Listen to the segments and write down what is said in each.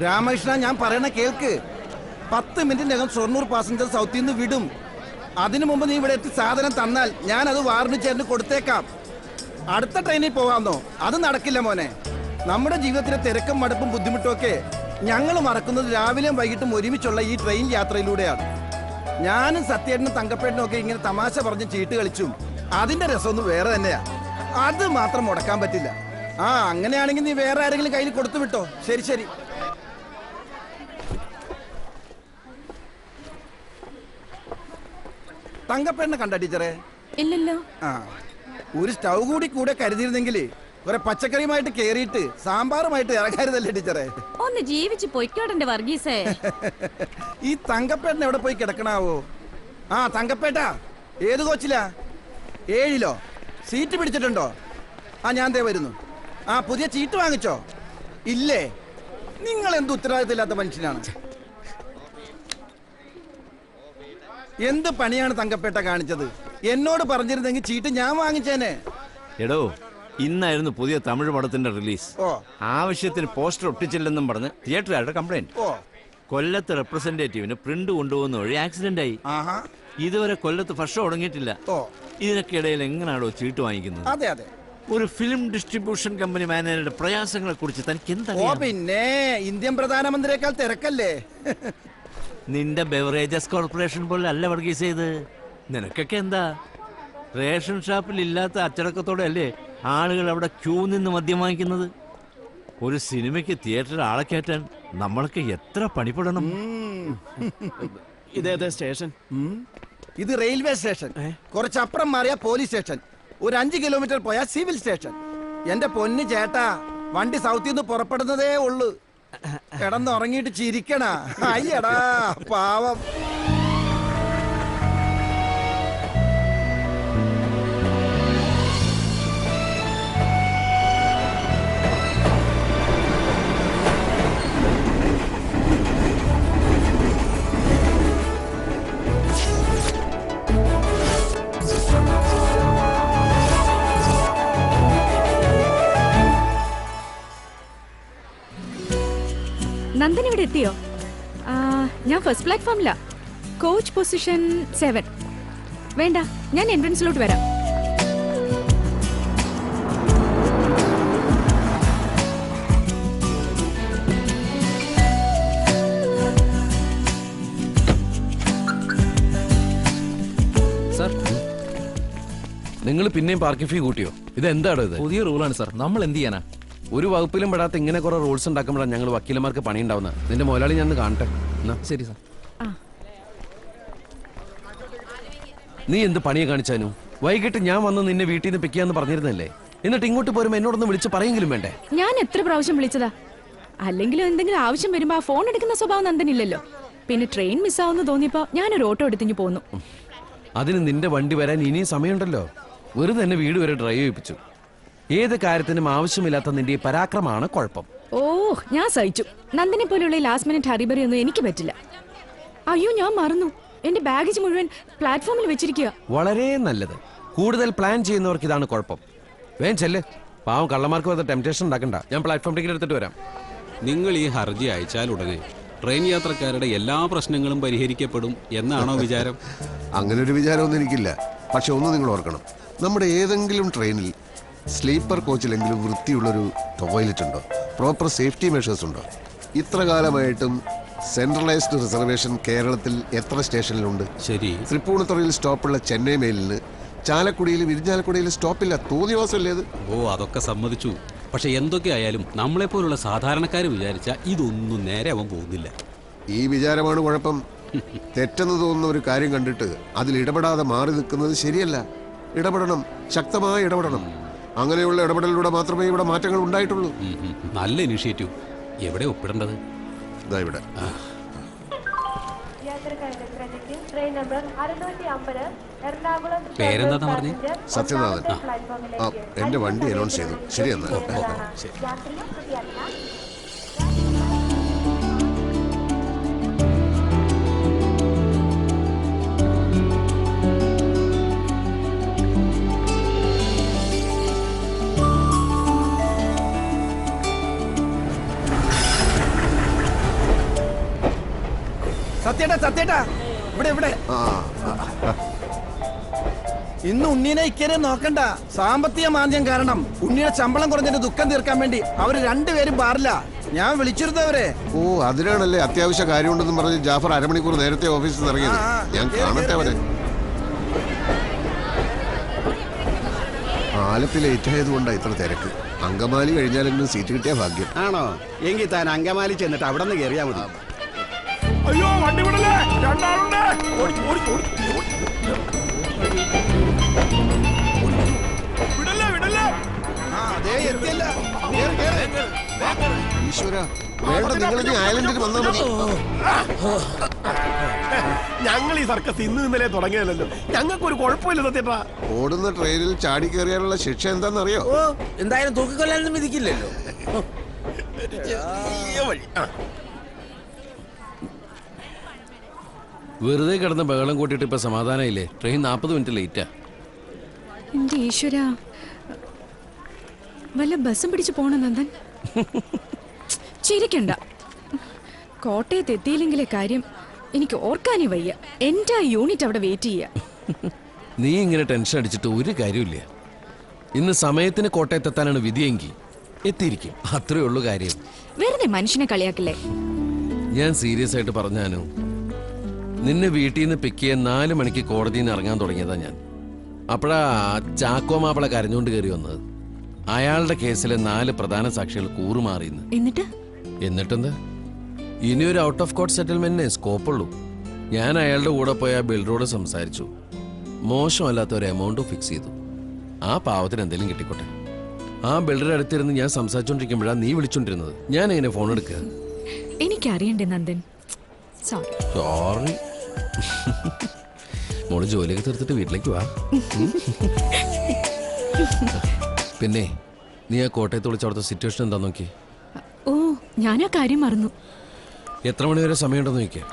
രാമകൃഷ്ണ, ഞാൻ പറയണ കേൾക്ക്. 10 മിനിറ്റിനകം ഷൊർണൂർ പാസഞ്ചർ സൗത്തിൽ നിന്ന് വിടും. അതിനു മുമ്പ് നീ ഇവിടെ എത്തി സാധനം തന്നാൽ ഞാൻ അത് വാർണിച്ചേരിന് കൊടുത്തേക്കാം. അടുത്ത ട്രെയിനിൽ പോവാന്നോ? അത് നടക്കില്ല മോനെ. നമ്മുടെ ജീവിതത്തിലെ തിരക്കും മടുപ്പും ബുദ്ധിമുട്ടും ഒക്കെ ഞങ്ങൾ മറക്കുന്നത് രാവിലെയും വൈകിട്ടും ഒരുമിച്ചുള്ള ഈ ട്രെയിൻ യാത്രയിലൂടെയാണ്. ഞാനും സത്യേട്ടനും തങ്കപ്പേട്ടനും ഒക്കെ ഇങ്ങനെ തമാശ പറഞ്ഞ് ചീട്ട് കളിച്ചും അതിന്റെ രസമൊന്നും വേറെ തന്നെയാ. അത് മാത്രം മുടക്കാൻ പറ്റില്ല. അങ്ങനെയാണെങ്കിൽ നീ വേറെ ആരെങ്കിലും കയ്യിൽ കൊടുത്തു വിട്ടോ. ശരി ശരി. തങ്കപ്പേണ്ണ കണ്ട ടീച്ചറെ? ഇല്ലല്ലോ. ഒരു സ്റ്റൗ കൂടെ കരുതിയിരുന്നെങ്കിൽ കുറെ പച്ചക്കറിയുമായിട്ട് കേറിയിട്ട് സാമ്പാറുമായിട്ട് ഇറങ്ങരുതല്ലേ ടീച്ചറെ? ഒന്ന് ജീവിച്ചു പൊയ്ക്കോട്ടെ വർഗീസേ. ഈ തങ്കപ്പേട്ടൻ എവിടെ പോയി കിടക്കണാവോ? തങ്കപ്പേട്ടാ, ഏത് കോച്ചിലാ? 7-ലോ? സീറ്റ് പിടിച്ചിട്ടുണ്ടോ? ഞാൻ ദേ വരുന്നു. പുതിയ ചീട്ട് വാങ്ങിച്ചോ? ഇല്ലേ? നിങ്ങൾ എന്ത് ഉത്തരവാദിത്തമില്ലാത്ത മനുഷ്യനാണ്. എന്ത് പണിയാണ് തങ്കപ്പേട്ട കാണിച്ചത്? എന്നോട് പറഞ്ഞിരുന്നെങ്കിൽ ചീട്ട് ഞാൻ വാങ്ങിച്ചേനെ. എടോ, ഇന്നായിരുന്നു പുതിയ തമിഴ് പടത്തിന്റെ റിലീസ്. ആവശ്യത്തിന് പോസ്റ്റർ ഒട്ടിച്ചില്ലെന്നും പറഞ്ഞ് തിയേറ്ററുകാരുടെ കംപ്ലൈന്റ്. കൊല്ലത്ത് റെപ്രസെന്റേറ്റീവിന് പ്രിന്റ് കൊണ്ടുപോകുന്ന വഴി ആക്സിഡന്റ് ആയി. ഇതുവരെ കൊല്ലത്ത് ഫസ്റ്റ് തുടങ്ങിയിട്ടില്ല. ഇതിനൊക്കെ ഇടയിൽ എങ്ങനെയാണോ ചീട്ട് വാങ്ങിക്കുന്നത്? അതെ അതെ. ഒരു ഫിലിം ഡിസ്ട്രിബ്യൂഷൻ കമ്പനി മാനേജറുടെ പ്രയാസങ്ങളെ കുറിച്ച് തനിക്ക് എന്താ? പിന്നെ ഇന്ത്യൻ പ്രധാനമന്ത്രിയേക്കാൾ തിരക്കല്ലേ. നിന്റെ ബെവറേജസ് കോർപ്പറേഷൻ പോലെ അല്ല വർഗീസ് ചെയ്ത്. നിനക്കൊക്കെ എന്താ? റേഷൻ ഷാപ്പിൽ ഇല്ലാത്ത അച്ചടക്കത്തോടെ അല്ലേ ആളുകൾ അവിടെ ക്യൂ നിന്ന് മദ്യം വാങ്ങിക്കുന്നത്? ഒരു സിനിമയ്ക്ക് തിയേറ്ററിൽ ആളെ കയറ്റാൻ നമ്മളൊക്കെ എത്ര പണിപ്പെടണം. ഇതേതാ സ്റ്റേഷൻ? ഇത് റെയിൽവേ സ്റ്റേഷൻ. കുറച്ചപ്പുറം മാറിയ പോലീസ് സ്റ്റേഷൻ. ഒരു 5 കിലോമീറ്റർ പോയാൽ സിവിൽ സ്റ്റേഷൻ. എന്റെ പൊന്നു ചേട്ടാ, വണ്ടി സൗത്തിൽ നിന്ന് പുറപ്പെടുന്നതേ ഉള്ളു. കിടന്നുറങ്ങിയിട്ട് ചിരിക്കണ. അയ്യടാ പാവം. നന്ദൻ ഇവിടെ എത്തിയോ? ഞാൻ ഫസ്റ്റ് പ്ലാറ്റ്ഫോമിലാ. Coach position 7. വേണ്ട, ഞാൻ എൻട്രൻസിലോട്ട് വരാം. സാർ, നിങ്ങൾ പിന്നെയും പാർക്കിംഗ് ഫീ കൂട്ടിയോ? ഇത് എന്താണ്? ഇത് പുതിയ റൂളാണ് സാർ. നമ്മൾ എന്ത് ചെയ്യാനാ? ഒരു വകുപ്പിലും പെടാത്ത ഇങ്ങനെ കുറെ റൂൾസ് ഉണ്ടാക്കുമ്പോഴാണ് ഞങ്ങൾ വക്കീലന്മാർക്ക് പണി ഉണ്ടാവുന്നത്. നിന്റെ മുതലാളി ഞാൻ കാണട്ടെ. ശരി സാർ. നീ എന്ത് പണിയെ കാണിച്ചാനു? വൈകിട്ട് ഞാൻ വന്ന് നിന്നെ വീട്ടിൽ നിന്ന് പിക്ക് ചെയ്യാന്ന് പറഞ്ഞിരുന്നല്ലേ? എന്നിട്ട് ഇങ്ങോട്ട് പോരുമ്പോ എന്നോടൊന്ന് വിളിച്ച് പറയെങ്കിലും വേണ്ടേ? ഞാൻ എത്ര പ്രാവശ്യം വിളിച്ചതാ. അല്ലെങ്കിലും എന്തെങ്കിലും ആവശ്യം വരുമ്പോ ആ ഫോൺ എടുക്കുന്ന സ്വഭാവം നന്ദനില്ലല്ലോ. പിന്നെ ട്രെയിൻ മിസ്സാവുന്ന തോന്നിയപ്പോ ഞാനൊരു ഓട്ടോ എടുത്തിഞ്ഞു പോന്നു. അതിന് നിന്റെ വണ്ടി വരാൻ ഇനിയും സമയമുണ്ടല്ലോ. വെറുതെ എന്നെ വീട് വരെ ഡ്രൈവ് ചെയ്യിപ്പിച്ചു. ഏത് കാര്യത്തിനും ആവശ്യമില്ലാത്ത നിന്റെ പരാക്രമമാണ് കുഴപ്പം. ഞാൻ സഹിച്ചു. നന്ദനെ പോലെയുള്ള ലാസ്റ്റ് മിനിറ്റ് ഹറിബറി ഒന്നും എനിക്ക് പറ്റില്ല. അയ്യോ, ഞാൻ മറന്നു. എന്റെ ബാഗേജ് മുഴുവൻ പ്ലാറ്റ്ഫോമിൽ വെച്ചിരിക്കുക. വളരെ നല്ലത്. കൂടുതൽ പ്ലാൻ ചെയ്യുന്നവർക്ക് ഇതാണ് കുഴപ്പം. വേഗം ചെല്ല്. പാവം കള്ളന്മാർക്ക് വന്ന ടെംപ്റ്റേഷൻ ഉണ്ടാക്കണ്ട. ഞാൻ പ്ലാറ്റ്ഫോം ടിക്കറ്റ് എടുത്തിട്ട് വരാം. നിങ്ങൾ ഈ ഹർജി അയച്ചാൽ ഉടനെ ട്രെയിൻ യാത്രക്കാരുടെ എല്ലാ പ്രശ്നങ്ങളും പരിഹരിക്കപ്പെടും എന്നാണോ വിചാരം? അങ്ങനെ ഒരു വിചാരമൊന്നും എനിക്കില്ല. പക്ഷെ ഒന്ന് നിങ്ങൾ ഓർക്കണം, നമ്മുടെ ഏതെങ്കിലും ട്രെയിനിൽ സ്ലീപ്പർ കോച്ചിലെങ്കിലും വൃത്തിയുള്ളൊരു ടോയ്ലറ്റ് ഉണ്ടോ, പ്രോപ്പർ സേഫ്റ്റി മെഷേഴ്സ് ഉണ്ടോ? ഇത്ര കാലമായിട്ടും സെൻട്രലൈസ്ഡ് റിസർവേഷൻ കേരളത്തിൽ എത്ര സ്റ്റേഷനിലുണ്ട്? ശരി. തൃപ്പൂണിത്തുറയിൽ സ്റ്റോപ്പുള്ള ചെന്നൈ മെയിലിന് ചാലക്കുടിയിലും ഇരിഞ്ഞാലക്കുടിയിലും സ്റ്റോപ്പില്ല. തോന്നിവാസമല്ലേ അത്? ഓ, അതൊക്കെ സമ്മതിച്ചു. പക്ഷെ എന്തൊക്കെയായാലും നമ്മളെപ്പോലുള്ള സാധാരണക്കാർ വിചാരിച്ച ഇതൊന്നും നേരെ അവൻ പോകുന്നില്ല. ഈ വിചാരമാണ് കുഴപ്പം. തെറ്റെന്ന് തോന്നുന്ന ഒരു കാര്യം കണ്ടിട്ട് അതിൽ ഇടപെടാതെ മാറി നിൽക്കുന്നത് ശരിയല്ല. ഇടപെടണം, ശക്തമായി ഇടപെടണം. അങ്ങനെയുള്ള ഇടപെടലിലൂടെ മാത്രമേ ഇവിടെ മാറ്റങ്ങൾ ഉണ്ടായിട്ടുള്ളൂ. നല്ല ഇനിഷ്യേറ്റീവ്. എവിടെ ഒപ്പിടേണ്ടത്? ഇതാ ഇവിടെ. പേരെന്താ പറഞ്ഞേ? സത്യനാഥൻ. ആ, എന്റെ വണ്ടി അനൗൺസ് ചെയ്തു. ശരി എന്നാ. ശരി. സത്യേട്ടാ, സത്യേട്ടാ, ഇവിടെ ഇവിടെ. ആ, ഇന്ന് ഉണ്ണീനെ ഇക്കരെ നോക്കണ്ട. സാമ്പത്തിക മാന്ദ്യം കാരണം ഉണ്ണിയുടെ ശമ്പളം കുറഞ്ഞതിന്റെ ദുഃഖം തീർക്കാൻ വേണ്ടി അവര് രണ്ടുപേരും ബാറില്ല. ഞാൻ വിളിച്ചിരുന്നവരെ. ഓ, അതിനാണല്ലേ അത്യാവശ്യ കാര്യമുണ്ടെന്ന് പറഞ്ഞ് ജാഫർ അരമണിക്കൂർ നേരത്തെ ഓഫീസിൽ നിന്ന് ഇറങ്ങിയത്. ഞാൻ കാണട്ടെ അവരെ. ആലപ്പി ലേറ്റ് ആയതുകൊണ്ടാണ് ഇത്ര തിരക്ക്. അങ്കമാലി കഴിഞ്ഞാലെങ്കിലും സീറ്റ് കിട്ടിയ ഭാഗ്യം. ആണോ? എങ്കിൽ താൻ അങ്കമാലി ചെന്നിട്ട് അവിടെ നിന്ന് കയറിയാൽ മതി. അയ്യോ, വണ്ടി വിടല്ലേ, രണ്ടാളുണ്ട്. വിടല്ലേ, വിടല്ലേ. ആ, ദേ എത്തിയല്ല. കേറ്, കേറ്. ഈശ്വര, വേണ്ട, നിങ്ങളിനി ഐലൻഡിൽ വന്നാൽ മതി. ഞങ്ങൾ ഈ സർക്കസ് ഇന്ന് ഇന്നലെ തുടങ്ങിയല്ലോ. ഞങ്ങൾക്ക് ഒരു കുഴപ്പമില്ല സത്യേട്ടാ. ഓടുന്ന ട്രെയിനിൽ ചാടി കയറിയാനുള്ള ശിക്ഷ എന്താണെന്നറിയോ? ഓ, എന്തായാലും തൂക്കിക്കൊല്ലാനൊന്നും വിധിക്കില്ലല്ലോ. വെറുതെ കിടന്ന് ബഹളം കൂട്ടിയിട്ട് ഇപ്പൊ സമാധാനമില്ലേ? Train 40 minute ലേറ്റാ. എന്റെ ഈശ്വര, വല്ല ബസ്സും പിടിച്ചു പോണ നന്ദൻ. ചിരിക്കണ്ട. കോട്ടയത്ത് എത്തിയില്ലെങ്കിലേ കാര്യം എനിക്ക് ഓർക്കാനേ വയ്യ. എന്റെ യൂണിറ്റ് അവിടെ വെയിറ്റ് ചെയ്യാ. നീ ഇങ്ങനെ ടെൻഷൻ അടിച്ചിട്ട് ഒരു കാര്യമില്ല. ഇന്ന് സമയത്തിന് കോട്ടയത്തെത്താനാണ് വിധിയെങ്കിൽ എത്തിയിരിക്കും. അത്രേ ഉള്ളൂ കാര്യം. വെറുതെ മനുഷ്യനെ കളിയാക്കില്ലേ. ഞാൻ സീരിയസ് ആയിട്ട് പറഞ്ഞാനു, നിന്നെ വീട്ടിൽ നിന്ന് പിക്ക് ചെയ്യാൻ 4 മണിക്ക് കോടതിയിൽ നിന്ന് ഇറങ്ങാൻ തുടങ്ങിയതാ ഞാൻ. അപ്പോഴാ ചാക്കോ മാപ്പിള കരഞ്ഞുകൊണ്ട് കയറി വന്നത്. അയാളുടെ കേസിലെ 4 പ്രധാന സാക്ഷികൾ കൂറുമാറിയെന്ന്. എന്നിട്ടെന്താ? ഇനിയൊരു ഔട്ട് ഓഫ് കോർട്ട് സെറ്റിൽമെന്റിനെ സ്കോപ്പുള്ളൂ. ഞാൻ അയാളുടെ കൂടെ പോയ ആ ബിൽഡറോട് സംസാരിച്ചു. മോശമല്ലാത്ത ഒരു എമൗണ്ട് ഫിക്സ് ചെയ്തു. ആ പാവത്തിന് എന്തെങ്കിലും കിട്ടിക്കോട്ടെ. ആ ബിൽഡറുടെ അടുത്തിരുന്ന് ഞാൻ സംസാരിച്ചോണ്ടിരിക്കുമ്പോഴാണ് നീ വിളിച്ചോണ്ടിരുന്നത്. ഞാൻ എങ്ങനെ ഫോൺ എടുക്കുക? എനിക്കറിയണ്ടേ നന്ദൻ. സോറി. മോള് ജോലിയൊക്കെ തീർത്തിട്ട് വീട്ടിലേക്ക് വാ. പിന്നെ നീ ആ കോട്ടയത്ത് വിളിച്ച അവിടുത്തെ സിറ്റുവേഷൻ എന്താ നോക്കി? ഓ, ഞാനാ കാര്യം മറന്നു. എത്ര മണി വരെ സമയമുണ്ടെന്ന് നോക്കിയാ?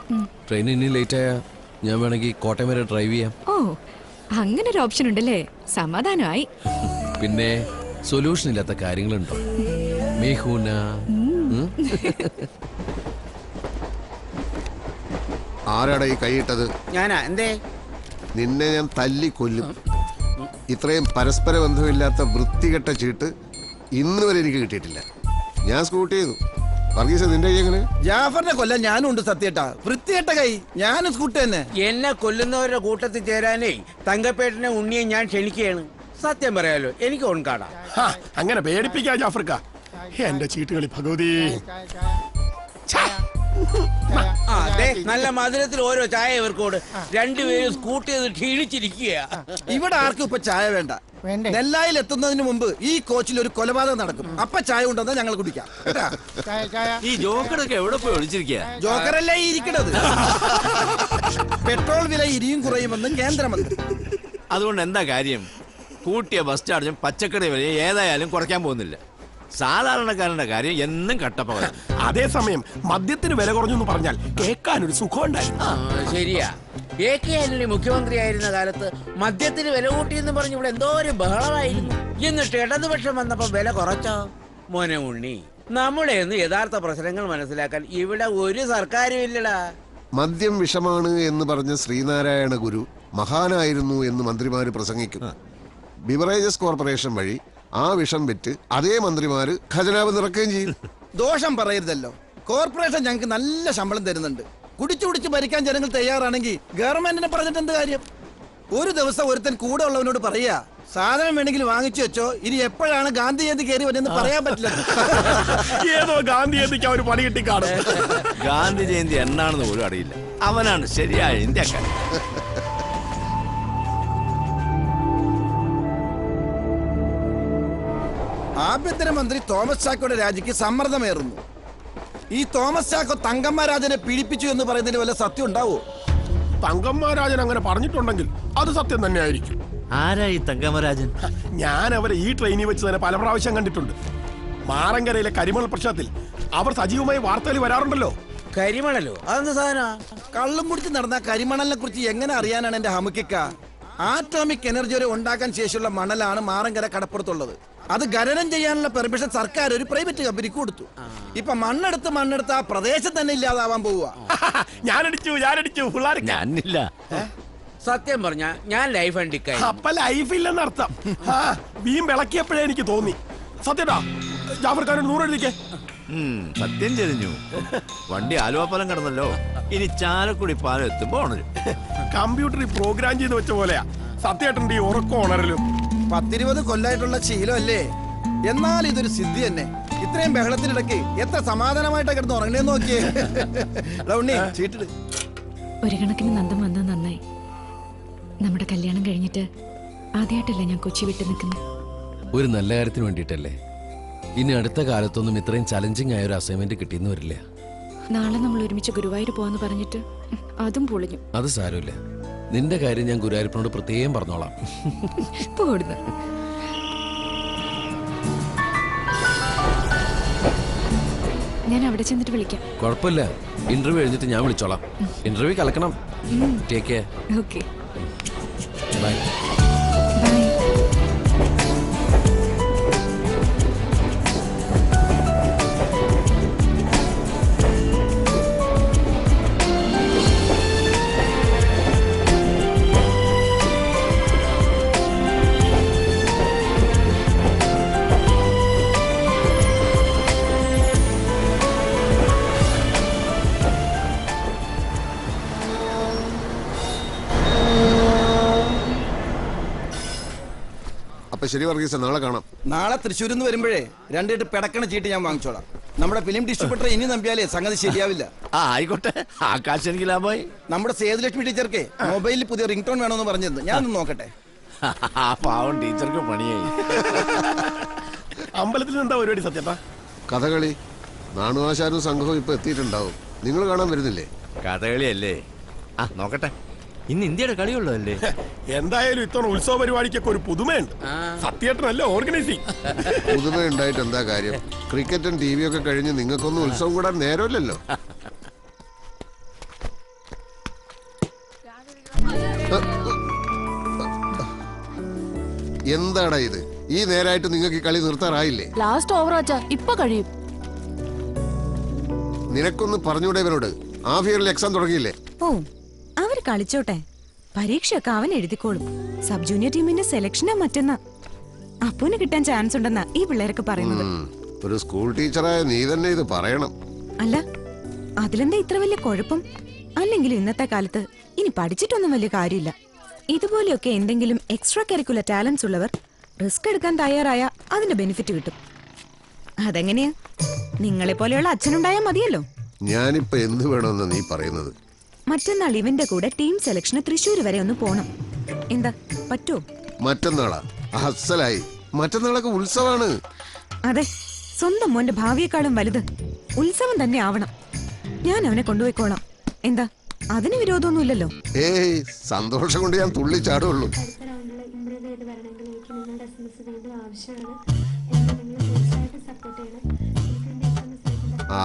ട്രെയിൻ ഇനി ലേറ്റ് ആയാ ഞാൻ വേണമെങ്കിൽ കോട്ടയം വരെ ഡ്രൈവ് ചെയ്യാം. ഓ, അങ്ങനെ ഒരു ഓപ്ഷൻ ഉണ്ടല്ലേ? സമാധാനമായി. പിന്നെ സൊല്യൂഷൻ ഇല്ലാത്ത കാര്യങ്ങളുണ്ടോ മേഹൂന? ആരാടാ ഈ കൈയിട്ടത്? ഞാനാ. എന്തേ? നിന്നെ ഞാൻ തല്ലി കൊല്ലും. ഇത്രയും പരസ്പര ബന്ധമില്ലാത്ത വൃത്തികെട്ട ചീട്ട് ഇന്ന് വരെ എനിക്ക് കിട്ടിയിട്ടില്ല. ഞാൻ സ്കൂട്ട് ചെയ്തു. വർഗീസ്, നിന്റെ കൈ എങ്ങനെ? ജാഫറിനെ കൊല്ലാൻ ഞാനും ഉണ്ട് സത്യേട്ടാ. വൃത്തികെട്ട കൈ. ഞാനും സ്കൂട്ട് തന്നെ. എന്നെ കൊല്ലുന്നവരുടെ കൂട്ടത്തിൽ ചേരാനേ തങ്കപ്പേട്ടനെ ഉണ്ണിയെ ഞാൻ ക്ഷണിക്കുകയാണ്. സത്യം പറയാലോ, എനിക്ക് ഓൺകാടാ. അങ്ങനെ പേടിപ്പിക്കാ ജാഫർക്ക. എന്റെ ചീട്ടുകളി ഭഗവതി. നല്ല മധുരത്തിൽ ഓരോ ചായ ഇവർക്കോട്. രണ്ടുപേരും സ്കൂട്ട് ചെയ്ത് ക്ഷീണിച്ചിരിക്കുക. ഇവിടെ ആർക്കും ഇപ്പൊ ചായ വേണ്ട. നെല്ലായിൽ എത്തുന്നതിന് മുമ്പ് ഈ കോച്ചിൽ ഒരു കൊലപാതകം നടക്കും. അപ്പൊ ചായ ഉണ്ടെന്നാ ഞങ്ങൾ കുടിക്കാം. ഈ ജോക്കറൊക്കെ എവിടെ പോയി ഒളിച്ചിരിക്കുക? ജോക്കറല്ലേ ഈ ഇരിക്കണത്. പെട്രോൾ വില ഇരിയും കുറയുമെന്ന് കേന്ദ്രമന്ത്രി. അതുകൊണ്ട് എന്താ കാര്യം? കൂട്ടിയ ബസ് ചാർജും പച്ചക്കറി വിലയും ഏതായാലും കുറയ്ക്കാൻ പോകുന്നില്ല. സാധാരണക്കാരന്റെ കാര്യം എന്നും കട്ടപ്പകൽ. അതേസമയം മദ്യത്തിന് വില കുറഞ്ഞു എന്ന് പറഞ്ഞാൽ കേൾക്കാൻ ഒരു സുഖം ഉണ്ടായിരുന്നു. ശരിയാ. AK ആന്റണി മുഖ്യമന്ത്രിയായിരുന്ന കാലത്ത് മദ്യത്തിന് വില കൂട്ടിയെന്ന് പറഞ്ഞ് ഇവിടെ എന്തോ ഒരു ബഹളമായിരുന്നു. എന്നിട്ട് ഇടതുപക്ഷം വന്നപ്പോ വില കുറച്ചോ? മോനെ ഉണ്ണി, നമ്മുടെ ഒന്ന് യഥാർത്ഥ പ്രശ്നങ്ങൾ മനസ്സിലാക്കാൻ ഇവിടെ ഒരു സർക്കാരും ഇല്ലടാ. മദ്യം വിഷമാണ് എന്ന് പറഞ്ഞ ശ്രീനാരായണ ഗുരു മഹാനായിരുന്നു എന്ന് മന്ത്രിമാര് പ്രസംഗിക്കും. ബിവറേജസ് കോർപ്പറേഷൻ വഴി ആ വിഷം വിറ്റ് അതേ മന്ത്രിമാര് ഖജനാവ് നിറക്കുകയും ചെയ്യും. ദോഷം പറയരുതല്ലോ. കോർപ്പറേഷൻ ഞങ്ങൾക്ക് നല്ല ശമ്പളം തരുന്നുണ്ട്. കുടിച്ചു ഭരിക്കാൻ ജനങ്ങൾ തയ്യാറാണെങ്കിൽ ഗവൺമെന്റിനെ പറഞ്ഞിട്ട് എന്ത് കാര്യം? ഒരു ദിവസം ഒരുത്തൻ കൂടെ ഉള്ളവനോട് പറയാ, സാധനം വേണമെങ്കിൽ വാങ്ങിച്ചു വെച്ചോ, ഇനി എപ്പോഴാണ് ഗാന്ധി ജയന്തി കയറി വരുന്നത് പറയാൻ പറ്റില്ല. ഏതോ ഗാന്ധി ജയന്തിക്ക് അവര് പണി കിട്ടി കാണും. ഗാന്ധി ജയന്തി എന്നാണെന്ന് പോലും അറിയില്ല. അവനാണ് ശരിയായ ഇന്ത്യക്കാരൻ. ആഭ്യന്തരമന്ത്രി തോമസ് ചാക്കോയുടെ രാജിക്ക് സമ്മർദ്ദമേറുന്നു. ഈ തോമസ് ചാക്കോ തങ്കമ്മരാജനെ പീഡിപ്പിച്ചു എന്ന് പറയുന്നതിന് വല്ല സത്യം ഉണ്ടാവോ? തങ്കമ്മരാജൻ അങ്ങനെ പറഞ്ഞിട്ടുണ്ടെങ്കിൽ അത് സത്യം തന്നെയായിരിക്കും. ആരായി തങ്കമരാജൻ? ഞാൻ അവരെ ഈ ട്രെയിനിൽ വെച്ച് തന്നെ പല പ്രാവശ്യം കണ്ടിട്ടുണ്ട്. മാറങ്കരയിലെ കരിമണൽ പ്രശ്നത്തിൽ അവർ സജീവമായി വാർത്തയിൽ വരാറുണ്ടല്ലോ. കരിമണലോ? അതെന്ത് സാധന? കള്ളും കുടിച്ച് നടന്ന കരിമണലിനെ കുറിച്ച് എങ്ങനെ അറിയാനാണ് എന്റെ ഹമുക്കിക്ക? ആറ്റോമിക് എനർജി വരെ ഉണ്ടാക്കാൻ ശേഷിയുള്ള മണലാണ് മാറങ്കര കടപ്പുറത്തുള്ളത്. അത് ഖനനം ചെയ്യാനുള്ള പെർമിഷൻ സർക്കാർ ഒരു പ്രൈവറ്റ് കമ്പനിക്ക് കൊടുത്തു. ഇപ്പൊ മണ്ണെടുത്ത് ആ പ്രദേശം തന്നെ ഇല്ലാതാവാൻ പോവുക. ഞാനടിച്ചു ഞാനില്ല. സത്യം പറഞ്ഞ ഞാൻ ലൈഫ് അണ്ടിക്കായി. അപ്പൊ ലൈഫ് ഇല്ലെന്നർത്ഥം. വീം വിളക്കിയപ്പോഴേ എനിക്ക് തോന്നി. സത്യടാ, ജാഫർഖാൻ 100 എഴുതിക്കേ. സത്യം ചെരിഞ്ഞു. വണ്ടി ആലുവാപ്പാലം കിടന്നല്ലോ. ഇനി ചാലക്കുടി പാലം എത്തുമ്പോ ഉണരും. കമ്പ്യൂട്ടറിൽ പ്രോഗ്രാം ചെയ്ത് വെച്ച പോലെയാ സത്യമായിട്ടുണ്ട് ഈ ഉറക്കം ഉണരലും. 10-20 കൊല്ലായിട്ടുള്ള ശീലമല്ലേ? എന്നാൽ ഇതൊരു സിദ്ധി തന്നെ. ഇത്രയും ബഹളത്തിനിടയ്ക്ക് എത്ര സമാധാനമായിട്ടാ കിടന്ന് ഉറങ്ങണേ നോക്കിയേ. ഉണ്ണി ചീട്ടിട്. ഒരു കണക്കിന് നന്ദൻ വന്നത് നന്നായി. നമ്മുടെ കല്യാണം കഴിഞ്ഞിട്ട് ആദ്യമായിട്ടല്ലേ ഞാൻ കൊച്ചി വിട്ടു നിൽക്കുന്നത്. ഒരു നല്ല കാര്യത്തിന് വേണ്ടിയിട്ടല്ലേ. ഇനി അടുത്ത കാലത്തൊന്നും ഇത്രയും ചലഞ്ചിങ് ആയ ഒരു അസൈൻമെന്റ് കിട്ടിയെന്ന് വരില്ല. നാളെ നമ്മൾ ഒരുമിച്ച് ഗുരുവായൂർ പോവാന്ന് പറഞ്ഞിട്ട് അതും പൊളിഞ്ഞു. അത് സാരമില്ല. നിന്റെ കാര്യം ഞാൻ ഗുരുവായൂരപ്പനോട് പ്രത്യേകം പറഞ്ഞോളാം. പോടുന്നു. ഞാൻ അവിടെ ചെന്നിട്ട് വിളിക്കാം. കുഴപ്പമില്ല, ഇന്റർവ്യൂ കഴിഞ്ഞിട്ട് ഞാൻ വിളിച്ചോളാം. ഇന്റർവ്യൂ കലക്കണം. Take care. Okay, bye. Bye. അപ്പൊ ശരി വർഗീസ, നാളെ കാണാം. നാളെ തൃശ്ശൂരിൽ നിന്ന് വരുമ്പോഴേ 2 പെടക്കണ ചീട്ട് ഞാൻ വാങ്ങിച്ചോളാം. നമ്മുടെ ഫിലിം ഡിസ്ട്രിബ്യൂട്ടർ ഇനി നമ്പിയാലേ സംഗതി ശരിയാവില്ല. ആയിക്കോട്ടെ, ആകാശ് എനിക്ക് ലാഭമായി. നമ്മുടെ സേതുലക്ഷ്മി ടീച്ചർക്ക് മൊബൈലിൽ പുതിയ റിംഗ് ടോൺ വേണമെന്ന് പറഞ്ഞിരുന്നു. ഞാനൊന്ന് നോക്കട്ടെ. ആ പാവം ടീച്ചർക്ക് പണിയായി. അമ്പലത്തിൽ എന്താ പരിപാടി സത്യട്ടാ? കഥകളി. നാണുവാശാനും സംഘവും ഇപ്പൊ എത്തിയിട്ടുണ്ടാവും. നിങ്ങൾ കാണാൻ വരുന്നില്ലേ? കഥകളിയല്ലേ? ആ നോക്കട്ടെ. ഇന്ന് ഇന്ത്യയുടെ കളിയുള്ളൂ അല്ലേ? എന്തായാലും ഇത്തവണ ഉത്സവ പരിപാടിക്കൊക്കെ ഒരു പുതുമയുണ്ട്. സത്യേട്ടനല്ലേ ഓർഗനൈസിങ്. പുതുമ ഉണ്ടായിട്ട് എന്താ കാര്യം? ക്രിക്കറ്റും TV ഒക്കെ കഴിഞ്ഞ് നിങ്ങൾക്കൊന്നും ഉത്സവം കൂടാൻ നേരമില്ലല്ലോ. എന്താടാ ഇത്? ഈ നേരായിട്ട് നിങ്ങൾക്ക് ഈ കളി നിർത്താറായില്ലേ? ലാസ്റ്റ് ഓവർ ആച്ചാ, ഇപ്പൊ കഴിയും. നിനക്കൊന്ന് പറഞ്ഞൂടെ ഇവരോട്? ഹാഫ് ഇയറിൽ എക്സാം തുടങ്ങിയില്ലേ? ഓ, അവര് കളിച്ചോട്ടെ. പരീക്ഷയൊക്കെ അവൻ എഴുതിക്കോളും. സബ് ജൂനിയർ ടീമിന്റെ സെലക്ഷനാ മറ്റന്നാ. അപ്പൂന് കിട്ടാൻ ചാൻസ് ഉണ്ടെന്നാ ഈ പിള്ളേരൊക്കെ പറയുന്നത്. ഒരു സ്കൂൾ ടീച്ചറായ നീ തന്നെ ഇത് പറയണം. അല്ല, അതിലെന്താ ഇത്ര വലിയ കുഴപ്പം? അല്ലെങ്കിൽ ഇന്നത്തെ കാലത്ത് ഇനി പഠിച്ചിട്ടൊന്നും വലിയ കാര്യമില്ല. ഇതുപോലെയൊക്കെ എന്തെങ്കിലും എക്സ്ട്രാ കരിക്കുലർ ടാലൻസ് ഉള്ളവർ റിസ്ക് എടുക്കാൻ തയ്യാറായ അതിന്റെ ബെനിഫിറ്റ് കിട്ടും. അതെങ്ങനെയാ? നിങ്ങളെ പോലെയുള്ള അച്ഛനുണ്ടായാൽ മതിയല്ലോ. ഞാനിപ്പോ എന്ത് വേണമെന്ന് നീ പറയുന്നത്? മറ്റന്നാൾ ഇവന്റെ കൂടെ ടീം സെലക്ഷന് തൃശ്ശൂർ വരെ ഒന്ന് പോണം. എന്താ, പറ്റുമോ? മറ്റന്നാളാ? അസലായി. മറ്റന്നാളൊക്കെ ഉത്സവാണ്. അതെ, സ്വന്തം മോന്റെ ഭാവിയെക്കാളും വലുത് ഉത്സവം തന്നെ ആവണം. ഞാൻ അവനെ കൊണ്ടുപോയിക്കോളാം. എന്താ, അതിന് വിരോധമൊന്നുമില്ലല്ലോ. ഏയ്, സന്തോഷം കൊണ്ട് ഞാൻ തുള്ളി ചാടുള്ളൂ.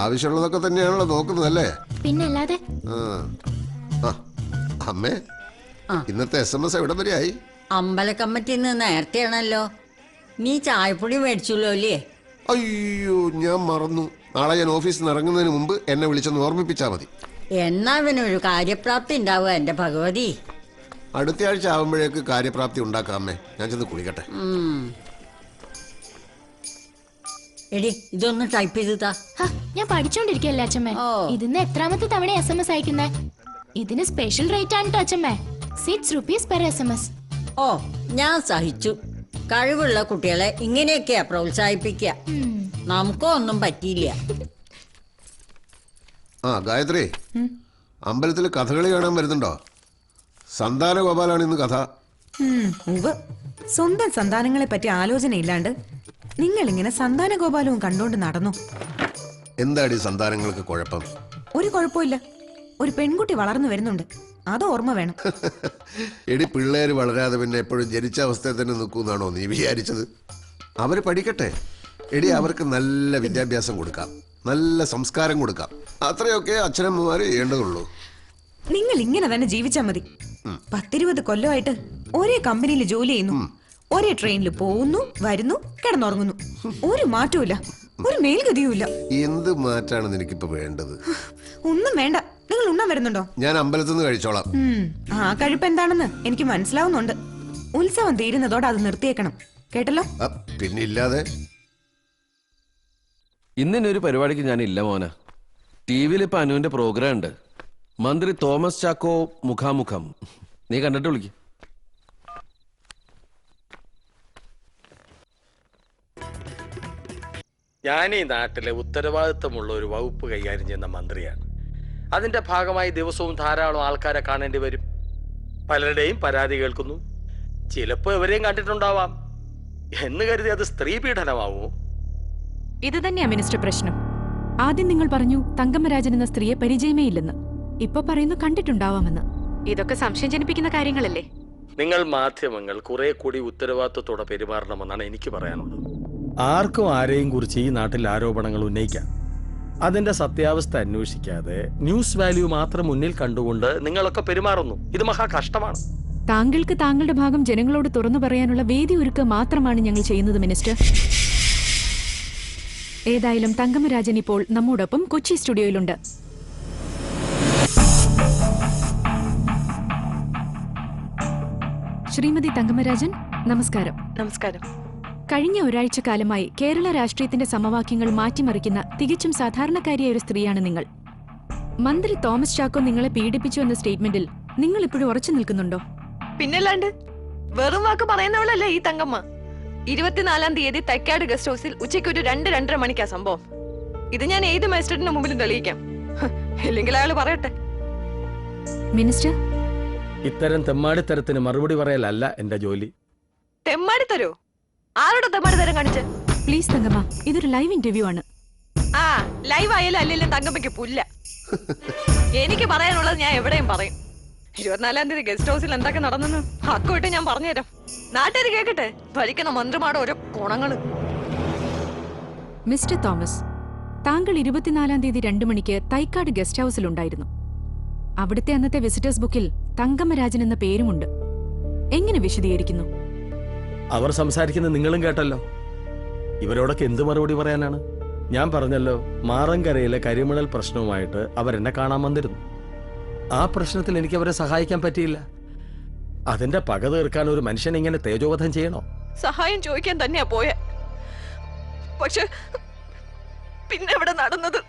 ആവശ്യമുള്ളതൊക്കെ തന്നെയാണല്ലോ നോക്കുന്നതല്ലേ? പിന്നല്ലാതെ. അമ്മേ, ഇന്നത്തെ SMS എവിടെ വരെയായി? അമ്പല കമ്മിറ്റിന്ന് നേരത്തെയാണല്ലോ. നീ ചായപ്പൊടി മേടിച്ചല്ലോ അല്ലേ? അയ്യോ, ഞാൻ മറന്നു. നാളെ ഞാൻ ഓഫീസിൽ നിന്ന് ഇറങ്ങുന്നതിന് മുമ്പ് എന്നെ വിളിച്ചൊന്ന് ഓർമ്മിപ്പിച്ചാൽ മതി. എന്നാ ഒരു കാര്യപ്രാപ്തി ഉണ്ടാവുക എന്റെ ഭഗവതി. അടുത്ത ആഴ്ച ആവുമ്പോഴേക്ക് കാര്യപ്രാപ്തി ഉണ്ടാക്കാം അമ്മേ. ഞാൻ ചെന്ന് കുളിക്കട്ടെ. എടി, ഇതൊന്ന് ടൈപ്പ് ചെയ്താ. ഞാൻ പഠിച്ചോണ്ടിരിക്കല്ലേ അച്ഛമ്മേ. ഇതിന്ന് എത്രാമത്തെ തവണ SMS അയക്കുന്നേ? ഇതിന് സ്പെഷ്യൽ റേറ്റ് ആണ് അച്ഛമ്മേ. 6 rupees per SMS. ഓ, ഞാൻ സഹിച്ചു. കഴിവുള്ള കുട്ടികളെ ഇങ്ങനെയൊക്കെയാ പ്രോത്സാഹിപ്പിക്കുക. നമുക്കോ ഒന്നും പറ്റിയില്ല. ഗായത്രി, അമ്പലത്തിൽ കഥകളി കാണാൻ വരുന്നുണ്ടോ? സന്താന ഗോപാലാണ് ഇന്ന് കഥ. സ്വന്തം സന്താനങ്ങളെ പറ്റി ആലോചനയില്ലാണ്ട് നിങ്ങൾ ഇങ്ങനെ സന്താന ഗോപാലവും കണ്ടോണ്ട് നടന്നു. എന്താടി സന്താനങ്ങൾക്ക് കുഴപ്പം? ഒരു കുഴപ്പമില്ല. ഒരു പെൺകുട്ടി വളർന്നു വരുന്നുണ്ട്, അത് ഓർമ്മ വേണം. എടി, പിള്ളേര് വളരാതെ പിന്നെ എപ്പോഴും ജനിച്ച അവസ്ഥയിൽ തന്നെ നിൽക്കുന്നാണോ നീ വിചാരിച്ചത്? അവര് പഠിക്കട്ടെ. എടി, അവർക്ക് നല്ല വിദ്യാഭ്യാസം കൊടുക്കാം, നല്ല സംസ്കാരം കൊടുക്കാം. അത്രയൊക്കെ അച്ഛനമ്മമാര് ചെയ്യേണ്ടതുള്ളൂ. നിങ്ങൾ ഇങ്ങനെ തന്നെ ജീവിച്ചാ മതി. 10-20 കൊല്ലമായിട്ട് ഒരേ കമ്പനിയിൽ ജോലി ചെയ്യുന്നു, ഒരേ ട്രെയിനിൽ പോകുന്നു, വരുന്നു, കിടന്നുറങ്ങുന്നു. ഒരു മാറ്റവും, ഒരു മേൽഗതിയുമില്ല. എന്ത് മാറ്റാണ് നിനക്കിപ്പോ വേണ്ടത്? ഒന്നും വേണ്ട. നിങ്ങൾ ഉണ്ണാൻ വരുന്നുണ്ടോ? ഞാൻ അമ്പലത്തിൽ നിന്ന് കഴിച്ചോളാം. ആ കഴിപ്പ് എന്താണെന്ന് എനിക്ക് മനസ്സിലാവുന്നുണ്ട്. ഉത്സവം തീരുന്നതോടെ അത് നിർത്തിയേക്കണം, കേട്ടല്ലോ? പിന്നില്ലാതെ. ഇന്നൊരു പരിപാടിക്ക് ഞാനില്ല മോനെ. TV-ൽ ഇപ്പൊ അനുവിന്റെ പ്രോഗ്രാം ഉണ്ട്. മന്ത്രി തോമസ് ചാക്കോ മുഖാമുഖം. നീ കണ്ടിട്ട് വിളിക്കും. ഞാൻ ഈ നാട്ടിലെ ഉത്തരവാദിത്തമുള്ള ഒരു വകുപ്പ് കൈകാര്യം ചെയ്യുന്ന മന്ത്രിയാണ്. അതിന്റെ ഭാഗമായി ദിവസവും ധാരാളം ആൾക്കാരെ കാണേണ്ടി വരും. പലരുടെയും പരാതി കേൾക്കുന്നു. ചിലപ്പോൾ ഇവരെയും കണ്ടിട്ടുണ്ടാവാം. എന്ന് കരുതി അത് സ്ത്രീ പീഡനമാവോ? ഇത് തന്നെയാ മിനിസ്റ്റർ പ്രശ്നം. ആദ്യം നിങ്ങൾ പറഞ്ഞു തങ്കമ്മരാജൻ എന്ന സ്ത്രീയെ പരിചയമേ ഇല്ലെന്ന്. ഇപ്പൊ പറയുന്നു കണ്ടിട്ടുണ്ടാവാമെന്ന്. ഇതൊക്കെ സംശയം ജനിപ്പിക്കുന്ന കാര്യങ്ങളല്ലേ? നിങ്ങൾ മാധ്യമങ്ങൾ കുറെ കൂടി ഉത്തരവാദിത്വത്തോടെ പെരുമാറണമെന്നാണ് എനിക്ക് പറയാനുള്ളത്. ആർക്കും ആരെയും കുറിച്ച് ഈ നാട്ടിൽ ആരോപണങ്ങൾ ഉന്നയിക്കാം. അതിന്റെ സത്യാവസ്ഥ അന്വേഷിക്കാതെ ന്യൂസ് വാല്യൂ മാത്രം മുന്നിൽ കണ്ടുകൊണ്ട് നിങ്ങളൊക്കെ പെരുമാറുന്നു. ഇത് മഹാ കഷ്ടമാണ്. താങ്കൾക്ക് താങ്കളുടെ ഭാഗം ജനങ്ങളോട് തുറന്നു പറയാനുള്ള വേദി ഒരുക്കുക മാത്രമാണ് ഞങ്ങൾ ചെയ്യുന്നത് മിനിസ്റ്റർ. ഏതായാലും തങ്കമ്മരാജൻ ഇപ്പോൾ നമ്മോടൊപ്പം കൊച്ചി സ്റ്റുഡിയോയിലുണ്ട്. ശ്രീമതി തങ്കമ്മരാജൻ, നമസ്കാരം. നമസ്കാരം. കഴിഞ്ഞ ഒരാഴ്ച കാലമായി കേരള രാഷ്ട്രീയത്തിന്റെ സമവാക്യങ്ങൾ മാറ്റിമറിക്കുന്ന തികച്ചും സാധാരണക്കാരിയായ ഒരു സ്ത്രീയാണ് നിങ്ങൾ. മന്ത്രി തോമസ് ചാക്കോ നിങ്ങളെ പീഡിപ്പിച്ചു എന്ന സ്റ്റേറ്റ്മെന്റിൽ നിങ്ങൾ ഇപ്പോഴും ഉറച്ചു നിൽക്കുന്നുണ്ടോ? പിന്നല്ലാണ്ട് വെറും വാക്ക് പറയുന്നവളല്ലേ ഈ തങ്കമ്മ. 24-ാം തീയതി തൈക്കാട് ഗസ്റ്റ് ഹൗസിൽ ഉച്ചയ്ക്ക് ഒരു 2-2:30 മണിക്കാ സംഭവം. ഇത് ഞാൻ ഏത് മജിസ്ട്രേറ്റിന്റെ മുമ്പിലും തെളിയിക്കാം. ഇല്ലെങ്കിൽ അയാൾ പറയട്ടെ. മിനിസ്റ്റർ, ഇത്തരം തെമ്മാടിത്തരത്തിന് മറുപടി പറയലല്ല എന്റെ ജോലി. തെമ്മാടി തരോ? ആരോടെ തെമ്മാടി തരം കാണിച്ച്? പ്ലീസ് തങ്കമ്മ, ഇതൊരു ലൈവ് ഇന്റർവ്യൂ ആണ്. ലൈവ് ആയാലും അല്ലെങ്കിലും തങ്കമ്മയ്ക്ക് പുല്ല. എനിക്ക് പറയാനുള്ളത് ഞാൻ എവിടെയും പറയും. 24-ാം തീയതി ഗസ്റ്റ് ഹൗസിൽ എന്തൊക്കെ നടന്നെന്ന് ഹക്കോട്ട് ഞാൻ പറഞ്ഞുതരാം. നാട്ടുകാർ കേക്കട്ടെ ഭരിക്കുന്ന മന്ത്രിമാരുടെ ഓരോ ഗുണങ്ങള്. മിസ്റ്റർ തോമസ്, താങ്കൾ 24-ാം തീയതി 2 മണിക്ക് തൈക്കാട് ഗസ്റ്റ് ഹൗസിലുണ്ടായിരുന്നു. അവിടുത്തെ അന്നത്തെ വിസിറ്റേഴ്സ് ബുക്കിൽ തങ്കമ്മരാജൻ എന്ന പേരുമുണ്ട്. എങ്ങനെ വിശദീകരിക്കുന്നു? അവർ സംസാരിക്കുന്നത് നിങ്ങളും കേട്ടല്ലോ. ഇവരോടൊക്കെ എന്ത് മറുപടി പറയാനാണ്? ഞാൻ പറഞ്ഞല്ലോ, മാറങ്കരയിലെ കരിമണൽ പ്രശ്നവുമായിട്ട് അവരെന്നെ കാണാൻ വന്നിരുന്നു. ആ പ്രശ്നത്തിൽ എനിക്ക് അവരെ സഹായിക്കാൻ പറ്റിയില്ല. അതിന്റെ പക തീർക്കാൻ ഒരു മനുഷ്യൻ ഇങ്ങനെ തേജോവധം ചെയ്യണോ? സഹായം ചോദിക്കാൻ തന്നെയാ പോയ. പക്ഷെ പിന്നെ ഇവിടെ നടന്നത്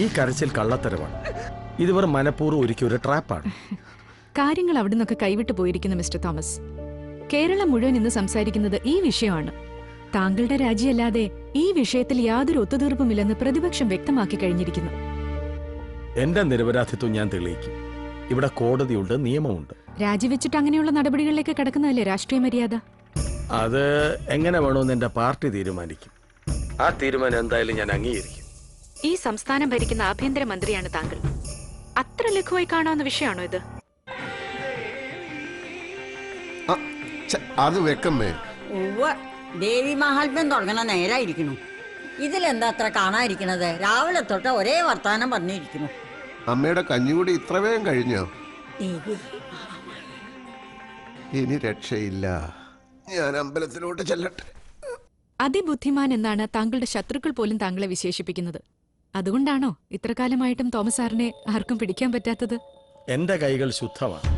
ഈ കരച്ചിൽ കള്ളത്തരമാണ്. ഇതുവരെ മനഃപൂർവ്വം ഒരുക്കിയ ഒരു ട്രാപ്പാണ്. കാര്യങ്ങൾ അവിടെ നിന്നൊക്കെ കൈവിട്ടു പോയിരിക്കുന്നു മിസ്റ്റർ തോമസ്. കേരളം മുഴുവൻ ഇന്ന് സംസാരിക്കുന്നത് ഈ വിഷയമാണ്. താങ്കളുടെ രാജിയല്ലാതെ ഈ വിഷയത്തിൽ യാതൊരു ഒത്തുതീർപ്പുമില്ലെന്ന് പ്രതിപക്ഷം വ്യക്തമാക്കി കഴിഞ്ഞിരിക്കുന്നു. എന്റെ നിരപരാധിത്വം ഞാൻ തെളിയിക്കും. ഇവിടെ കോടതിയുണ്ട്, നിയമമുണ്ട്. രാജിവെച്ചിട്ട് അങ്ങനെയുള്ള നടപടികളിലേക്ക് കടക്കുന്നതല്ലേ രാഷ്ട്രീയ മര്യാദ? അത് എങ്ങനെ വേണമെന്ന് എന്റെ പാർട്ടി തീരുമാനിക്കും. ആ തീരുമാനം എന്തായാലും ഞാൻ അംഗീകരിക്കും. ഈ സംസ്ഥാനം ഭരിക്കുന്ന ആഭ്യന്തര മന്ത്രിയാണ് താങ്കൾ. അത്ര ലഘുവായി കാണാവുന്ന വിഷയമാണോ ഇത്? അത് വെക്കമ്മേ. ഉവ്വ, ദേവി മഹാത്മ്യം തുടങ്ങണ നേരായിരിക്കണു. ഇതിലെന്താ അത്ര കാണാതിരിക്കണത്? രാവിലെ തൊട്ട് ഒരേ വർത്താനം പറഞ്ഞിരിക്കുന്നു. അമ്മയുടെ കഞ്ഞികൂടി ഇത്ര വേഗം കഴിഞ്ഞോ? ദേവി, ഇനി രക്ഷയില്ല. ഞാൻ അമ്പലത്തിലോട്ട് ചെല്ലട്ടെ. അതിബുദ്ധിമാൻ എന്നാണ് താങ്കളുടെ ശത്രുക്കൾ പോലും താങ്കളെ വിശേഷിപ്പിക്കുന്നത്. അതുകൊണ്ടാണോ ഇത്ര കാലമായിട്ടും തോമസ് സാറിനെ ആർക്കും പിടിക്കാൻ പറ്റാത്തത്? എൻ്റെ കൈകൾ ശുദ്ധമാണ്.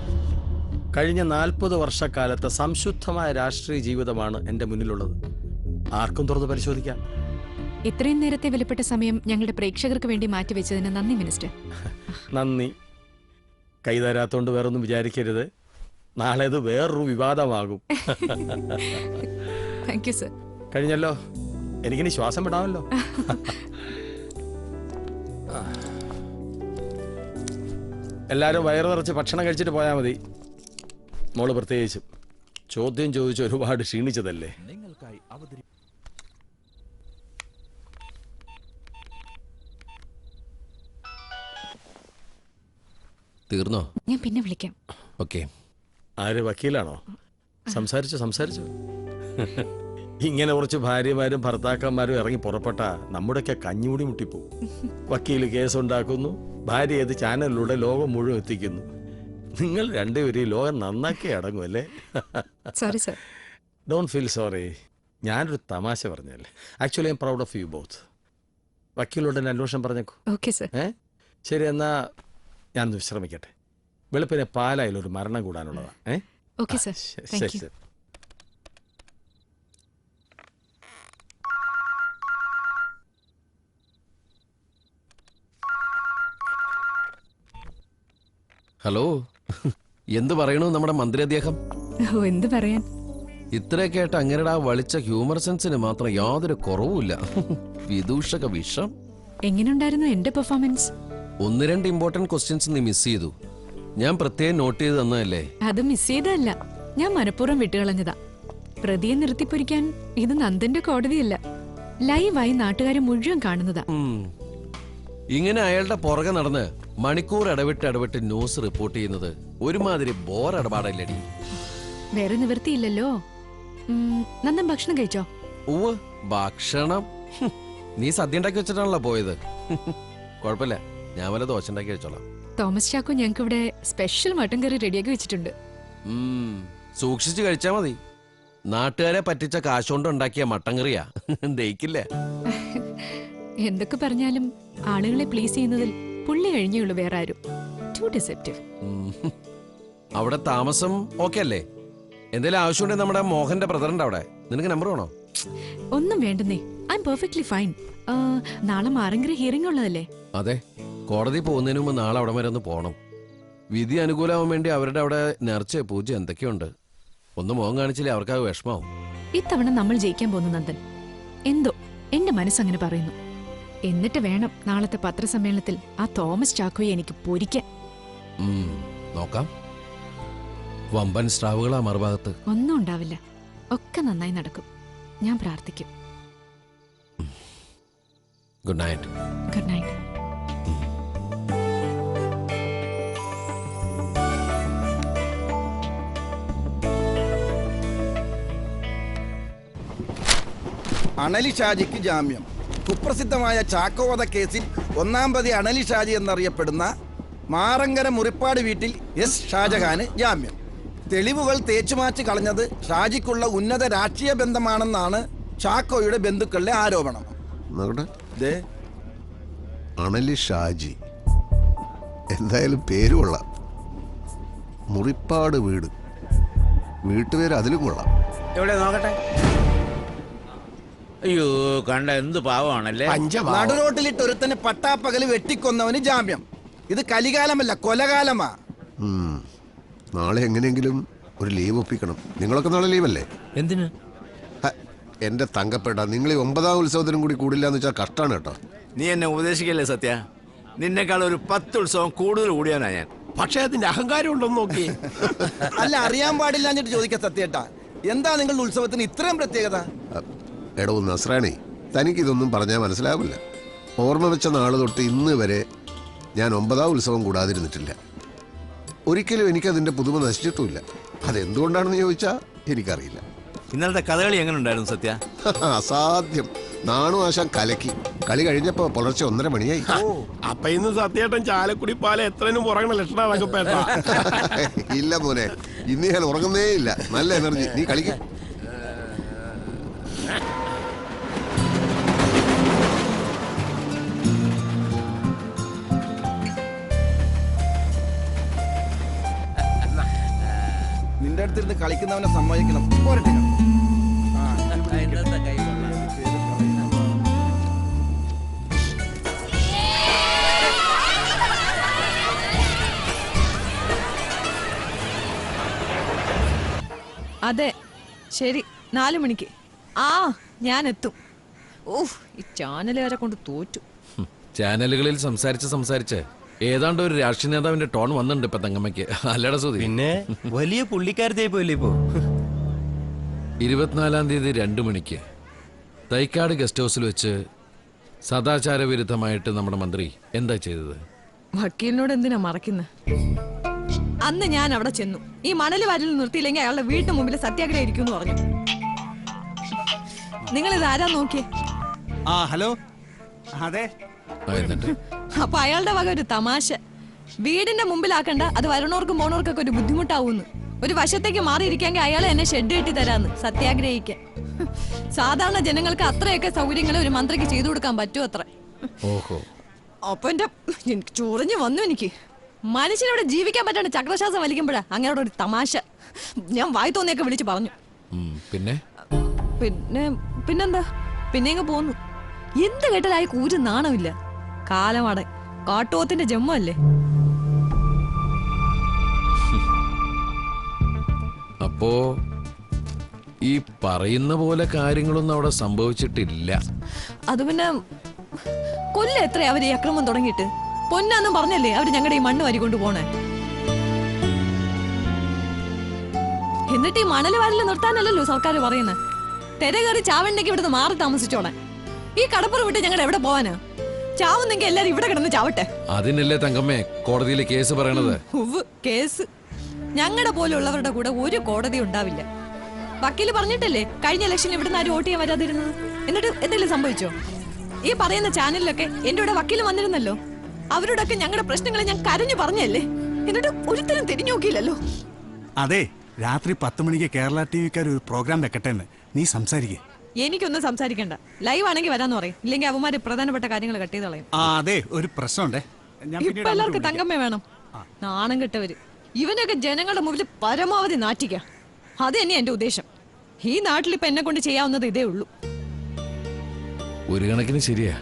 കഴിഞ്ഞ 40 വർഷക്കാലത്തെ സംശുദ്ധമായ രാഷ്ട്രീയ ജീവിതമാണ് എൻ്റെ മുന്നിലുള്ളത്. ആർക്കും തുറന്ന് പരിശോധിക്കാം. ഇത്രയും നേരത്തെ വിലപ്പെട്ട സമയം ഞങ്ങളുടെ പ്രേക്ഷകർക്ക് വേണ്ടി മാറ്റിവെച്ചതിന് നന്ദി മിനിസ്റ്റർ. നന്ദി. കൈതരാത്തോണ്ട് വേറൊന്നും വിചാരിക്കരുത്. നാളെ ഇത് വേറൊരു വിവാദമാകും. Thank you sir. കഴിഞ്ഞല്ലോ, എനിക്കിനി ശ്വാസം വിടാമല്ലോ. എല്ലാവരും വയറു നിറച്ച് ഭക്ഷണം കഴിച്ചിട്ട് പോയാൽ മതി. മോള് പ്രത്യേകിച്ചും ചോദ്യം ചോദിച്ച് ഒരുപാട് ക്ഷീണിച്ചതല്ലേ. തീർന്നോ? ഞാൻ പിന്നെ വിളിക്കാം. ഓക്കെ. ആര്, വക്കീലാണോ? സംസാരിച്ചു. ഇങ്ങനെ കുറച്ച് ഭാര്യമാരും ഭർത്താക്കന്മാരും ഇറങ്ങി പുറപ്പെട്ട നമ്മുടെയൊക്കെ കഞ്ഞൂടി മുട്ടിപ്പോവും. വക്കീല് കേസുണ്ടാക്കുന്നു, ഭാര്യ ഏത് ചാനലിലൂടെ ലോകം മുഴുവൻ എത്തിക്കുന്നു. നിങ്ങൾ രണ്ടുപേരും ഈ ലോകം നന്നാക്കി അടങ്ങും അല്ലേ? Sorry sir. Don't feel sorry. ഞാനൊരു തമാശ പറഞ്ഞല്ലേ. Actually I am proud of you both. വക്കീലോട് തന്നെ അന്വേഷണം പറഞ്ഞേക്കൂ. Okay sir. ശരി, എന്നാ ഞാനൊന്ന് വിശ്രമിക്കട്ടെ. വെളുപ്പിനെ പാലായാലും ഒരു മരണം കൂടാനുള്ളതാണ്. Okay sir. Thank you. ശരി. ഹലോ, എന്ത് പറയണു നമ്മുടെ മന്ത്രി അദ്ദേഹം? ഓ, എന്ത് പറയാൻ. ഇത്രയൊക്കെ ആയിട്ട് അങ്ങനെടാ വളിച്ച ഹ്യൂമർ സെൻസിന് മാത്രം യാതൊരു കുറവുമില്ല. വിദൂഷക വിഷം. എങ്ങനെയുണ്ടായിരുന്നു എന്റെ പെർഫോമൻസ്? 1-2 ഇമ്പോർട്ടന്റ് ക്വസ്റ്റ്യൻസ് നീ മിസ് ചെയ്തു. ഞാൻ പ്രത്യേകം നോട്ട് ചെയ്ത് തന്നതല്ലേ. അത് മിസ് ചെയ്തതല്ല, ഞാൻ മനഃപൂർവ്വം വിട്ടുകളഞ്ഞതാ. പ്രതിയെ നിർത്തിപ്പൊരിക്കാൻ ഇത് നന്ദന്റെ കോടതിയല്ല, ലൈവായി നാട്ടുകാരെ മുഴുവൻ കാണുന്നതാ. ഇങ്ങനെ അയാളുടെ പുറകെ നടന്ന് മണിക്കൂർ ഇടവിട്ട് ന്യൂസ് റിപ്പോർട്ട് ചെയ്യുന്നത് ഒരുമാതിരി ബോർ ഇടപാടല്ലടി. വേറെ നിവൃത്തിയില്ലല്ലോ. നന്ദൻ ഭക്ഷണം കഴിച്ചോ? ഉവ്വ്, ഭക്ഷണം നീ സദ്യ ഉണ്ടാക്കി വെച്ചിട്ടാണല്ലോ പോയത്. കുഴപ്പമില്ല, ഞാൻ വല്ല ദോശ ഉണ്ടാക്കി കഴിച്ചോളാം. തോമസ് ചാക്കോ ഞങ്ങൾക്ക് ഇവിടെ സ്പെഷ്യൽ മട്ടൻ കറി റെഡിയാക്കി വെച്ചിട്ടുണ്ട്. സൂക്ഷിച്ചു കഴിച്ചാ മതി. നാട്ടുകാരെ പറ്റിച്ച കാശുകൊണ്ട് ഉണ്ടാക്കിയ മട്ടൻ കറിയാ, ദഹിക്കില്ല. എന്തൊക്കെ പറഞ്ഞാലും ആളുകളെ പ്ലീസ് ചെയ്യുന്നതിൽ പുള്ളി കഴിഞ്ഞുള്ളൂ, വേറെ ആരും. Too deceptive. അവിടെ താമസം ഓക്കെ അല്ലേ? എന്തെങ്കിലും ആവശ്യമുണ്ടെങ്കിൽ നമ്മുടെ മോഹന്റെ ബ്രദറിന്റെ അവിടെ. നിനക്ക് നമ്പർ വേണോ? ഒന്നും വേണ്ടെന്നേ, ഐ എം പെർഫെക്റ്റ്ലി ഫൈൻ. നാളെ മാറങ്കര ഹിയറിംഗ് ഉള്ളതല്ലേ? അതെ, കോടതി പോകുന്നതിന് മുമ്പ് നാളെ അവിടെ വരെ ഒന്ന് പോകണം. വിധി അനുകൂലമാവാൻ വേണ്ടി അവരുടെ അവിടെ നേർച്ച പൂജ എന്തൊക്കെയുണ്ട്. ഒന്ന് മുഖം കാണിച്ചില്ലേ അവർക്ക് വിഷമാവും. ഇത്തവണ നമ്മൾ ജയിക്കാൻ പോകുന്നു നന്ദൻ. എന്തോ എന്റെ മനസ്സങ്ങനെ പറയുന്നു. എന്നിട്ട് വേണം നാളത്തെ പത്രസമ്മേളനത്തിൽ ആ തോമസ് ചാക്കോയെ എനിക്ക് പൊരിക്കാൻ. നോക്കാം. വമ്പൻ സ്രാവുകളാ മറുഭാഗത്ത്. ഒന്നും ഉണ്ടാവില്ല, ഒക്കെ നന്നായി നടക്കും. ഞാൻ പ്രാർത്ഥിക്കും. Good night. Good night. അണലി ഷാജിക്ക് ജാമ്യം. കുപ്രസിദ്ധമായ ചാക്കോവധ കേസിൽ 1-ാം പ്രതി അണലി ഷാജി എന്നറിയപ്പെടുന്ന മാറങ്കര മുറിപ്പാട് വീട്ടിൽ എസ് ഷാജഹാന് ജാമ്യം. തെളിവുകൾ തേച്ചുമാച്ച് കളഞ്ഞത് ഷാജിക്കുള്ള ഉന്നത രാഷ്ട്രീയ ബന്ധമാണെന്നാണ് ചാക്കോയുടെ ബന്ധുക്കളുടെ ആരോപണം. അണലി ഷാജി എന്തായാലും പേര് കൊള്ളാം. മുറിപ്പാട് വീട്, വീട്ടുപേര് അതിലും കൊള്ളാം. എവിടെ നോക്കട്ടെ. അയ്യോ, കണ്ട എന്ത് പാവമാണല്ലേ. നടുറോട്ടിലിട്ട് ഒരുത്തന് പട്ടാപ്പകല് വെട്ടിക്കൊന്നവന് ജാമ്യം. ഇത് കലികാലമല്ല, കൊലകാലമാ. നാളെ എങ്ങനെയെങ്കിലും ഒരു ലീവ് ഒപ്പിക്കണം. നിങ്ങളൊക്കെ നാളെ ലീവല്ലേ? എന്തിന്? എന്റെ തങ്കപ്പെട്ട, നിങ്ങൾ ഈ 9-ാം ഉത്സവത്തിനും കൂടി കൂടില്ല എന്ന് വെച്ചാൽ കഷ്ടാണ് കേട്ടോ. നീ എന്നെ ഉപദേശിക്കല്ലേ സത്യ. നിന്നെക്കാൾ ഒരു 10 ഉത്സവം കൂടുതൽ കൂടിയാനാ ഞാൻ. പക്ഷേ അതിന്റെ അഹങ്കാരം ഉണ്ടോന്ന് നോക്കി. അല്ല, അറിയാൻ പാടില്ല എന്നിട്ട് ചോദിക്കാം സത്യേട്ടാ, എന്താ നിങ്ങളുടെ ഉത്സവത്തിന് ഇത്രയും പ്രത്യേകത? എടോ നസ്രാണി, തനിക്കിതൊന്നും പറഞ്ഞാൽ മനസ്സിലാവില്ല. ഓർമ്മ വെച്ച നാള് തൊട്ട് ഇന്ന് വരെ ഞാൻ 9-ാം ഉത്സവം കൂടാതിരുന്നിട്ടില്ല. ഒരിക്കലും എനിക്കതിൻ്റെ പുതുമ നശിച്ചിട്ടുമില്ല. അതെന്തുകൊണ്ടാണെന്ന് ചോദിച്ചാൽ എനിക്കറിയില്ല. ഇന്നലത്തെ കഥകളി എങ്ങനെ ഉണ്ടായിരുന്നു സത്യ? അസാധ്യം. നാണു ആശാൻ കലക്കി. കളി കഴിഞ്ഞപ്പോ പുലർച്ചെ 1:30 മണിയായി. അപ്പൊ ഇന്ന് സത്യേട്ടൻ ചാലക്കുടി പാല എത്രയും പുറകണ ലക്ഷണമാകപ്പേട്ട. ഇല്ല മോനെ, ഇന്ന് ഞാൻ ഉറങ്ങുന്നേ ഇല്ല. നല്ല എനർജി. നീ കളിക്കും. നിന്റെ അടുത്തിരുന്ന് കളിക്കുന്നവനെ സമ്മതിക്കണം. പോരട്ടെ. ഇന്നത്തെ കൈ കൊള്ളാം. അതെ, ശരി, 4 മണിക്ക്. ആ, ഞാൻ എത്തും. ഓഹ്, ഈ ചാനലുകാരെ കൊണ്ട് തോറ്റു. ചാനലുകളിൽ സംസാരിച്ച് ഏതാണ്ട് ഒരു രാഷ്ട്രീയ നേതാവിന്റെ ടോൺ വന്നിട്ടുണ്ട് ഇപ്പൊ തങ്കമ്മയ്ക്ക്. അല്ലട സുധി, പിന്നെ വലിയ പുള്ളിക്കാരത്തെ പോയില്ലേ ഇപ്പോ. 24-ാം തീയതി 2 മണിക്ക് തൈക്കാട് ഗസ്റ്റ് ഹൗസിൽ വെച്ച് സദാചാര വിരുദ്ധമായിട്ട് നമ്മുടെ മന്ത്രി എന്താ ചെയ്തത്? വക്കീലിനോട് എന്തിനാ മറക്കുന്നത്? അന്ന് ഞാൻ അവിടെ ചെന്നു. ഈ മണല് വാരിൽ നിർത്തിയില്ലെങ്കിൽ അയാളുടെ വീടിന് മുമ്പിൽ സത്യാഗ്രഹം ഇരിക്കും പറഞ്ഞു. നിങ്ങൾ ഇത് ആരാ നോക്കിയേ? ഹലോ. അതെ. എന്നിട്ട് അപ്പൊ അയാളുടെ വക ഒരു തമാശ. വീടിന്റെ മുമ്പിലാക്കണ്ട, അത് വരണവർക്കും പോണവർക്കൊക്കെ ഒരു ബുദ്ധിമുട്ടാവൂന്ന്. ഒരു വശത്തേക്ക് മാറിയിരിക്കാമെങ്കിൽ അയാളെ എന്നെ ഷെഡ് കെട്ടി തരാന്ന് സത്യാഗ്രഹിക്കാൻ. സാധാരണ ജനങ്ങൾക്ക് അത്രയൊക്കെ സൗകര്യങ്ങൾ ഒരു മന്ത്രിക്ക് ചെയ്തു കൊടുക്കാൻ പറ്റുമോ അത്ര? ഓഹോ. അപ്പൊ എനിക്ക് ചൊറിഞ്ഞു വന്നു. എനിക്ക് മനുഷ്യനോട് ജീവിക്കാൻ പറ്റാണ്ട് ചക്രശ്വാസം വലിക്കുമ്പോഴാ അങ്ങനോട് ഒരു തമാശ. ഞാൻ വായി തോന്നിയൊക്കെ വിളിച്ചു പറഞ്ഞു. പിന്നെന്താ, പിന്നെ അങ്ങ് പോന്നു. എന്ത് കേട്ടാലായി കൂര് നാണമില്ല. കാലമാടെ കാട്ടോത്തിന്റെ ജന്മല്ലേ. അപ്പോ ഈ പറയുന്ന പോലെ കാര്യങ്ങളൊന്നും അവിടെ സംഭവിച്ചിട്ടില്ല. അത് പിന്നെ കൊല്ലം എത്രയാ അവര് ഈ അക്രമം തുടങ്ങിയിട്ട്? പൊന്നാന്നും പറഞ്ഞല്ലേ അവര് ഞങ്ങളുടെ ഈ മണ്ണ് വാരിക്കൊണ്ട് പോണേ. എന്നിട്ട് ഈ മണല് വാരിൽ നിർത്താനല്ലല്ലോ സർക്കാർ പറയുന്നത്. തെര കയറി ചാവണ്ടെങ്കിൽ ഇവിടുന്ന് മാറി താമസിച്ചോളെ. ഈ കടപ്പുറം വിട്ട് ഞങ്ങൾ എവിടെ പോവാനാ? ചാവുന്നെങ്കിൽ എല്ലാരും ഇവിടെ കിടന്ന് ചാവട്ടെ. അതിനല്ലേ തങ്കമ്മേ കോടതിയിൽ കേസ് പറയണത്? കേസ് ഞങ്ങളുടെ പോലുള്ളവരുടെ കൂടെ ഒരു കോടതി ഉണ്ടാവില്ല. വക്കീല് പറഞ്ഞിട്ടല്ലേ കഴിഞ്ഞ ഇലക്ഷനിൽ ഇവിടുന്ന് ആരും വോട്ട് ചെയ്യാൻ വരാതിരുന്നത്. എന്നിട്ട് എന്തെങ്കിലും സംഭവിച്ചോ? ഈ പറയുന്ന ചാനലിലൊക്കെ എന്റെ കൂടെ വക്കീല് വന്നിരുന്നല്ലോ. അവരോടൊക്കെ ഞങ്ങളുടെ പ്രശ്നങ്ങൾ ഞാൻ കരഞ്ഞു പറഞ്ഞല്ലേ. എന്നിട്ട് ഒരുത്തരം തിരിഞ്ഞു നോക്കിയില്ലല്ലോ. അതെ, രാത്രി 10 മണിക്ക് കേരള ടിവിക്കാർ ഒരു പ്രോഗ്രാം വെക്കട്ടെ. നീ സംസാരിക്കേ. എനിക്കൊന്നും സംസാരിക്കണ്ട. ലൈവ് ആണെങ്കിൽ വരാന്ന് പറയും. ഇല്ലെങ്കിൽ അവന്മാര് പ്രധാനപ്പെട്ട കാര്യങ്ങൾ കട്ട് ചെയ്ത് കളയും. അതെ, ഒരു പ്രശ്നമുണ്ടേ. ഇപ്പൊ എല്ലാവർക്കും തങ്കമ്മ വേണം. നാണം കെട്ടവര്. ഇവനൊക്കെ ജനങ്ങളുടെ മുമ്പിൽ പരമാവധി നാറ്റിക്ക. അത് തന്നെ എന്റെ ഉദ്ദേശം. ഈ നാട്ടിൽ ഇപ്പൊ എന്നെ കൊണ്ട് ചെയ്യാവുന്നത് ഇതേ ഉള്ളൂ. ഒരു കണക്കിന് ശരിയാ.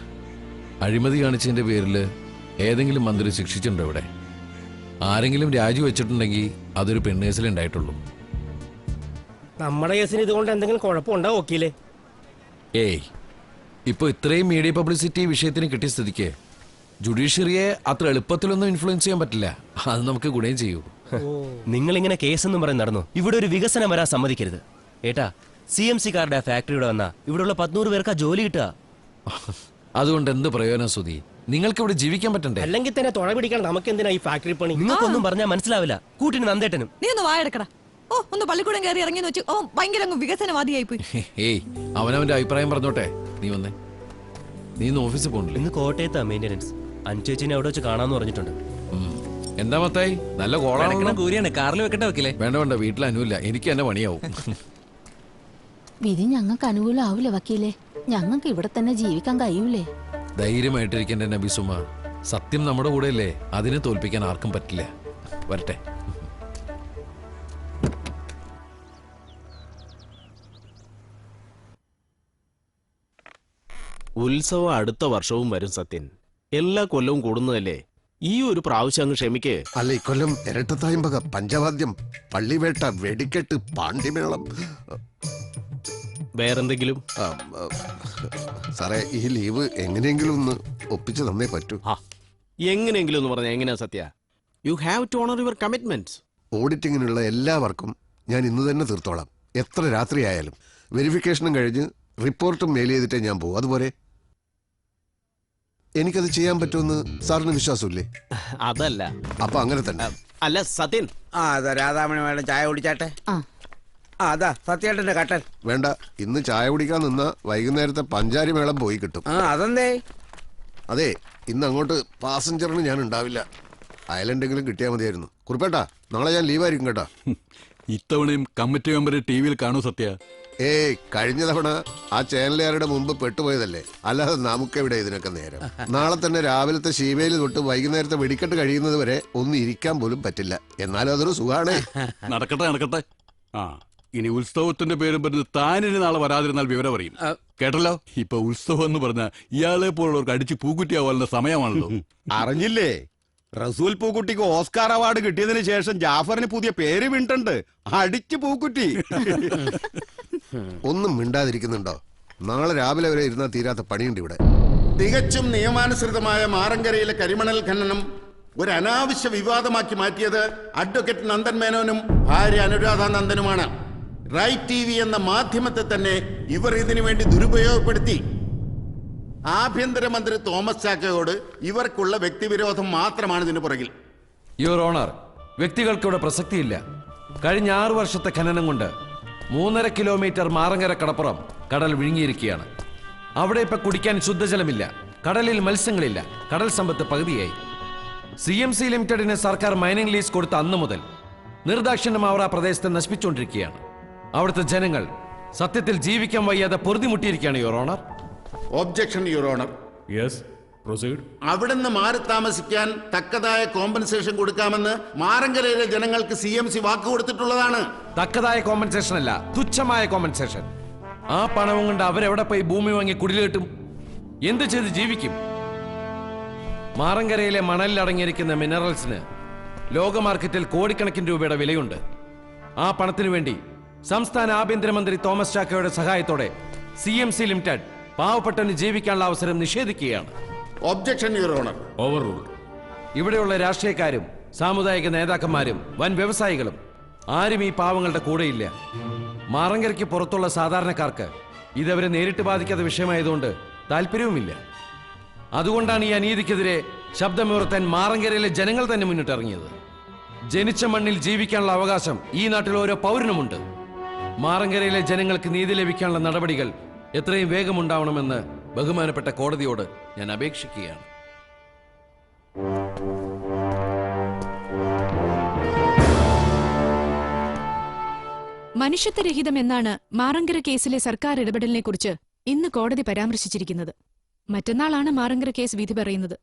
അഴിമതി കാണിച്ചതിന്റെ പേരില് ഏതെങ്കിലും മന്ത്രി ശിക്ഷിച്ചിട്ടുണ്ടോ ഇവിടെ? ആരെങ്കിലും രാജിവെച്ചിട്ടുണ്ടെങ്കിൽ അതൊരു പെണ്ണേസിലേ ഉണ്ടായിട്ടുള്ളൂ. നമ്മുടെ കേസിന് ഇതുകൊണ്ട് എന്തെങ്കിലും കുഴപ്പമുണ്ടാവും വക്കീലേ? ഏയ്, ഇപ്പൊ ഇത്രയും മീഡിയ പബ്ലിസിറ്റി വിഷയത്തിന് കിട്ടിയ സ്ഥിതിക്ക് ജുഡീഷ്യറിയെ അത്ര എളുപ്പത്തിലൊന്നും ഇൻഫ്ലുവൻസ് ചെയ്യാൻ പറ്റില്ല. അത് നമുക്ക് ഗുണം ചെയ്യൂ. നിങ്ങൾ ഇങ്ങനെ കേസെന്നും പറഞ്ഞ് നടന്നു. ഇവിടെ ഒരു വികസനം വരാൻ സമ്മതിക്കരുത് ഏട്ടാ. CMC കാരുടെ ഫാക്ടറിയുടെ വന്നാ ഇവിടെയുള്ള 100 പേർക്ക് ജോലി കിട്ടുക. അതുകൊണ്ട് എന്ത് പ്രയോജനം സുധി? നിങ്ങൾക്ക് ഇവിടെ ജീവിക്കാൻ പറ്റണ്ടേ? അല്ലെങ്കിൽ തന്നെ തുണ പിടിക്കാൻ നമുക്ക് എന്തിനാ ഈ ഫാക്ടറി പണി? നിങ്ങൾക്കൊന്നും പറഞ്ഞാൽ മനസ്സിലാവില്ല. കൂട്ടിന് നന്ദേട്ടനും. നീ ഒന്ന് വായെടുക്കടാ. ഓ, ഒന്ന് പള്ളിക്കൂടം കയറി ഇറങ്ങിയെന്ന് വെച്ചു. ഓ, ഭയങ്കര അങ്ങ് വികസനവാദിയായി പോയി. ഏയ്, അവനവന്റെ അഭിപ്രായം പറഞ്ഞോട്ടെ. നീ വന്നേ. നീ ഇന്ന് ഓഫീസിൽ പോകണില്ലേ? ഇന്ന് കോട്ടയത്താ മെയിൻ്റെനൻസ്. അനുചേച്ചിനെ അവിടെ വെച്ച് കാണാന്ന് പറഞ്ഞിട്ടുണ്ട്. എന്താ മത്തായി, നല്ല കോളാണ്. കൂരിയാണ് കാറിൽ വെക്കട്ടെ വക്കില്ലേ? വേണ്ട വേണ്ട, വീട്ടിൽ അനുവില്ല. എനിക്ക് തന്നെ പണിയാവും. വിധി ഞങ്ങൾക്ക് അനുകൂലമാവില്ല വക്കീലേ. ഞങ്ങൾക്ക് ഇവിടെ തന്നെ ജീവിക്കാൻ കഴിയൂലേ? ധൈര്യമായിട്ടിരിക്കേണ്ട നബിസുമ. സത്യം നമ്മുടെ കൂടെയല്ലേ. അതിനെ തോൽപ്പിക്കാൻ ആർക്കും പറ്റില്ല. വരട്ടെ. ഉത്സവം അടുത്ത വർഷവും വരും സത്യൻ. എല്ലാ കൊല്ലവും കൂടുന്നതല്ലേ. ഈ ഒരു പ്രാവശ്യം അങ്ങ് ക്ഷമിക്കേ. അല്ല, ഇക്കൊല്ലം ഇരട്ടത്തായമ്പക, പഞ്ചവാദ്യം, പള്ളിവേട്ട, വെടിക്കെട്ട്, പാണ്ടിമേളം. വേറെന്തെങ്കിലും? സാറേ, ഈ ലീവ് എങ്ങനെയെങ്കിലും ഒന്ന് ഒപ്പിച്ചു തന്നേ പറ്റൂ. എങ്ങനെയെങ്കിലും ഒന്ന് പറഞ്ഞാൽ എങ്ങനെയാ Sathya? You have to honour your commitments. ഓഡിറ്റിങ്ങിനുള്ള എല്ലാ വർക്കും ഞാൻ ഇന്ന് തന്നെ തീർത്തോളാം. എത്ര രാത്രിയായാലും. വെരിഫിക്കേഷനും കഴിഞ്ഞ് റിപ്പോർട്ടും മെയിൽ ചെയ്തിട്ടേ ഞാൻ പോകും. അതുപോലെ എനിക്കത് ചെയ്യാൻ പറ്റുമെന്ന് സാറിന് വിശ്വാസമില്ലേ? അതല്ല. അപ്പൊ അങ്ങനെ തന്നെ. അല്ല സത്യൻ. രാധാമണി മേഡം ചായ കുടിച്ചാട്ടെ. അതാ സത്യേട്ടന്റെ കട്ടൻ. വേണ്ട, ഇന്ന് ചായ കുടിക്കാൻ നിന്ന വൈകുന്നേരത്തെ പഞ്ചാരി മേളം പോയി കിട്ടും. അതെന്തേ? അതെ, ഇന്ന് അങ്ങോട്ട് പാസഞ്ചറിന് ഞാൻ ഉണ്ടാവില്ല. അയലെന്തെങ്കിലും കിട്ടിയാൽ മതിയായിരുന്നു. കുറിപ്പേട്ടാ, നാളെ ഞാൻ ലീവായിരിക്കും കേട്ടാ. ഇത്തവണയും കമ്മിറ്റി മെമ്പർ ടി വിയിൽ കാണൂ സത്യ. കഴിഞ്ഞ തവണ ആ ചാനലുകാരുടെ മുമ്പ് പെട്ടുപോയതല്ലേ, അല്ലാതെ നമുക്കെവിടെ ഇതിനൊക്കെ നേരം. നാളെ തന്നെ രാവിലത്തെ ശീവേലി തൊട്ട് വൈകുന്നേരത്തെ വെടിക്കെട്ട് കഴിയുന്നത് വരെ ഒന്നും ഇരിക്കാൻ പോലും പറ്റില്ല. എന്നാലും അതൊരു സുഖാണ്. നടക്കട്ടെ നടക്കട്ടെ. ആ, ഇനി ഉത്സവത്തിന്റെ പേരും പറഞ്ഞ് താനിനി നാളെ വരാതിരുന്നാൽ വിവരം അറിയും. കേട്ടല്ലോ, ഇപ്പൊ ഉത്സവം എന്ന് പറഞ്ഞ ഇയാളെ പോലുള്ളവർക്ക് അടിച്ച് പൂക്കുറ്റിയാവാനുള്ള സമയമാണല്ലോ. അറിഞ്ഞില്ലേ, റസൂൽ പൂക്കുട്ടിക്ക് ഓസ്കാർ അവാർഡ് കിട്ടിയതിന് ശേഷം ജാഫറിന് പുതിയ പേര് വീണിട്ടുണ്ട്, അടിച്ചു പൂക്കുറ്റി. ഒന്നും മിണ്ടാതിരിക്കുന്നുണ്ടോ? നാളെ രാവിലെ വരെ ഇരുന്നാൽ തീരാത്ത പണിയുണ്ട് ഇവിടെ. തികച്ചും നിയമാനുസൃതമായ മാറങ്കരയിലെ കരിമണൽ ഖനനം ഒരു അനാവശ്യ വിവാദമാക്കി മാറ്റിയത് അഡ്വക്കേറ്റ് നന്ദൻ മേനോനും ഭാര്യ അനുരാധ നന്ദനുമാണ്. റൈറ്റ് TV എന്ന മാധ്യമത്തെ തന്നെ ഇവർ ഇതിനു വേണ്ടി ദുരുപയോഗപ്പെടുത്തി. ആഭ്യന്തരമന്ത്രി തോമസ് ചാക്കയോട് ഇവർക്കുള്ള വ്യക്തിവിരോധം മാത്രമാണ് ഇതിന് പുറകിൽ. യുവർ ഓണർ, വ്യക്തികൾക്കിവിടെ പ്രസക്തിയില്ല. കഴിഞ്ഞ 6 വർഷത്തെ ഖനനം കൊണ്ട് 3.5 കിലോമീറ്റർ മാറങ്കര കടപ്പുറം കടൽ വിഴുങ്ങിയിരിക്കുകയാണ്. അവിടെ ഇപ്പൊ കുടിക്കാൻ ശുദ്ധജലമില്ല, കടലിൽ മത്സ്യങ്ങളില്ല, കടൽ സമ്പത്ത് പകുതിയായി. CMC ലിമിറ്റഡിന് സർക്കാർ മൈനിങ് ലീസ് കൊടുത്ത അന്ന് മുതൽ നിർദാക്ഷിണ്യം അവർ ആ പ്രദേശത്തെ നശിപ്പിച്ചുകൊണ്ടിരിക്കുകയാണ്. അവിടുത്തെ ജനങ്ങൾ സത്യത്തിൽ ജീവിക്കാൻ വയ്യാതെ പൊറുതിമുട്ടിയിരിക്കുകയാണ് your honour. Objection your honour. Yes, proceed. അവിടുന്ന് മാറി താമസിക്കാൻ തക്കതായ കോമ്പൻസേഷൻ കൊടുക്കാമെന്ന് മാറങ്കരയിലെ ജനങ്ങൾക്ക് CMC വാക്ക് കൊടുത്തിട്ടുള്ളതാണ്. തക്കതായ കോമ്പൻസേഷൻ അല്ല, തുച്ഛമായ കോമ്പൻസേഷൻ. ആ പണവും കൊണ്ട് അവരെവിടെ പോയി ഭൂമി വാങ്ങി കുടിലേട്ടും എന്ത് ചെയ്ത് ജീവിക്കും? മാറങ്കരയിലെ മണലിൽ അടങ്ങിയിരിക്കുന്ന മിനറൽസിന് ലോക മാർക്കറ്റിൽ കോടിക്കണക്കിന് രൂപയുടെ വിലയുണ്ട്. ആ പണത്തിനു വേണ്ടി സംസ്ഥാന ആഭ്യന്തരമന്ത്രി തോമസ് ചാക്കോയുടെ സഹായത്തോടെ CMC ലിമിറ്റഡ് പാവപ്പെട്ടവന് ജീവിക്കാനുള്ള അവസരം നിഷേധിക്കുകയാണ്. Objection your honour. Overrule. ഇവിടെയുള്ള രാഷ്ട്രീയക്കാരും സാമുദായിക നേതാക്കന്മാരും വൻ വ്യവസായികളും ആരും ഈ പാവങ്ങളുടെ കൂടെയില്ല. മാറങ്കരയ്ക്ക് പുറത്തുള്ള സാധാരണക്കാർക്ക് ഇതവരെ നേരിട്ട് ബാധിക്കാത്ത വിഷയമായതുകൊണ്ട് താല്പര്യവുമില്ല. അതുകൊണ്ടാണ് ഈ അനീതിക്കെതിരെ ശബ്ദമുയർത്താൻ മാറങ്കരയിലെ ജനങ്ങൾ തന്നെ മുന്നിട്ടിറങ്ങിയത്. ജനിച്ച മണ്ണിൽ ജീവിക്കാനുള്ള അവകാശം ഈ നാട്ടിൽ ഓരോ പൗരനുമുണ്ട്. മാറങ്കരയിലെ ജനങ്ങൾക്ക് നീതി ലഭിക്കാനുള്ള നടപടികൾ എത്രയും വേഗമുണ്ടാവണമെന്ന് ബഹുമാനപ്പെട്ട കോടതിയോട് ഞാൻ അപേക്ഷിക്കുകയാണ്. മനുഷ്യത്വരഹിതം എന്നാണ് മാറങ്കര കേസിലെ സർക്കാർ ഇടപെടലിനെ കുറിച്ച് ഇന്ന് കോടതി പരാമർശിച്ചിരിക്കുന്നത്. മറ്റന്നാളാണ് മാറങ്കര കേസ് വിധി പറയുന്നത്.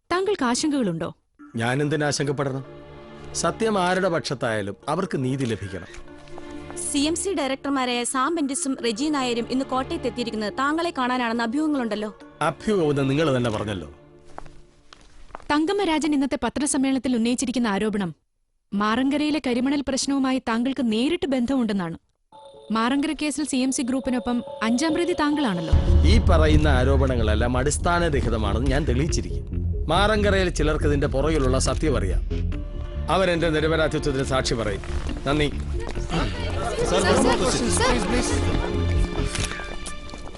താങ്കൾക്ക് ആശങ്കകളുണ്ടോ? ഞാനെന്തിനു ആശങ്കപ്പെടണം? സത്യം ആരുടെ പക്ഷത്തായാലും അവർക്ക് നീതി ലഭിക്കണം. CMC ഡയറക്ടർമാരായ സാം ബെന്റിസും റെജി നായരും ഇന്ന് കോട്ടയത്ത് എത്തിയിരിക്കുന്നത് താങ്കളെ കാണാനാണെന്ന് അഭ്യൂഹങ്ങളുണ്ടല്ലോ. അഭ്യൂഹം നിങ്ങൾ തന്നെ പറഞ്ഞല്ലോ. തങ്കമ്മരാജൻ ഇന്നത്തെ പത്രസമ്മേളനത്തിൽ ഉന്നയിച്ചിരിക്കുന്ന ആരോപണം മാറങ്കരയിലെ കരിമണൽ പ്രശ്നവുമായി താങ്കൾക്ക് നേരിട്ട് ബന്ധമുണ്ടെന്നാണ്. മാറങ്കര കേസിൽ CMC ഗ്രൂപ്പിനൊപ്പം 5-ാം പ്രതി താങ്കളാണല്ലോ. ഈ പറയുന്ന ആരോപണങ്ങളെല്ലാം അടിസ്ഥാനരഹിതമാണെന്ന് ഞാൻ തെളിയിച്ചിരിക്കും. മാറങ്കരയിൽ ചിലർക്ക് ഇതിന്റെ പുറകിലുള്ള സത്യം അറിയാം. അവരെന്റെ നിരപരാധിത്വത്തിന് സാക്ഷി പറയും. നന്ദി.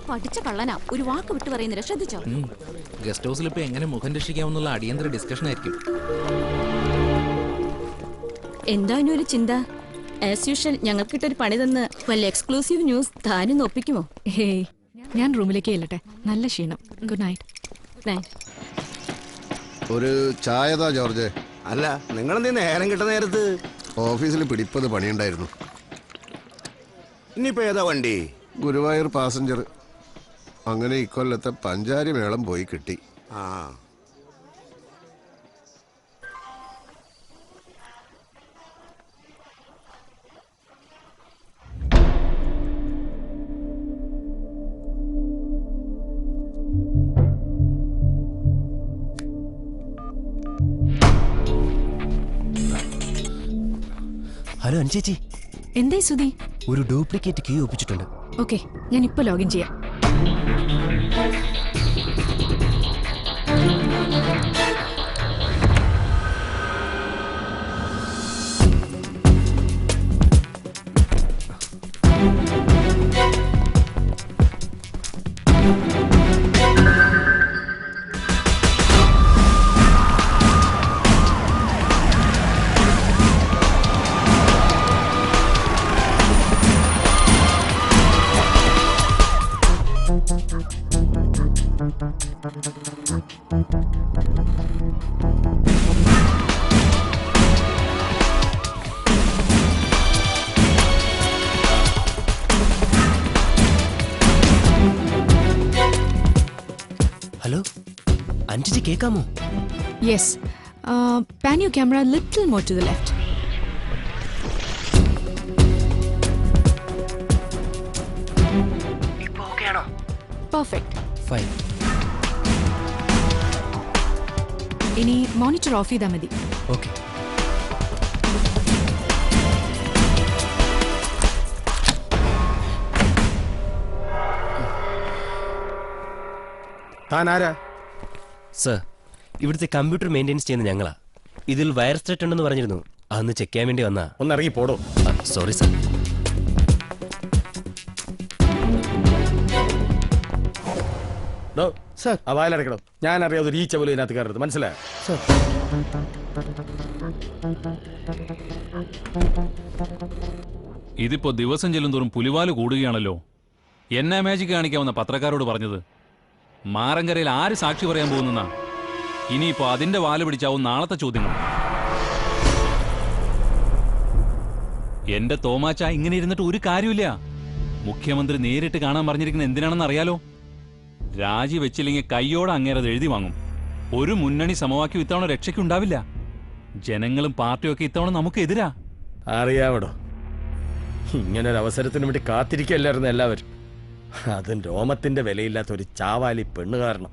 പഠിച്ച കള്ളനാ, ഒരു വാക്ക് വിട്ടു പറയുന്നില്ല, ശ്രദ്ധിച്ചോ? ഗസ്റ്റ് ഹൗസിൽ ഇപ്പൊ എങ്ങനെ മുഖം രക്ഷിക്കാമെന്നുള്ള അടിയന്തര ഡിസ്കഷൻ ആയിരിക്കും. എന്താ ഒരു ചിന്ത? ആസ് യൂഷ്വൽ ഞങ്ങൾക്കിട്ടൊരു പണി തന്ന് വല്ല എക്സ്ക്ലൂസീവ് ന്യൂസ് താനും ഒപ്പിക്കുമോ? ഹേയ്, ഞാൻ റൂമിലേക്ക് ചെല്ലട്ടെ. നല്ല ക്ഷീണം. Good night. ഒരു ചായതാ ജോർജ്. അല്ല, നിങ്ങളെന്തീ നേരം കിട്ടുന്ന നേരത്ത്? ഓഫീസിൽ പിടിപ്പത് പണിയുണ്ടായിരുന്നു. ഇനിയിപ്പോ ഏതാ വണ്ടി? ഗുരുവായൂർ പാസഞ്ചർ. അങ്ങനെ ഇക്കൊല്ലത്തെ പഞ്ചാരി മേളം പോയി കിട്ടി. ആ, ഹലോ അനുചേച്ചി, എന്തായി സുധി? ഒരു ഡ്യൂപ്ലിക്കേറ്റ് കീ ഒപ്പിച്ചിട്ടുണ്ട്. ഓക്കെ, ഞാൻ ഇപ്പൊ ലോഗിൻ ചെയ്യാം. ഹലോ അഞ്ജുജി കേൾക്കാമോ? Yes, pan your camera little more to the left. Perfect. Fine. ഇനി മോണിറ്റർ ഓഫ് ചെയ്താൽ മതി. ഓക്കെ. താൻ ആരാ? സർ, ഇവിടുത്തെ കമ്പ്യൂട്ടർ മെയിൻ്റെനൻസ് ചെയ്യുന്ന ഞങ്ങളാ. ഇതിൽ വൈറസ് ത്രെറ്റ് ഉണ്ടെന്ന് പറഞ്ഞിരുന്നു. അതൊന്ന് ചെക്ക് ചെയ്യാൻ വേണ്ടി വന്നാ. ഒന്ന് ഇറങ്ങി പോടോ. Sorry sir. സർ, ആ വായിലടക്കണം. ഞാൻ അറിയാതെ ഒരു ഈച്ച പോലും ഇതിനകത്ത് കയറരുത്, മനസ്സിലായോ? ഇതിപ്പോ ദിവസം ചെല്ലുന്തോറും പുലിവാല് കൂടുകയാണല്ലോ. എന്നാ മാജിക് കാണിക്കാമെന്ന പത്രക്കാരോട് പറഞ്ഞത്? മാറങ്കരയിൽ ആര് സാക്ഷി പറയാൻ പോകുന്ന? ഇനിയിപ്പോ അതിന്റെ വാല് പിടിച്ചാവും നാളത്തെ ചോദ്യങ്ങൾ. എന്റെ തോമാച്ച ഇങ്ങനെ ഇരുന്നിട്ട് ഒരു കാര്യമില്ല. മുഖ്യമന്ത്രി നേരിട്ട് കാണാൻ പറഞ്ഞിരിക്കുന്നത് എന്തിനാണെന്ന് അറിയാലോ? രാജി വെച്ചില്ലെങ്കിൽ കയ്യോടെ അങ്ങേരത് എഴുതി വാങ്ങും. ഒരു മുന്നണി സമവാക്യം ഇത്തവണ രക്ഷയ്ക്കുണ്ടാവില്ല. ജനങ്ങളും പാർട്ടിയൊക്കെ ഇത്തവണ നമുക്ക് എതിരാ. അറിയാവടോ, ഇങ്ങനൊരു അവസരത്തിന് വേണ്ടി കാത്തിരിക്കല്ലായിരുന്നു എല്ലാവരും. അതും രോമത്തിന്റെ വിലയില്ലാത്ത ഒരു ചാവാലി പെണ്ണ് കാരണം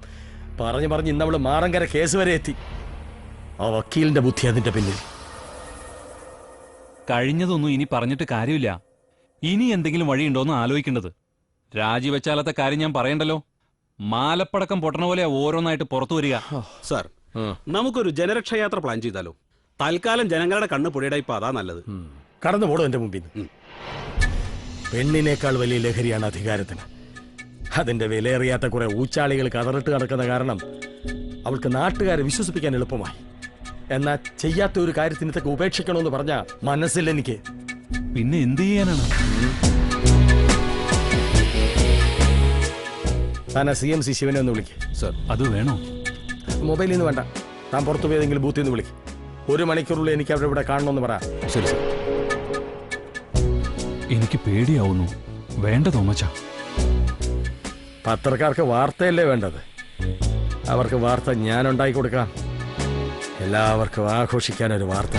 പറഞ്ഞ് ഇന്നവള് മാറങ്കര കേസ് വരെ എത്തി. ആ വക്കീലിന്റെ ബുദ്ധി അതിന്റെ പിന്നിൽ. കഴിഞ്ഞതൊന്നും ഇനി പറഞ്ഞിട്ട് കാര്യമില്ല. ഇനി എന്തെങ്കിലും വഴിയുണ്ടോന്ന് ആലോചിക്കേണ്ടത്. രാജിവെച്ചാലത്തെ കാര്യം ഞാൻ പറയണ്ടല്ലോ. മാലപ്പടക്കം പൊട്ടണ പോലെ ഓരോന്നായിട്ട് പുറത്തു വരിക. സാർ, നമുക്കൊരു ജനരക്ഷായാത്ര പ്ലാൻ ചെയ്താലോ? തൽക്കാലം ജനങ്ങളുടെ കണ്ണ് പൊടിയുടെ ഇപ്പൊ അതാ നല്ലത്. കടന്നു പോടും എന്റെ മുമ്പിൽ നിന്ന്. പെണ്ണിനേക്കാൾ വലിയ ലഹരിയാണ് അധികാരത്തിന്. അതിന്റെ വിലയേറിയാത്ത കുറെ ഊച്ചാളികൾ കതറിട്ട് നടക്കുന്ന കാരണം അവൾക്ക് നാട്ടുകാരെ വിശ്വസിപ്പിക്കാൻ എളുപ്പമായി. എന്നാ ചെയ്യാത്ത ഒരു കാര്യത്തിന് ഇതൊക്കെ ഉപേക്ഷിക്കണമെന്ന് പറഞ്ഞാ മനസ്സിൽ എനിക്ക്. പിന്നെ എന്ത് ചെയ്യാനാണ്? താൻ CMC ശിവനെ ഒന്ന് വിളിക്ക്. സർ, അത് വേണോ? മൊബൈലിൽ നിന്ന് വേണ്ട, താൻ പുറത്തു പോയതെങ്കിലും ബൂത്തിൽ നിന്ന് വിളിക്ക്. 1 മണിക്കൂറുള്ളിൽ എനിക്ക് അവിടെ ഇവിടെ കാണണമെന്ന് പറ. ശരി സർ. എനിക്ക് പേടിയാവുന്നു. വേണ്ട തോമച്ച. പത്രക്കാർക്ക് വാർത്തയല്ലേ വേണ്ടത്? അവർക്ക് വാർത്ത ഞാൻ ഉണ്ടാക്കി കൊടുക്കാം. എല്ലാവർക്കും ആഘോഷിക്കാൻ ഒരു വാർത്ത.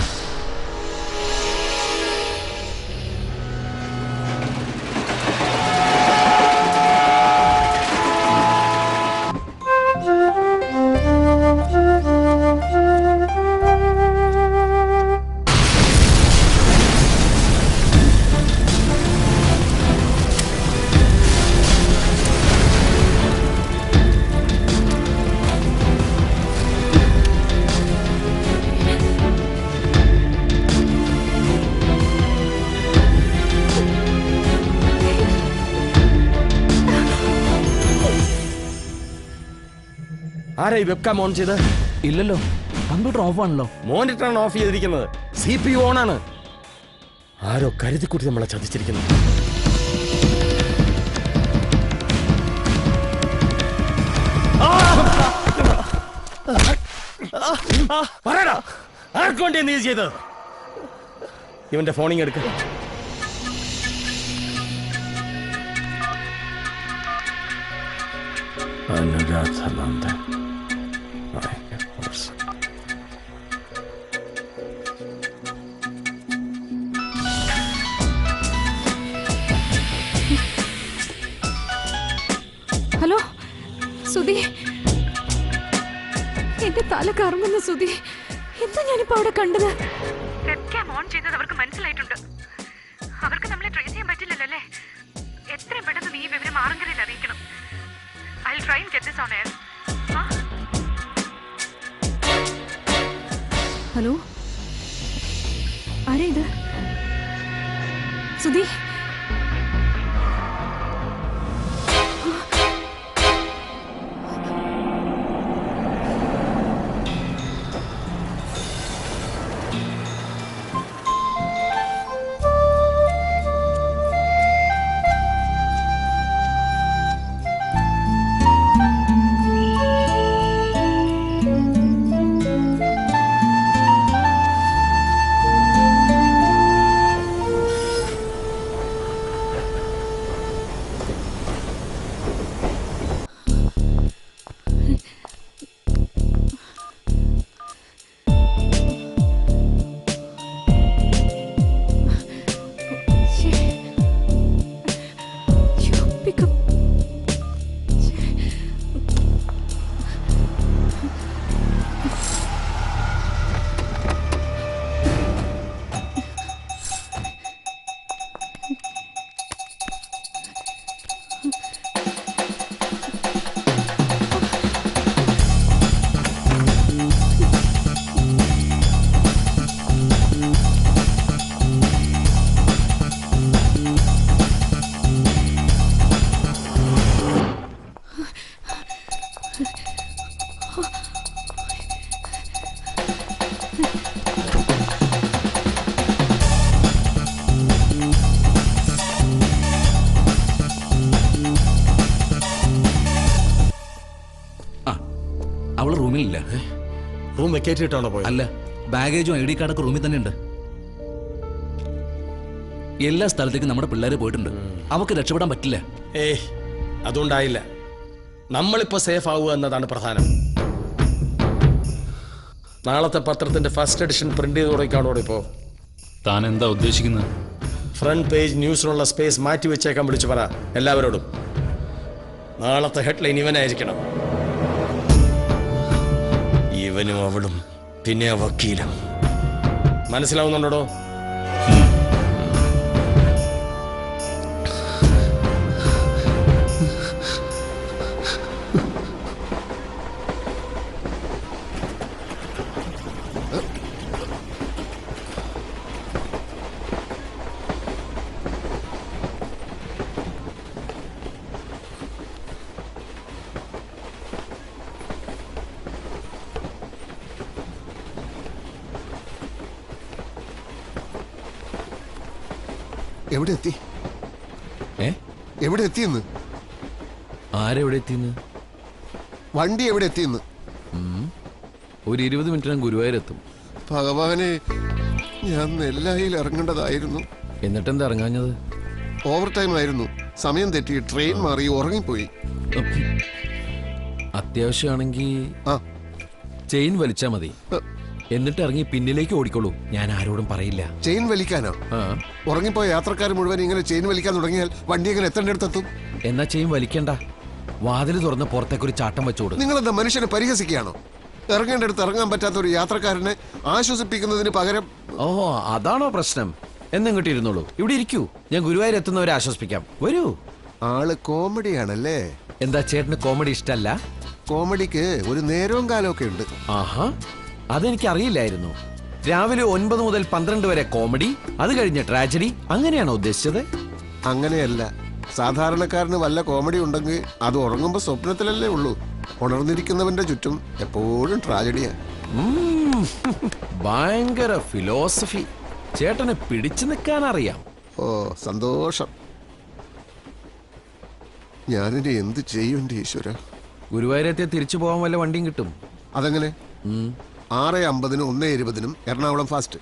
ആരാ ഈ വെബ്കാം ഓൺ ചെയ്ത്? ഇല്ലല്ലോ, കമ്പ്യൂട്ടർ ഓഫ് ആണല്ലോ. മോണിറ്ററാണ് ഓഫ് ചെയ്തിരിക്കുന്നത്. CPU ഓണാണ്. ആരോ കരുതിക്കുട്ടി നമ്മളെ ചതിച്ചിരിക്കുന്നു. ആർക്കൊണ്ടേ നീ ചെയ്തത്? ഇവന്റെ ഫോണിങ് എടുക്ക. അനുരാധാനന്ദൻ. ഹലോ സുധി, എന്റെ തല കറങ്ങുന്നു സുധി. എന്താ ഞാനിപ്പോ അവിടെ കണ്ടത്? വെബ്കാം ഓൺ ചെയ്തത് അവർക്ക് മനസ്സിലായിട്ടുണ്ട്. അവർക്ക് നമ്മളെ ട്രേസ് ചെയ്യാൻ പറ്റില്ലല്ലോ അല്ലേ? എത്രയും പെട്ടെന്ന് നീ വിവരം മാറങ്കരയിൽ അറിയിക്കണം. I'll try and get this on air. Hello, ആരാ ഇത്? സുധി, പിക്കപ്പ്. അവള് റൂമിലില്ല. റൂം വെക്കേറ്റ് ഇട്ടാണോ പോയത്? അല്ല, ബാഗേജും ID കാർഡൊക്കെ റൂമിൽ തന്നെ ഉണ്ട്. എല്ലാ സ്ഥലത്തേക്കും നമ്മുടെ പിള്ളേര് പോയിട്ടുണ്ട്. അവക്ക് രക്ഷപ്പെടാൻ പറ്റില്ല. ഏയ്, അതുണ്ടായില്ല. നമ്മളിപ്പോ സേഫ് ആവുക എന്നതാണ് പ്രധാനം. നാളത്തെ പത്രത്തിന്റെ ഫസ്റ്റ് എഡിഷൻ പ്രിന്റ് ചെയ്ത് തുടങ്ങിക്കാണോ ഇപ്പോ? താൻ എന്താ ഉദ്ദേശിക്കുന്നത്? ഫ്രണ്ട് പേജ് ന്യൂസിനുള്ള സ്പേസ് മാറ്റി വെച്ചേക്കാൻ വിളിച്ചു പറ എല്ലാവരോടും. നാളത്തെ ഹെഡ്ലൈൻ ഇവനായിരിക്കണം. ഇവനും അവളും പിന്നെ ആ വക്കീലും. മനസ്സിലാവുന്നുണ്ടോ? എവിടെ എത്തി? എവിടെ എത്തിയെന്ന്? ആരെവിടെ എത്തിയെന്ന്? വണ്ടി എവിടെ എത്തിയെന്ന്? ഒരു 20 മിനിറ്റിനും ഗുരുവായൂരെത്തും. ഭഗവാനെ, ഞാൻ നെല്ലായിൽ ഇറങ്ങേണ്ടതായിരുന്നു. എന്നിട്ടെന്താ ഇറങ്ങാഞ്ഞത്? ഓവർ ടൈം ആയിരുന്നു. സമയം തെറ്റി ട്രെയിൻ മാറി ഉറങ്ങിപ്പോയി. അത്യാവശ്യമാണെങ്കിൽ ചെയിൻ വലിച്ചാ മതി. എന്നിട്ട് ഇറങ്ങി പിന്നിലേക്ക് ഓടിക്കോളൂ. ഞാൻ ആരോടും പറയില്ല. ചെയിൻ വലിക്കാനോ? ഉറങ്ങിപ്പോയ യാത്രക്കാർ മുഴുവൻ ഇങ്ങനെ ചെയിൻ വലിക്കാൻ തുടങ്ങിയാൽ വണ്ടി എങ്ങനെ എത്തേണ്ടടുത്തെത്തും? എന്നാ ചെയിൻ വലിക്കണ്ട, വാതിൽ തുറന്ന് പുറത്തേക്കൊരു ചാട്ടം വെച്ചോട്. നിങ്ങളെന്താ മനുഷ്യനെ പരിഹസിക്കുകയാണോ? ഇറങ്ങേണ്ടടുത്ത് ഇറങ്ങാൻ പറ്റാത്ത ഒരു യാത്രക്കാരനെ ആശ്വസിപ്പിക്കുന്നതിന് പകരം. ഓഹോ, അതാണോ പ്രശ്നം? എന്നിങ്ങോട്ട് ഇരുന്നോളൂ. ഇവിടെ ഇരിക്കൂ, ഞാൻ ഗുരുവായൂർ എത്തുന്നവരെ ആശ്വസിപ്പിക്കാം. വരൂ. ആള് കോമഡിയാണല്ലേ? എന്താ ചേട്ടന് കോമഡി ഇഷ്ടല്ല? കോമഡിക്ക് ഒരു നേരവും കാലമൊക്കെ ഉണ്ട്. ആഹാ, അതെനിക്ക് അറിയില്ലായിരുന്നു. രാവിലെ 9 മുതൽ 12 വരെ കോമഡി, അത് കഴിഞ്ഞ് ട്രാജഡി, അങ്ങനെയാണോ ഉദ്ദേശിച്ചത്? അങ്ങനെയല്ല. സാധാരണക്കാരന് വല്ല കോമഡി ഉണ്ടെങ്കിൽ അത് ഉറങ്ങുമ്പോ സ്വപ്നത്തിലല്ലേ ഉള്ളൂ. ഉണർന്നിരിക്കുന്നവന്റെ ചുറ്റും എപ്പോഴും ട്രാജഡിയാ. ഭയങ്കര ഫിലോസഫി. ചേട്ടനെ പിടിച്ചു നിൽക്കാൻ അറിയാം. ഓ, സന്തോഷം. ഞാനിനി എന്ത് ചെയ്യും എന്റെ ഈശ്വര? ഗുരുവായൂരത്തെ തിരിച്ചു പോകാൻ വല്ല വണ്ടിയും കിട്ടും? അതെങ്ങനെ? 6:50-നും 1:20-നും എറണാകുളം ഫാസ്റ്റ്,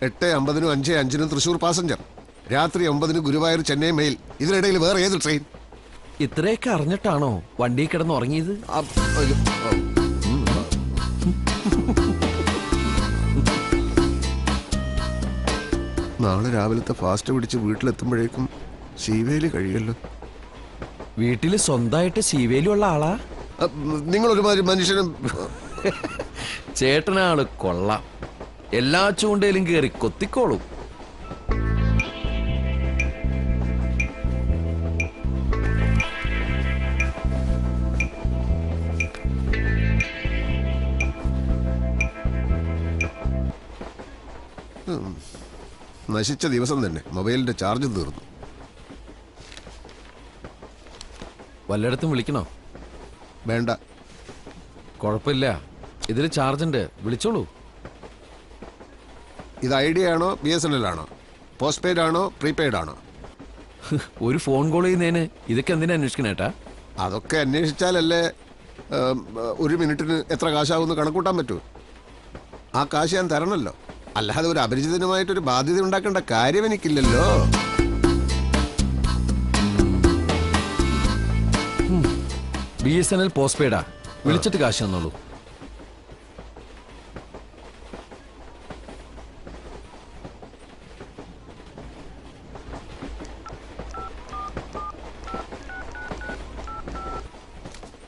8:50-നും 5:05-നും തൃശൂർ പാസഞ്ചർ, രാത്രി 9-ന് ഗുരുവായൂർ ചെന്നൈ മെയിൽ. ഇതിനിടയിൽ വേറെ ഏത് ട്രെയിൻ? ഇത്രയൊക്കെ അറിഞ്ഞിട്ടാണോ വണ്ടി കിടന്ന് ഉറങ്ങിയത്? നാളെ രാവിലത്തെ ഫാസ്റ്റ് പിടിച്ച് വീട്ടിലെത്തുമ്പോഴേക്കും ശീവേലി കഴിയല്ലോ. വീട്ടിൽ സ്വന്തമായിട്ട് ശീവേലിയുള്ള ആളാ? നിങ്ങളൊരുമാതിരി മനുഷ്യനും. ചേട്ടനാള് കൊള്ളാം. എല്ലാ ചൂണ്ടയിലും കയറി കൊത്തിക്കോളും. നശിച്ച ദിവസം തന്നെ മൊബൈലിന്റെ ചാർജ് തീർന്നു. വല്ലയിടത്തും വിളിക്കണോ? വേണ്ട. കുഴപ്പമില്ല, ഇതിൽ ചാർജ് ഉണ്ട്, വിളിച്ചോളൂ. ഇത് ഐഡിയ ആണോ BSNL ആണോ? പോസ്റ്റ് പെയ്ഡ് ആണോ പ്രീപെയ്ഡ് ആണോ? ഒരു ഫോൺ കോൾ ചെയ്യുന്നതിന് ഇതൊക്കെ എന്തിനാ അന്വേഷിക്കണേട്ടാ? അതൊക്കെ അന്വേഷിച്ചാലല്ലേ ഒരു മിനിറ്റിന് എത്ര കാശാവുമെന്ന് കണക്കൂട്ടാൻ പറ്റൂ. ആ കാശ് ഞാൻ തരണമല്ലോ. അല്ലാതെ ഒരു അപരിചിതനുമായിട്ടൊരു ബാധ്യത ഉണ്ടാക്കേണ്ട കാര്യം എനിക്കില്ലല്ലോ. BSNL പോസ്റ്റ് പെയ്ഡാ, വിളിച്ചിട്ട് കാശ് തന്നോളൂ.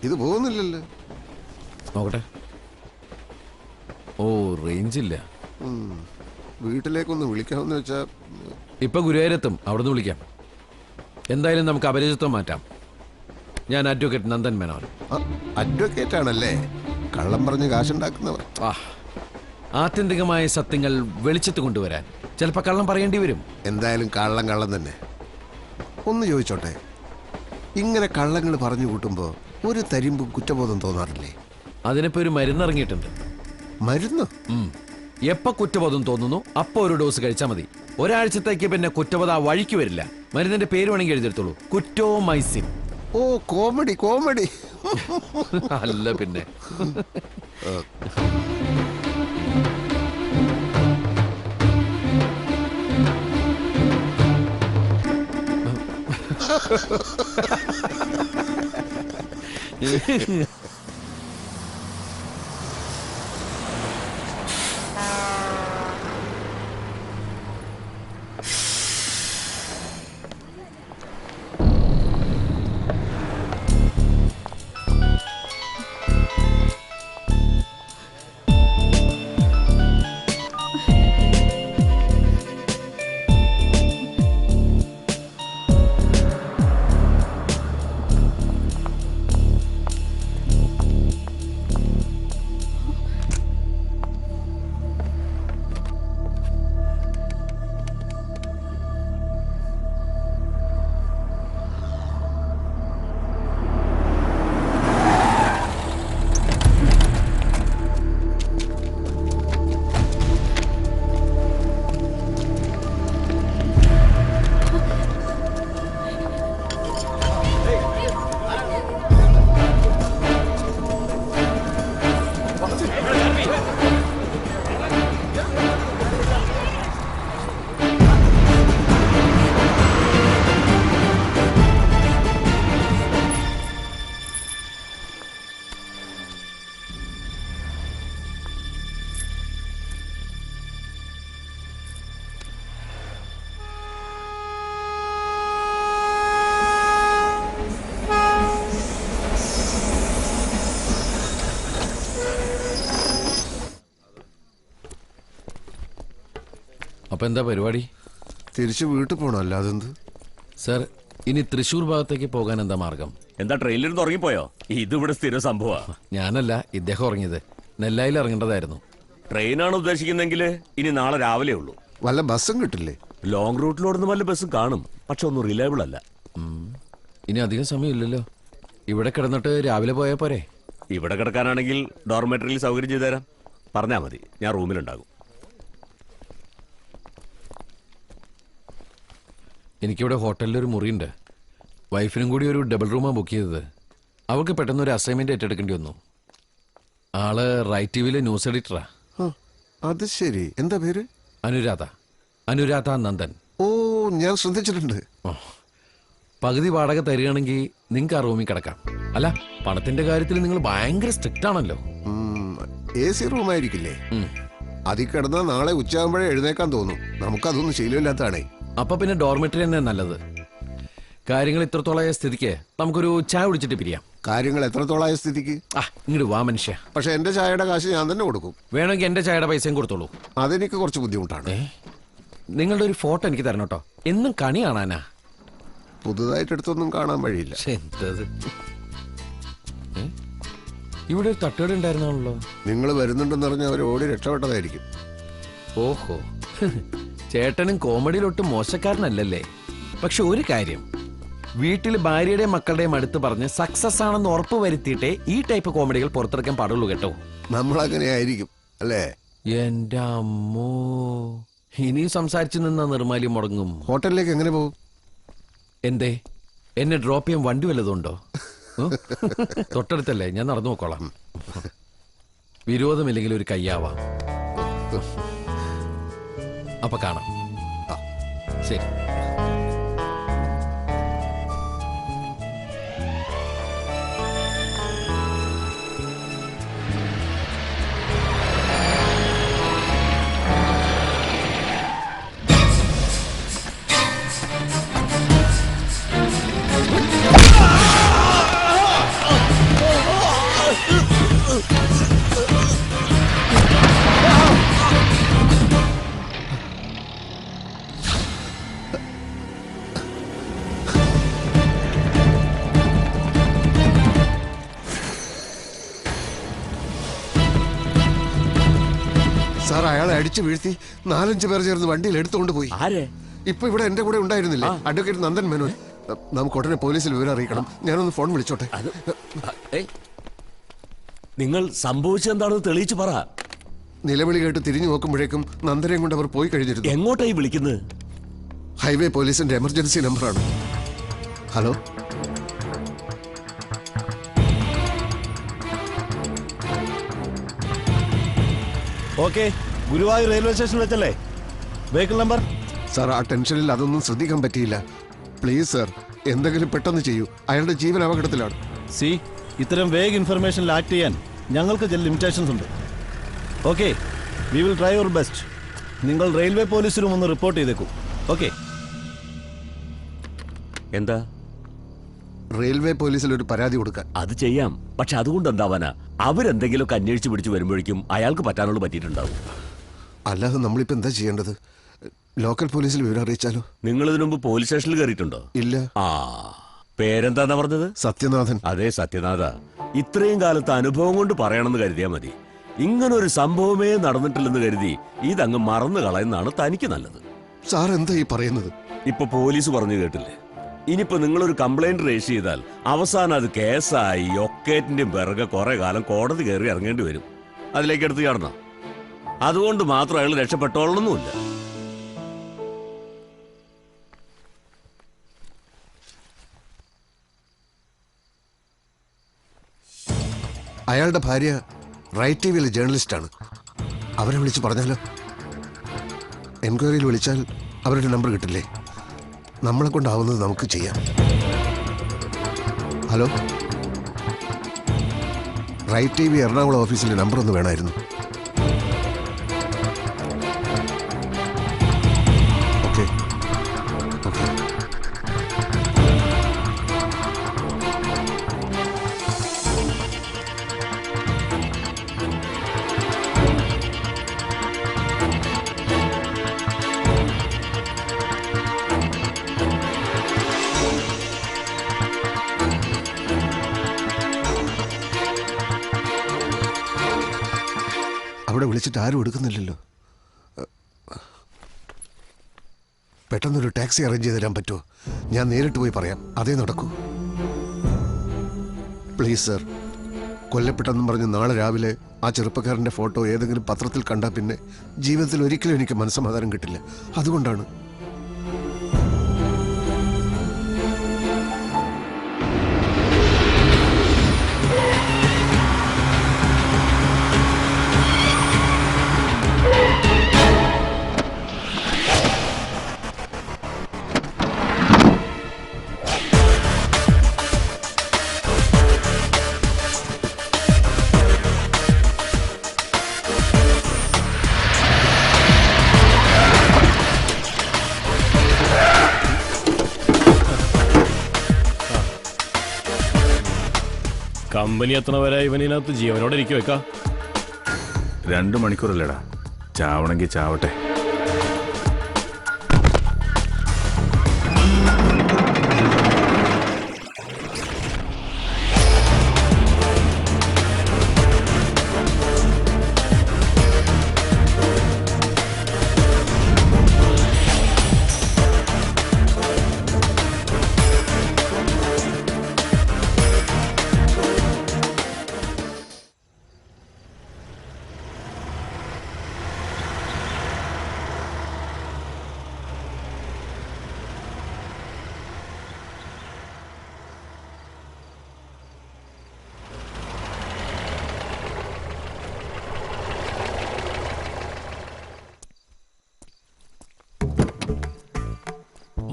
ഇത് പോകുന്നില്ലല്ലോ. നോക്കട്ടെ. ഓ, റേഞ്ച് ഇല്ല. വീട്ടിലേക്കൊന്ന് വിളിക്കാമെന്ന് വെച്ചാ ഇപ്പൊ ഗുരുവായൂരെത്തും, അവിടുന്ന് വിളിക്കാം. എന്തായാലും നമുക്ക് അപരിചിത്വം മാറ്റാം. ഞാൻ അഡ്വക്കേറ്റ് നന്ദൻ മേനോൻ. അഡ്വക്കേറ്റ് ആണല്ലേ? കള്ളം പറഞ്ഞ് കാശുണ്ടാക്കുന്നവർ. ആത്യന്തികമായ സത്യങ്ങൾ വെളിച്ചത്ത് കൊണ്ടുവരാൻ ചിലപ്പോൾ കള്ളം പറയേണ്ടി വരും. എന്തായാലും കള്ളം തന്നെ. ഒന്ന് ചോദിച്ചോട്ടെ, ഇങ്ങനെ കള്ളങ്ങൾ പറഞ്ഞു കൂട്ടുമ്പോൾ ഒരു തരിമ്പ് കുറ്റബോധം തോന്നാറില്ലേ? അതിനിപ്പോ ഒരു മരുന്നിറങ്ങിയിട്ടുണ്ട്. മരുന്ന്? എപ്പോ കുറ്റബോധം തോന്നുന്നു അപ്പൊ ഒരു ഡോസ് കഴിച്ചാൽ മതി. ഒരാഴ്ചത്തേക്ക് പിന്നെ കുറ്റബോധം ആ വഴിക്ക് വരില്ല. മരുന്നിന്റെ പേര് വേണമെങ്കിൽ എഴുതിയെടുത്തോളൂ, കുറ്റോമൈസിൻ. ഓ, കോമഡി കോമഡി. അല്ല പിന്നെ. അപ്പൊ എന്താ പരിപാടി? തിരിച്ചു വീട്ടിൽ പോകണം. അല്ലാതെന്ത് സർ? ഇനി തൃശ്ശൂർ ഭാഗത്തേക്ക് പോകാൻ എന്താ മാർഗം? എന്താ ട്രെയിനിലിരുന്ന് ഉറങ്ങിപ്പോയോ? ഇതിവിടെ സ്ഥിര സംഭവ. ഞാനല്ല, ഇദ്ദേഹം ഉറങ്ങിയത്. നെല്ലായിൽ ഇറങ്ങേണ്ടതായിരുന്നു. ട്രെയിനാണ് ഉദ്ദേശിക്കുന്നെങ്കിൽ ഇനി നാളെ രാവിലെ ഉള്ളൂ. വല്ല ബസ്സും കിട്ടില്ലേ? ലോങ് റൂട്ടിലോടൊന്നും വല്ല ബസ്സും കാണും, പക്ഷെ ഒന്നും റിലയബിൾ അല്ല. ഇനി അധികം സമയമില്ലല്ലോ. ഇവിടെ കിടന്നിട്ട് രാവിലെ പോയാൽ പോരെ? ഇവിടെ കിടക്കാനാണെങ്കിൽ ഡോർമെറ്ററിയിൽ സൗകര്യം ചെയ്തു തരാം. പറഞ്ഞാൽ മതി, ഞാൻ റൂമിലുണ്ടാകും. എനിക്കിവിടെ ഹോട്ടലിലൊരു മുറിയുണ്ട്. വൈഫിനും കൂടി ഒരു ഡബിൾ റൂമാണ് ബുക്ക് ചെയ്തത്. അവൾക്ക് പെട്ടെന്ന് ഒരു അസൈൻമെന്റ് ഏറ്റെടുക്കേണ്ടി വന്നു. ആള് റൈറ്റ് ടിവിയിലെ ന്യൂസ് എഡിറ്ററാ. അത് ശരി. എന്താ പേര്? അനുരാധ നന്ദൻ. ഓ, ഞാൻ ശ്രദ്ധിച്ചിട്ടുണ്ട്. പകുതി വാടക തരികയാണെങ്കിൽ നിങ്ങൾക്ക് ആ റൂമിൽ കിടക്കാം. അല്ല, പണത്തിന്റെ കാര്യത്തിൽ നിങ്ങൾ ഭയങ്കര സ്ട്രിക്റ്റ് ആണല്ലോ. AC റൂമായിരിക്കില്ലേ? അതിൽ കിടന്നാൽ നാളെ ഉച്ചയാകുമ്പോഴേ എഴുന്നേക്കാൻ തോന്നും. നമുക്കതൊന്നും ശീലമില്ലാത്തതാണേ. അപ്പൊ പിന്നെ ഡോർമെറ്ററി തന്നെ നല്ലത്. കാര്യങ്ങൾ ഇത്രത്തോളായ സ്ഥിതിക്ക് നമുക്കൊരു ചായ കുടിച്ചിട്ട് പിരിയാം. കാര്യങ്ങൾ എത്രത്തോളായ സ്ഥിതിക്ക്? ഇങ്ങോട്ട് വാ മനുഷ്യ. പക്ഷെ എന്റെ ചായയുടെ കാശ് ഞാൻ തന്നെ കൊടുക്കും. വേണമെങ്കിൽ എന്റെ ചായയുടെ പൈസയും കൊടുത്തോളൂ. അതെനിക്ക് കുറച്ച് ബുദ്ധിമുട്ടാണ്. നിങ്ങളുടെ ഒരു ഫോട്ടോ എനിക്ക് തരണം കേട്ടോ. എന്നും കണി കാണാനാ. പുതുതായിട്ട് എടുത്തൊന്നും കാണാൻ വഴിയില്ല. ഇവിടെ ഒരു തട്ടുകട ഉണ്ടായിരുന്നാണല്ലോ. നിങ്ങൾ വരുന്നുണ്ടെന്ന് പറഞ്ഞ അവർ ഓടി രക്ഷപ്പെട്ടതായിരിക്കും. ഓഹോ, ചേട്ടനും കോമഡിയിലൊട്ടും മോശക്കാരനല്ലല്ലേ. പക്ഷെ ഒരു കാര്യം, വീട്ടിൽ ഭാര്യയുടെയും മക്കളുടെയും അടുത്ത് പറഞ്ഞ് സക്സസ് ആണെന്ന് ഉറപ്പ് വരുത്തിയിട്ടേ ഈ ടൈപ്പ് കോമഡികൾ പുറത്തിറക്കാൻ പാടുള്ളൂ കേട്ടോ. നമ്മളങ്ങനെ ആയിരിക്കും അല്ലേ? എന്റെ അമ്മോ, ഇനിയും സംസാരിച്ചു നിന്ന നിർമാല്യം മുടങ്ങും. ഹോട്ടലിലേക്ക് എങ്ങനെ പോകും? എന്തേ, എന്നെ ഡ്രോപ്പ് ചെയ്യാൻ വണ്ടി വല്ലതുണ്ടോ? തൊട്ടടുത്തല്ലേ, ഞാൻ നടന്നു നോക്കോളാം. വിരോധമില്ലെങ്കിൽ ഒരു കയ്യാവാം. അപ്പൊ കാണാം. ശരി. സാർ അയാളെ അടിച്ചു വീഴ്ത്തി 4-5 പേർ ചേർന്ന് വണ്ടിയിൽ എടുത്തുകൊണ്ട് പോയി. ആരെ? ഇപ്പൊ ഇവിടെ എന്റെ കൂടെ ഉണ്ടായിരുന്നില്ലേ അഡ്വക്കേറ്റ് നന്ദൻ മേനോൻ. നമുക്ക് ഉടനെ പോലീസിൽ വിവരം അറിയിക്കണം. ഞാനൊന്ന് ഫോൺ വിളിച്ചോട്ടെ. നിങ്ങൾ സംഭവിച്ചെന്താണെന്ന് തെളിയിച്ചു പറ. നിലവിളി കേട്ട് തിരിഞ്ഞു നോക്കുമ്പോഴേക്കും നന്ദനെയും കൊണ്ട് അവർ പോയി കഴിഞ്ഞിരുന്നു. എങ്ങോട്ടായി വിളിക്കുന്നത്? ഹൈവേ പോലീസിന്റെ എമർജൻസി നമ്പറാണ്. ഹലോ, ഓക്കെ, ഗുരുവായൂർ റെയിൽവേ സ്റ്റേഷനിൽ വെച്ചല്ലേ? Vehicle number? സാർ, ആ ടെൻഷനിൽ അതൊന്നും ശ്രദ്ധിക്കാൻ പറ്റിയില്ല. പ്ലീസ് സാർ, എന്തെങ്കിലും പെട്ടെന്ന് ചെയ്യൂ. അയാളുടെ ജീവൻ അപകടത്തിലാണ്. ഇത്തരം വേഗ് ഇൻഫർമേഷനിൽ ആക്ട് ചെയ്യാൻ ഞങ്ങൾക്ക് ചില ലിമിറ്റേഷൻസ് ഉണ്ട്. Okay, we will try your best. നിങ്ങൾ റെയിൽവേ പോലീസിലും ഒന്ന് റിപ്പോർട്ട് ചെയ്തേക്കൂ. ഓക്കെ? എന്താ? റെയിൽവേ പോലീസിൽ ഒരു പരാതി കൊടുക്കാൻ. അത് ചെയ്യാം, പക്ഷെ അതുകൊണ്ട് എന്താവാനാ? അവരെന്തെങ്കിലുമൊക്കെ അന്വേഷിച്ച് പിടിച്ച് വരുമ്പോഴേക്കും അയാൾക്ക് പറ്റാനുള്ള പറ്റിയിട്ടുണ്ടാവും. അല്ലാതെ നമ്മളിപ്പോ എന്താ ചെയ്യേണ്ടത്? ലോക്കൽ പോലീസിൽ വിവരം അറിയിച്ചാലോ? നിങ്ങൾ ഇതിനു മുമ്പ് പോലീസ് സ്റ്റേഷനിൽ കയറിയിട്ടുണ്ടോ? ഇല്ല. ആ, പേരെന്താന്നാ പറഞ്ഞത്? സത്യനാഥൻ. അതെ, സത്യനാഥ. ഇത്രയും കാലത്ത് അനുഭവം കൊണ്ട് പറയണമെന്ന് കരുതിയാ മതി. ഇങ്ങനൊരു സംഭവമേ നടന്നിട്ടില്ലെന്ന് കരുതി ഇതങ്ങ് മറന്നു കളയുന്നതാണ് തനിക്ക് നല്ലത്. സാർ എന്താ ഈ പറയുന്നത്? ഇപ്പൊ പോലീസ് പറഞ്ഞു കേട്ടില്ലേ? ഇനിയിപ്പോ നിങ്ങളൊരു കംപ്ലൈന്റ് രജിസ്റ്റർ ചെയ്താൽ അവസാനം അത് കേസായി ഒക്കേറ്റിന്റെയും പിറകെ കുറെ കാലം കോടതി കയറി ഇറങ്ങേണ്ടി വരും. അതിലേക്ക് എടുത്ത് ചാടണം. അതുകൊണ്ട് മാത്രം അയാൾ രക്ഷപ്പെട്ടോളൊന്നുമില്ല. അയാളുടെ ഭാര്യ റൈറ്റ് ടി വിയിലെ ജേർണലിസ്റ്റാണ്. അവരെ വിളിച്ച് പറഞ്ഞാലോ? എൻക്വയറിയിൽ വിളിച്ചാൽ അവരുടെ നമ്പർ കിട്ടില്ലേ? നമ്മളെ കൊണ്ടാവുന്നത് നമുക്ക് ചെയ്യാം. Hello, right T V Ernakulam ഓഫീസിലെ നമ്പർ ഒന്ന് വേണമായിരുന്നു. Okay okay. അവിടെ വിളിച്ചിട്ട് ആരും എടുക്കുന്നില്ലല്ലോ. പെട്ടെന്നൊരു ടാക്സി അറേഞ്ച് ചെയ്ത് തരാൻ പറ്റുമോ? ഞാൻ നേരിട്ട് പോയി പറയാം. അതേ നടക്കൂ. പ്ലീസ് സർ, കൊല്ലപ്പെട്ടെന്നും പറഞ്ഞ് നാളെ രാവിലെ ആ ചെറുപ്പക്കാരൻ്റെ ഫോട്ടോ ഏതെങ്കിലും പത്രത്തിൽ കണ്ടാൽ പിന്നെ ജീവിതത്തിൽ ഒരിക്കലും എനിക്ക് മനസ്സമാധാനം കിട്ടില്ല. അതുകൊണ്ടാണ്. കമ്പനി എത്തണ വരെ ഇവനകത്ത് ജീവനോടെ ഇരിക്കും. വെക്കാം. 2 മണിക്കൂറല്ലേടാ, ചാവണമെങ്കിൽ ചാവട്ടെ.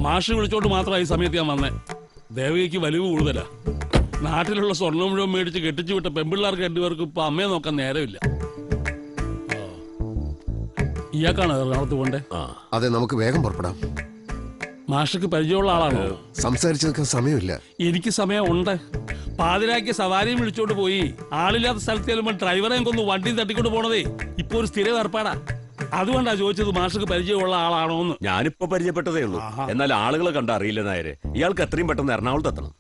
മാഷ് വിളിച്ചോണ്ട് മാത്രമായി സമയത്ത് ഞാൻ വന്നേ. ദേവകിക്ക് വലിവ് കൂടുതലാ. നാട്ടിലുള്ള സ്വർണ്ണം മുഴുവൻ മേടിച്ച് കെട്ടിച്ചു വിട്ട പെൺപിള്ളേർക്ക് 2 പേർക്ക് ഇപ്പൊ അമ്മയെ നോക്കാൻ നേരമില്ല. ഇയാൾക്കാണ് എറണാകുളത്ത് പോണ്ടേ? അതെ, നമുക്ക് വേഗം പുറപ്പെടാം. മാഷക്ക് പരിചയമുള്ള ആളാണോ? സംസാരിച്ചു നിൽക്കാൻ സമയമില്ല. എനിക്ക് സമയം ഉണ്ട്. പാതിരാക്കി സവാരിയും വിളിച്ചോണ്ട് പോയി ആളില്ലാത്ത സ്ഥലത്ത് ചെല്ലുമ്പോൾ ഡ്രൈവറെയും കൊന്ന് വണ്ടി തട്ടിക്കൊണ്ട് പോണതേ ഇപ്പൊ ഒരു സ്ഥിര ഏർപ്പാടാ. അതുകൊണ്ടാ ചോദിച്ചത് മാഷക്ക് പരിചയമുള്ള ആളാണോന്ന്. ഞാനിപ്പോ പരിചയപ്പെട്ടതേ ഉള്ളൂ. എന്നാൽ ആളുകളെ കണ്ട അറിയില്ല നായരെ. ഇയാൾക്ക് എത്രയും പെട്ടെന്ന് എറണാകുളത്ത് എത്തണം.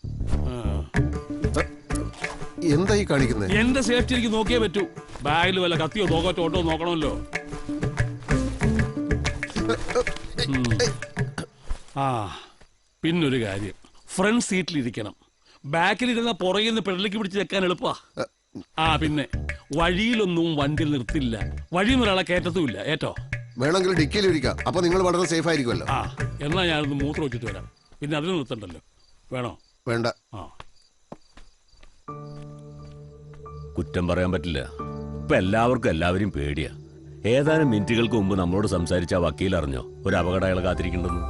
എന്തായി കാണിക്കുന്നത്? എന്റെ സേഫ്റ്റി എനിക്ക് നോക്കിയേ പറ്റൂ. ബാഗിൽ വല്ല കത്തിയോ തോക്കറ്റോ ഓട്ടോ നോക്കണമല്ലോ. ആ പിന്നൊരു കാര്യം, ഫ്രണ്ട് സീറ്റിലിരിക്കണം. ബാക്കിലിരുന്ന പുറകിൽ നിന്ന് പെടലേക്ക് പിടിച്ച് വെക്കാൻ എളുപ്പാ. ആ പിന്നെ വഴിയിലൊന്നും വണ്ടി നിർത്തില്ല, വഴിയിൽ ഒരാളെ കയറ്റത്തുമില്ല. ഏറ്റോ വേണമെങ്കിൽ ഡിക്കിയിലിരിക്കാം, അപ്പൊ നിങ്ങൾ വളരെ സേഫ് ആയിരിക്കുമല്ലോ. ആ എന്നാ ഞാനൊന്ന് മൂത്രം വെച്ചിട്ട് വരാം. പിന്നെ അതിന് നിർത്തണ്ടല്ലോ. വേണോ? വേണ്ട. ആ കുറ്റം പറയാൻ പറ്റില്ല. ഇപ്പൊ എല്ലാവർക്കും എല്ലാവരും പേടിയാ. ഏതാനും മിനിറ്റുകൾക്ക് മുമ്പ് നമ്മളോട് സംസാരിച്ച ആ വക്കീൽ അറിഞ്ഞോ ഒരു അപകടം അയാൾ കാത്തിരിക്കണ്ടെന്ന്?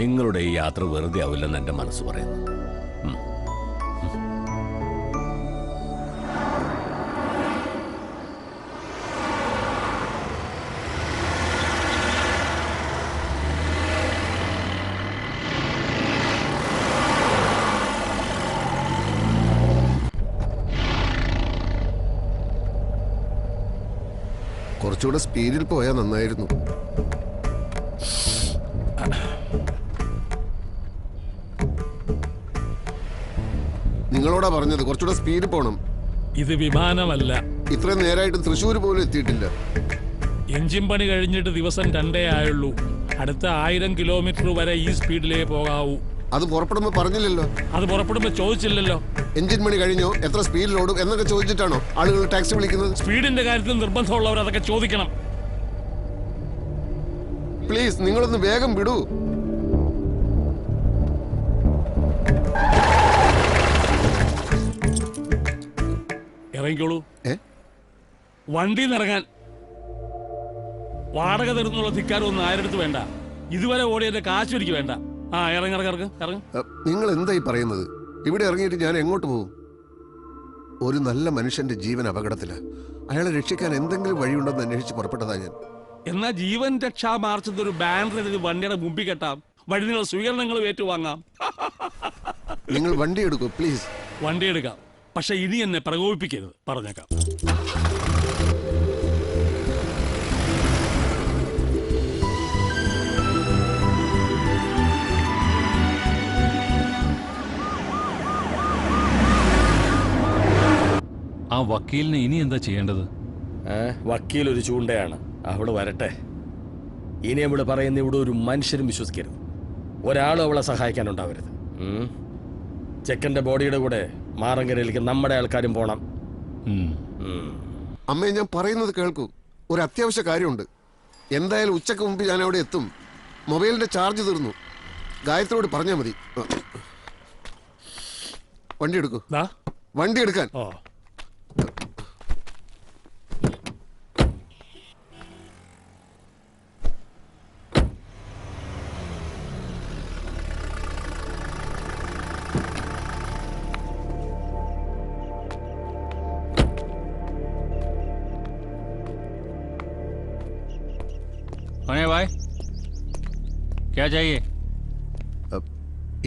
നിങ്ങളുടെ ഈ യാത്ര വെറുതെ ആവില്ലെന്ന് എന്റെ മനസ്സ് പറയുന്നു. കുറച്ചുകൂടെ സ്പീഡിൽ പോയാൽ നന്നായിരുന്നു. നിങ്ങളോടാ പറഞ്ഞത് കുറച്ചുകൂടെ സ്പീഡിൽ പോണം. ഇത് വിമാനമല്ല. ഇത്രയും നേരമായിട്ട് തൃശ്ശൂർ പോലും എത്തിയിട്ടില്ല. എഞ്ചിൻ പണി കഴിഞ്ഞിട്ട് ദിവസം 2 ആയുള്ളൂ. അടുത്ത 1000 കിലോമീറ്റർ വരെ ഈ സ്പീഡിലേ പോകാവൂ. അത് പുറപ്പെടുമ്പോ പറഞ്ഞില്ലല്ലോ. അത് പുറപ്പെടുമ്പോ ചോദിച്ചില്ലല്ലോ. എഞ്ചിൻ പണി കഴിഞ്ഞോ, എത്ര സ്പീഡിൽ ഓടും എന്നൊക്കെ ചോദിച്ചിട്ടാണോ ആളുകൾ ടാക്സി വിളിക്കുന്നത്? സ്പീഡിന്റെ കാര്യത്തിൽ നിർബന്ധമുള്ളവർ അതൊക്കെ ചോദിക്കണം. പ്ലീസ് നിങ്ങളൊന്ന് വേഗം വിടൂ. ഇറങ്ങിക്കോളൂ. വണ്ടിയിൽ ഇറങ്ങാൻ. വാടക തരുന്നുള്ള ധിക്കാരമൊന്നും ആരെടുത്ത് വേണ്ട. ഇതുവരെ ഓടിയതിന്റെ കാശ് എനിക്ക് വേണ്ട. ആ ഇറങ്ങി. നിങ്ങൾ എന്തായി പറയുന്നത്? ഇവിടെ ഇറങ്ങിയിട്ട് ഞാൻ എങ്ങോട്ട് പോകും? ഒരു നല്ല മനുഷ്യന്റെ ജീവൻ അപകടത്തില. അയാളെ രക്ഷിക്കാൻ എന്തെങ്കിലും വഴിയുണ്ടെന്ന് അന്വേഷിച്ച് പുറപ്പെട്ടതാ ഞാൻ. എന്നാ ജീവൻ രക്ഷാ മാർച്ചത്തിൽ ഒരു ബാനർ വണ്ടിയുടെ മുമ്പിൽ കെട്ടാം. വഴി നിങ്ങൾ സ്വീകരണങ്ങൾ ഏറ്റുവാങ്ങാം. നിങ്ങൾ വണ്ടി എടുക്കൂ പ്ലീസ്. വണ്ടി എടുക്കാം, പക്ഷെ ഇനി എന്നെ പ്രകോപിപ്പിക്കരുത്. പറഞ്ഞേക്കാം. ആ വക്കീലിന് ഇനി എന്താ ചെയ്യേണ്ടത്? വക്കീൽ ഒരു ചൂണ്ടയാണ്. അവള് വരട്ടെ. ഇനി അവള് പറയുന്ന ഇവിടെ ഒരു മനുഷ്യരും വിശ്വസിക്കരുത്. ഒരാളും അവളെ സഹായിക്കാനുണ്ടാവരുത്. ചെക്കന്റെ ബോഡിയുടെ കൂടെ മാറങ്കരയിലേക്ക് നമ്മുടെ ആൾക്കാരും പോണം. അമ്മേ ഞാൻ പറയുന്നത് കേൾക്കൂ. ഒരു അത്യാവശ്യ കാര്യമുണ്ട്. എന്തായാലും ഉച്ചക്ക് മുമ്പ് ഞാൻ അവിടെ എത്തും. മൊബൈലിന്റെ ചാർജ് തീർന്നു. ഗായത്രിയോട് പറഞ്ഞാൽ മതി. വണ്ടി എടുക്കൂ. വണ്ടി എടുക്കാൻ. भाई क्या चाहिए?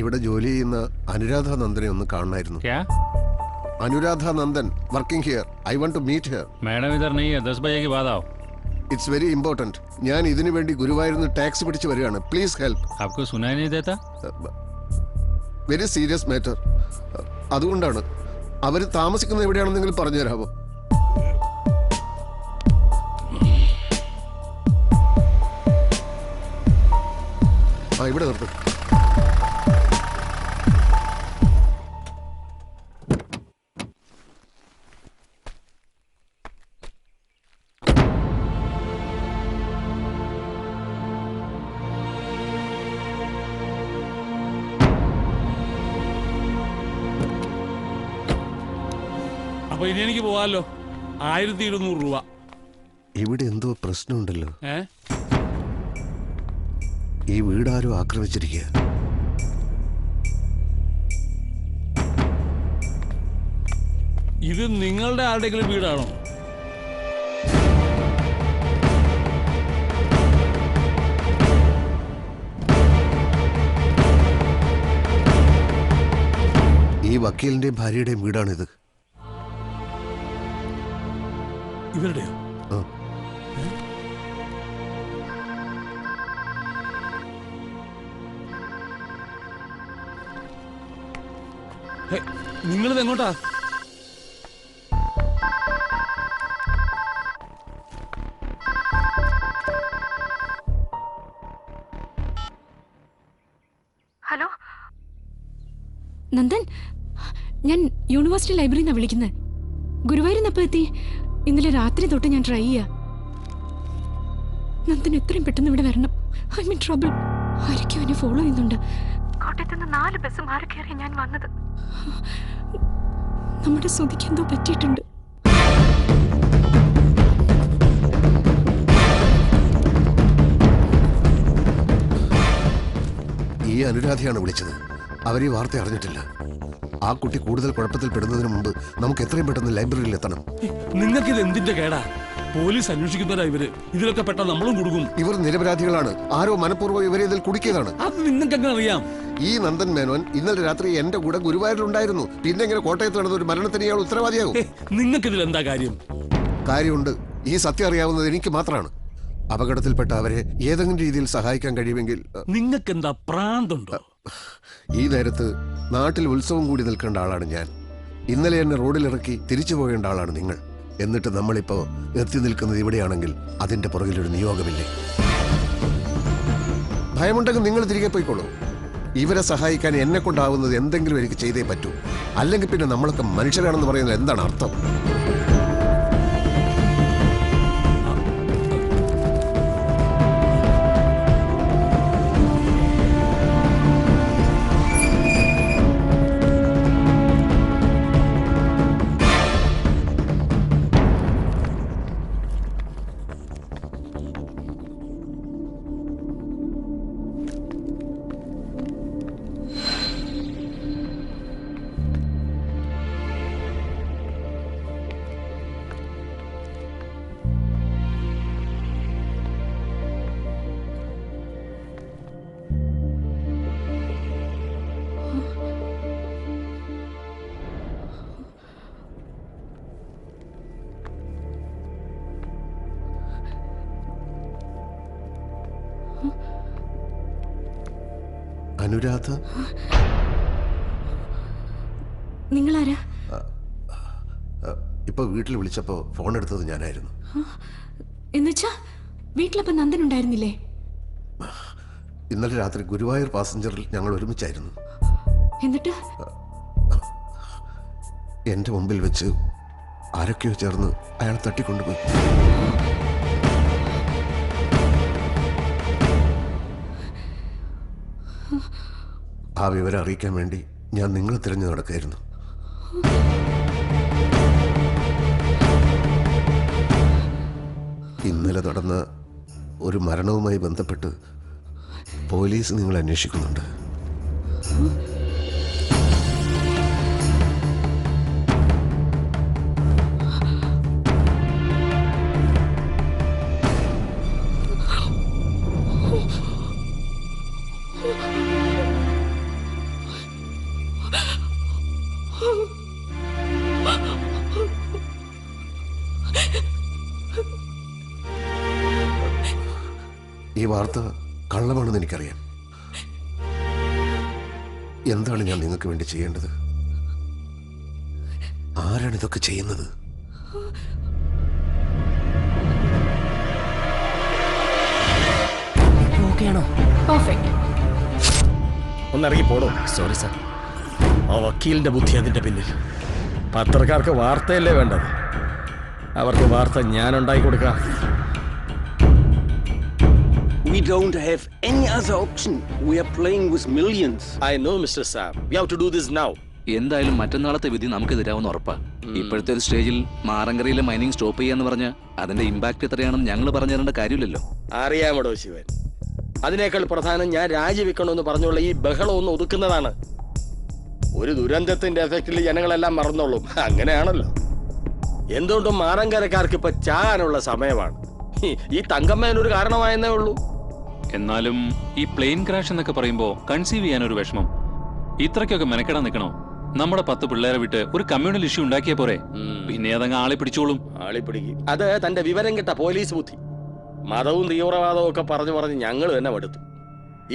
ഇവിടെ ജോലി ചെയ്യുന്ന അനുരാധ നന്ദനെ ഒന്ന് കാണണമായിരുന്നു. Anuradha Nandan working here. I want to meet here. Madam इधर नहीं है, 10 बजे के बाद आओ. It's very important. ഞാൻ ഇതിനു വേണ്ടി ഗുരുവായൂരിൽ ടാക്സി പിടിച്ച് വരികയാണ്. Please help. आपको सुनाई नहीं देता? Very serious matter. അതുകൊണ്ടാണ്. അവർ താമസിക്കുന്നത് എവിടെയാണെന്നെങ്കിലും പറഞ്ഞു തരാമോ? ആ ഇവിടെ നിർത്തും. അപ്പൊ ഇനി എനിക്ക് പോവാല്ലോ. 1200 രൂപ. ഇവിടെ എന്തോ പ്രശ്നമുണ്ടല്ലോ. ഈ വീടാരോ ആക്രമിച്ചിരിക്കുക. ഇത് നിങ്ങളുടെ ആരുടെയെങ്കിലും വീടാണോ? ഈ വക്കീലിന്റെ ഭാര്യയുടെയും വീടാണിത്. ഇവരുടെയോ? നിങ്ങളിത് എങ്ങോട്ടാ? ഞാൻ യൂണിവേഴ്സിറ്റി ലൈബ്രറിന്നാ വിളിക്കുന്നത്. ഗുരുവായൂരിന്നപ്പോ എത്തി? ഇന്നലെ രാത്രി തൊട്ട് ഞാൻ ട്രൈ ചെയ്യാ. നന്ദൻ എത്രയും പെട്ടെന്ന് ഇവിടെ വരണം. I mean trouble. ആരൊക്കെയോ എന്നെ ഫോളോ ചെയ്യുന്നുണ്ട്. കോട്ടയത്തുനിന്ന് 4 ബസ് മാറി കയറി ഞാൻ വന്നത്. നമ്മുടെ ശ്രുതിക്ക് എന്തോ പറ്റിയിട്ടുണ്ട്. ഈ അനുരാധയാണ് വിളിച്ചത്. അവർ ഈ വാർത്ത അറിഞ്ഞിട്ടില്ല. ആ കുട്ടി കൂടുതൽ കുഴപ്പത്തിൽ പെടുന്നതിന് മുമ്പ് നമുക്ക് എത്രയും പെട്ടെന്ന് ലൈബ്രറിയിൽ എത്തണം. നിങ്ങൾക്കിത് എന്തിന്റെ കേടാ? പോലീസ് അന്വേഷിക്കുന്നവരാ ഇവര്. ഇതിലൊക്കെ പെട്ട നമ്മളും കൊടുക്കും. ഇവർ നിരപരാധികളാണ്. ആരോ മനഃപൂർവ്വം ഇവരെ ഇതിൽ കുടുക്കിയതാണ്. അത് നിങ്ങൾക്ക് എങ്ങനെ അറിയാം? ഈ നന്ദൻ മേനോൻ ഇന്നലെ രാത്രി എന്റെ കൂടെ ഗുരുവായൂരിലുണ്ടായിരുന്നു. പിന്നെ എങ്ങനെ കോട്ടയത്ത് നടന്ന ഒരു മരണത്തിന് ഇയാൾ ഉത്തരവാദിയാകും? നിങ്ങൾക്കിതിൽ എന്താ കാര്യം? കാര്യമുണ്ട്. ഈ സത്യം അറിയാവുന്നത് എനിക്ക് മാത്രമാണ്. അപകടത്തിൽപ്പെട്ട അവരെ ഏതെങ്കിലും രീതിയിൽ സഹായിക്കാൻ കഴിയുമെങ്കിൽ. നിങ്ങൾക്ക് എന്താ പ്രാന്തുണ്ടോ? ഈ നേരത്ത് നാട്ടിൽ ഉത്സവം കൂടി നിൽക്കേണ്ട ആളാണ് ഞാൻ. ഇന്നലെ എന്നെ റോഡിലിറക്കി തിരിച്ചു പോകേണ്ട ആളാണ് നിങ്ങൾ. എന്നിട്ട് നമ്മളിപ്പോ എത്തി നിൽക്കുന്നത് ഇവിടെയാണെങ്കിൽ അതിന്റെ പുറകിലൊരു നിയോഗമില്ലേ? ഭയമുണ്ടെങ്കിൽ നിങ്ങൾ തിരികെ പോയിക്കോളൂ. ഇവരെ സഹായിക്കാൻ എന്നെ കൊണ്ടാവുന്നത് എന്തെങ്കിലും എനിക്ക് ചെയ്തേ പറ്റൂ. അല്ലെങ്കിൽ പിന്നെ നമ്മളൊക്കെ മനുഷ്യരാണെന്ന് പറയുന്നത് എന്താണ് അർത്ഥം? അനുരാധ, നിങ്ങളാരാ? ഇപ്പൊ വീട്ടിൽ വിളിച്ചപ്പോ ഫോൺ എടുത്തത് ഞാനായിരുന്നു. എന്നുവെച്ചാ വീട്ടിലപ്പോ നന്ദൻ ഉണ്ടായിരുന്നില്ലേ? ഇന്നലെ രാത്രി ഗുരുവായൂർ പാസഞ്ചറിൽ ഞങ്ങൾ ഒരുമിച്ചായിരുന്നു. എന്നിട്ട് എന്റെ മുമ്പിൽ വെച്ച് ആരൊക്കെയോ ചേർന്ന് അയാൾ തട്ടിക്കൊണ്ടുപോയി. ആ വിവരം അറിയിക്കാൻ വേണ്ടി ഞാൻ നിങ്ങളെ തിരഞ്ഞു നടക്കായിരുന്നു. ഇന്നലെ നടന്ന ഒരു മരണവുമായി ബന്ധപ്പെട്ട് പോലീസ് നിങ്ങളെ അന്വേഷിക്കുന്നുണ്ട്. ഈ വാർത്ത കള്ളമാണെന്ന് എനിക്കറിയാം. എന്താണ് ഞാൻ നിങ്ങൾക്ക് വേണ്ടി ചെയ്യേണ്ടത്? ആരാണ് ഇതൊക്കെ ചെയ്യുന്നത്? ഒന്നിറങ്ങി പോടോ. Sorry sir. ആ വക്കീലിന്റെ ബുദ്ധി അതിന്റെ പിന്നിൽ. പത്രക്കാർക്ക് വാർത്തയല്ലേ വേണ്ടത്? അവർക്ക് വാർത്ത ഞാൻ ഉണ്ടാക്കി കൊടുക്കാം. We don't have any other option. We are playing with millions. I know, Mr. Sam. We have to do this now. എന്തായാലും മറ്റന്നാളത്തെ വിധി നമുക്കെതിരാവുന്ന ഉറപ്പാ. ഇപ്പോഴത്തെ ഒരു സ്റ്റേജിൽ മാറങ്കരയിലെ മൈനിങ് സ്റ്റോപ്പ് ചെയ്യാന്ന് പറഞ്ഞ അതിന്റെ ഇമ്പാക്ട് എത്രയാണെന്ന് ഞങ്ങൾ പറഞ്ഞു തരേണ്ട കാര്യമില്ലല്ലോ. അറിയാമടോ ശിവൻ. അതിനേക്കാൾ പ്രധാനം ഞാൻ രാജിവെക്കണമെന്ന് പറഞ്ഞുള്ള ഈ ബഹളം ഒന്ന് ഒതുക്കുന്നതാണ്. ഒരു ദുരന്തത്തിന്റെ എഫക്റ്റിൽ ജനങ്ങളെല്ലാം മറന്നോളും. അങ്ങനെയാണല്ലോ. എന്തുകൊണ്ടും മാറങ്കരക്കാർക്ക് ഇപ്പൊ ചാകാനുള്ള സമയമാണ്. ഈ തങ്കമ്മേനൊരു കാരണമായെന്നേ ഉള്ളൂ. എന്നാലും ഈ പ്ലെയിൻ ക്രാഷ് എന്നൊക്കെ പറയുമ്പോ കൺസീവ് ചെയ്യാനൊരു വിഷമം. ഇത്രയ്ക്കൊക്കെ മെനക്കെടാൻ നിൽക്കണോ? നമ്മുടെ 10 പിള്ളേരെ വിട്ട് ഒരു കമ്മ്യൂണൽ ഇഷ്യൂ ഉണ്ടാക്കിയ പോരെ? പിന്നെ അതങ്ങ് ആളെ പിടിച്ചോളും. ആളെ പിടിക്കും. അത് തന്റെ വിവരം കെട്ട പോലീസ് ബുദ്ധി. മതവും തീവ്രവാദവും ഒക്കെ പറഞ്ഞു ഞങ്ങൾ തന്നെ മടുത്തു.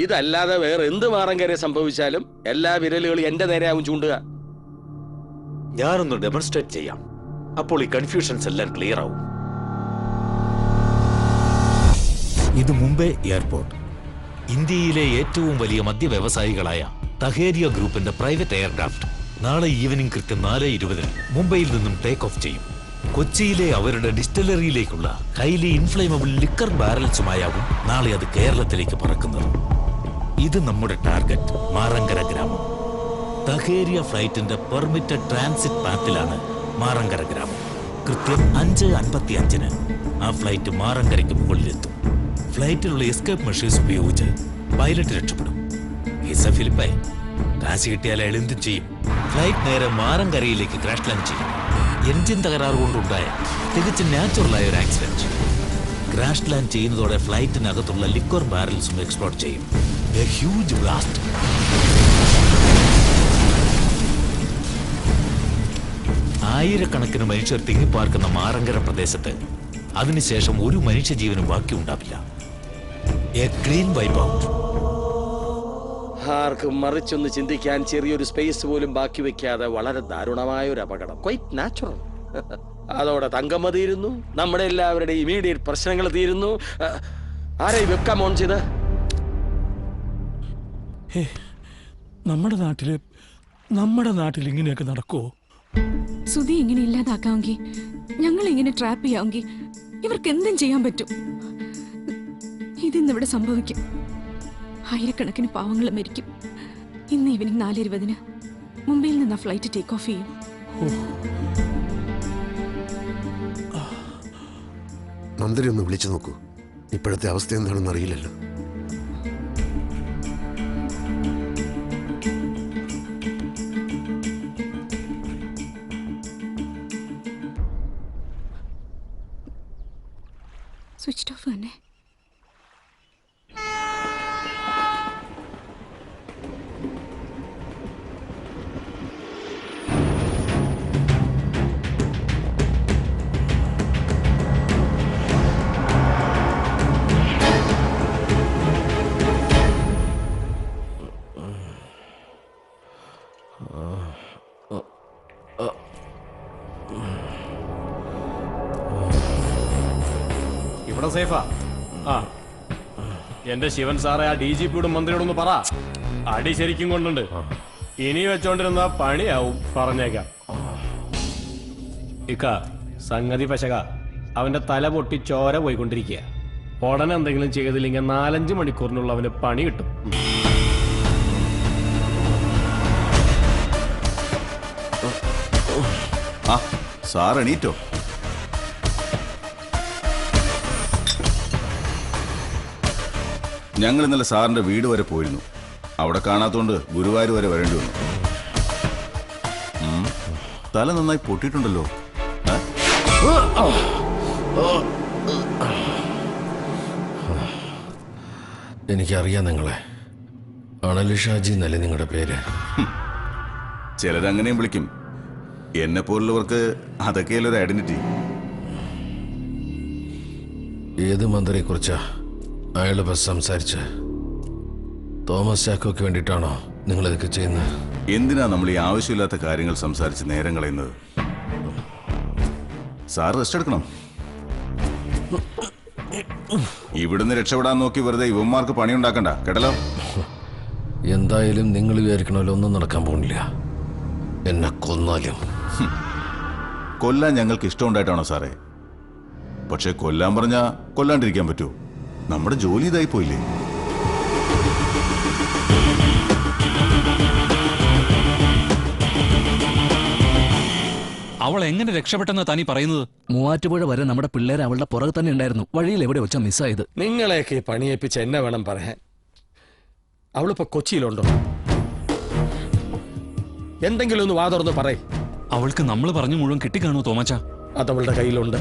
ഇതല്ലാതെ വേറെ എന്ത് മാറങ്കരെ സംഭവിച്ചാലും എല്ലാ വിരലുകളും എന്റെ നേരെയാവും ചൂണ്ടുക. ഞാനൊന്ന് ഡെമോൺസ്ട്രേറ്റ് ചെയ്യാം. അപ്പോൾ ഈ കൺഫ്യൂഷൻസ് എല്ലാം ക്ലിയർ ആവും. ഇത് മുംബൈ എയർപോർട്ട്. ഇന്ത്യയിലെ ഏറ്റവും വലിയ മദ്യ വ്യവസായികളായ തഹേരിയ ഗ്രൂപ്പിന്റെ പ്രൈവറ്റ് എയർക്രാഫ്റ്റ് നാളെ ഈവനിംഗ് കൃത്യം 4:20 മുംബൈയിൽ നിന്നും ടേക്ക് ഓഫ് ചെയ്യും. കൊച്ചിയിലെ അവരുടെ ഡിസ്റ്റിലറിയിലേക്കുള്ള ഹൈലി ഇൻഫ്ലേമബിൾ ലിക്കർ ബാരൽസുമായാവും നാളെ അത് കേരളത്തിലേക്ക് പറക്കുന്നത്. ഇത് നമ്മുടെ ടാർഗറ്റ് മാറങ്കര ഗ്രാമം. തഹേരിയ ഫ്ലൈറ്റിന്റെ പെർമിറ്റഡ് ട്രാൻസിറ്റ് പാത്തിലാണ് മാറങ്കര ഗ്രാമം. കൃത്യം 5:55 ആ ഫ്ലൈറ്റ് മാറങ്കരയ്ക്ക് മുകളിലെത്തും. ഫ്ലൈറ്റിലുള്ള എസ്കേപ്പ് മെഷേഴ്സ് ഉപയോഗിച്ച് പൈലറ്റ് രക്ഷപ്പെടും. ഫിലിപ്പായി കാശ് കിട്ടിയാൽ അയാൾ എന്തും ചെയ്യും. ഫ്ലൈറ്റ് നേരെ മാറങ്കരയിലേക്ക് ക്രാഷ് ലാൻഡ് ചെയ്യും. എൻജിൻ തകരാറ് കൊണ്ടുണ്ടായ തികച്ചും നാച്ചുറലായ ഒരു ആക്സിഡന്റ്. ക്രാഷ് ലാൻഡ് ചെയ്യുന്നതോടെ ഫ്ലൈറ്റിനകത്തുള്ള ലിക്വർ ബാരൽസും എക്സ്പ്ലോഡ് ചെയ്യും. A huge blast. ആയിരക്കണക്കിന് മനുഷ്യർ തിങ്ങിപ്പാർക്കുന്ന മാറങ്കര പ്രദേശത്ത് അതിനുശേഷം ഒരു മനുഷ്യജീവനും ബാക്കിയുണ്ടാവില്ല. A clean wipe out. ആർക്കും മറിച്ചൊന്ന് ചിന്തിക്കാൻ ചെറിയൊരു സ്പേസ് പോലും ബാക്കി വെക്കാതെ വളരെ ദാരുണമായ ഒരു അപകടം. Quite natural. അതോടെ തങ്കമ്മ തീരുന്നു, നമ്മുടെ എല്ലാവരുടെയും ഇമീഡിയറ്റ് പ്രശ്നങ്ങൾ തീരുന്നു. ആരെ വെബ്കാം ഓൺ ചെയ്ത്? നമ്മുടെ നാട്ടിൽ ഇങ്ങനെയൊക്കെ നടക്കുമോ? സുധി ഇങ്ങനെ ഇല്ലാതാക്കാമെങ്കിൽ, ഞങ്ങൾ ഇങ്ങനെ ട്രാപ്പ് ചെയ്യാമെങ്കിൽ ഇവർക്ക് എന്തും ചെയ്യാൻ പറ്റും. ഇതിന്നിവിടെ സംഭവിക്കും. ആയിരക്കണക്കിന് പാവങ്ങൾ മരിക്കും. ഇന്ന് ഈവനിങ് 4:20 മുംബൈയിൽ നിന്ന് ഫ്ലൈറ്റ് ടേക്ക് ഓഫ് ചെയ്യും. നന്ദനെ ഒന്ന് വിളിച്ചു നോക്കൂ. ഇപ്പോഴത്തെ അവസ്ഥ എന്താണെന്ന് അറിയില്ലല്ലോ. സ്വിച്ച് ഓഫ് തന്നെ. ഇവിടെ സേഫാ? ആ, എന്റെ ശിവൻ സാറെ ആ DGPയോടും മന്ത്രിയോടൊന്ന് പറ. അടി ശരിക്കും കൊണ്ടുണ്ട്. ഇനി വെച്ചോണ്ടിരുന്ന പണിയാവും, പറഞ്ഞേക്കാം. ഇക്ക സംഗതി പശക. അവന്റെ തല പൊട്ടി ചോര പോയിക്കൊണ്ടിരിക്കുക. ഉടനെ എന്തെങ്കിലും ചെയ്തില്ലെങ്കിൽ 4-5 മണിക്കൂറിനുള്ള അവന് പണി കിട്ടും. ആ സാർ എണീറ്റോ? ഞങ്ങൾ ഇന്നലെ സാറിന്റെ വീട് വരെ പോയിരുന്നു. അവിടെ കാണാത്തോണ്ട് ഗുരുവായൂർ വരെ വരേണ്ടി വന്നു. തല നന്നായി പൊട്ടിയിട്ടുണ്ടല്ലോ. എനിക്കറിയാം നിങ്ങളെ. അണലി ഷാജി എന്നല്ലേ നിങ്ങളുടെ പേര്? ചിലരങ്ങനെയും വിളിക്കും. എന്നെ പോലുള്ളവർക്ക് അതൊക്കെയല്ല ഒരു ഐഡന്റിറ്റി. ഏത് മന്ത്രിയെ കുറിച്ചാ അയാളെ ബസ് സംസാരിച്ച്? തോമസ് ചാക്കോയ്ക്ക് വേണ്ടിയിട്ടാണോ നിങ്ങൾ ഇതൊക്കെ ചെയ്യുന്നത്? എന്തിനാ നമ്മൾ ഈ ആവശ്യമില്ലാത്ത കാര്യങ്ങൾ സംസാരിച്ച് നേരം കളയുന്നത്? സാർ റെസ്റ്റ് എടുക്കണം. ഇവിടുന്ന് രക്ഷപ്പെടാൻ നോക്കി വെറുതെ യുവന്മാർക്ക് പണിയുണ്ടാക്കണ്ട, കേട്ടല്ലോ? എന്തായാലും നിങ്ങൾ വിചാരിക്കണമല്ലോ ഒന്നും നടക്കാൻ പോകുന്നില്ല. എന്നെ കൊന്നാലും. കൊല്ലാൻ ഞങ്ങൾക്ക് ഇഷ്ടമുണ്ടായിട്ടാണോ സാറേ? പക്ഷെ കൊല്ലാൻ പറഞ്ഞാ കൊല്ലാണ്ടിരിക്കാൻ പറ്റുമോ? നമ്മുടെ ജോലി ഇതായി പോയില്ലേ? അവൾ എങ്ങനെ രക്ഷപ്പെട്ടെന്ന് താനീ പറയുന്നത്? മൂവാറ്റുപുഴ വരെ നമ്മുടെ പിള്ളേർ അവളുടെ പുറകെ തന്നെ ഉണ്ടായിരുന്നു. വഴിയിൽ എവിടെ വെച്ചാ മിസ്സായത്? നിങ്ങളെയൊക്കെ പണിയേപ്പിച്ച് എന്നെ വേണം പറയാൻ. അവളിപ്പോ കൊച്ചിയിലുണ്ടോ? എന്തെങ്കിലും ഒന്ന് വാതുറന്ന് പറയ്. അവൾക്ക് നമ്മൾ പറഞ്ഞു മുഴുവൻ കിട്ടിക്കാണോ തോമാച്ച? അതവളുടെ കയ്യിലുണ്ട്.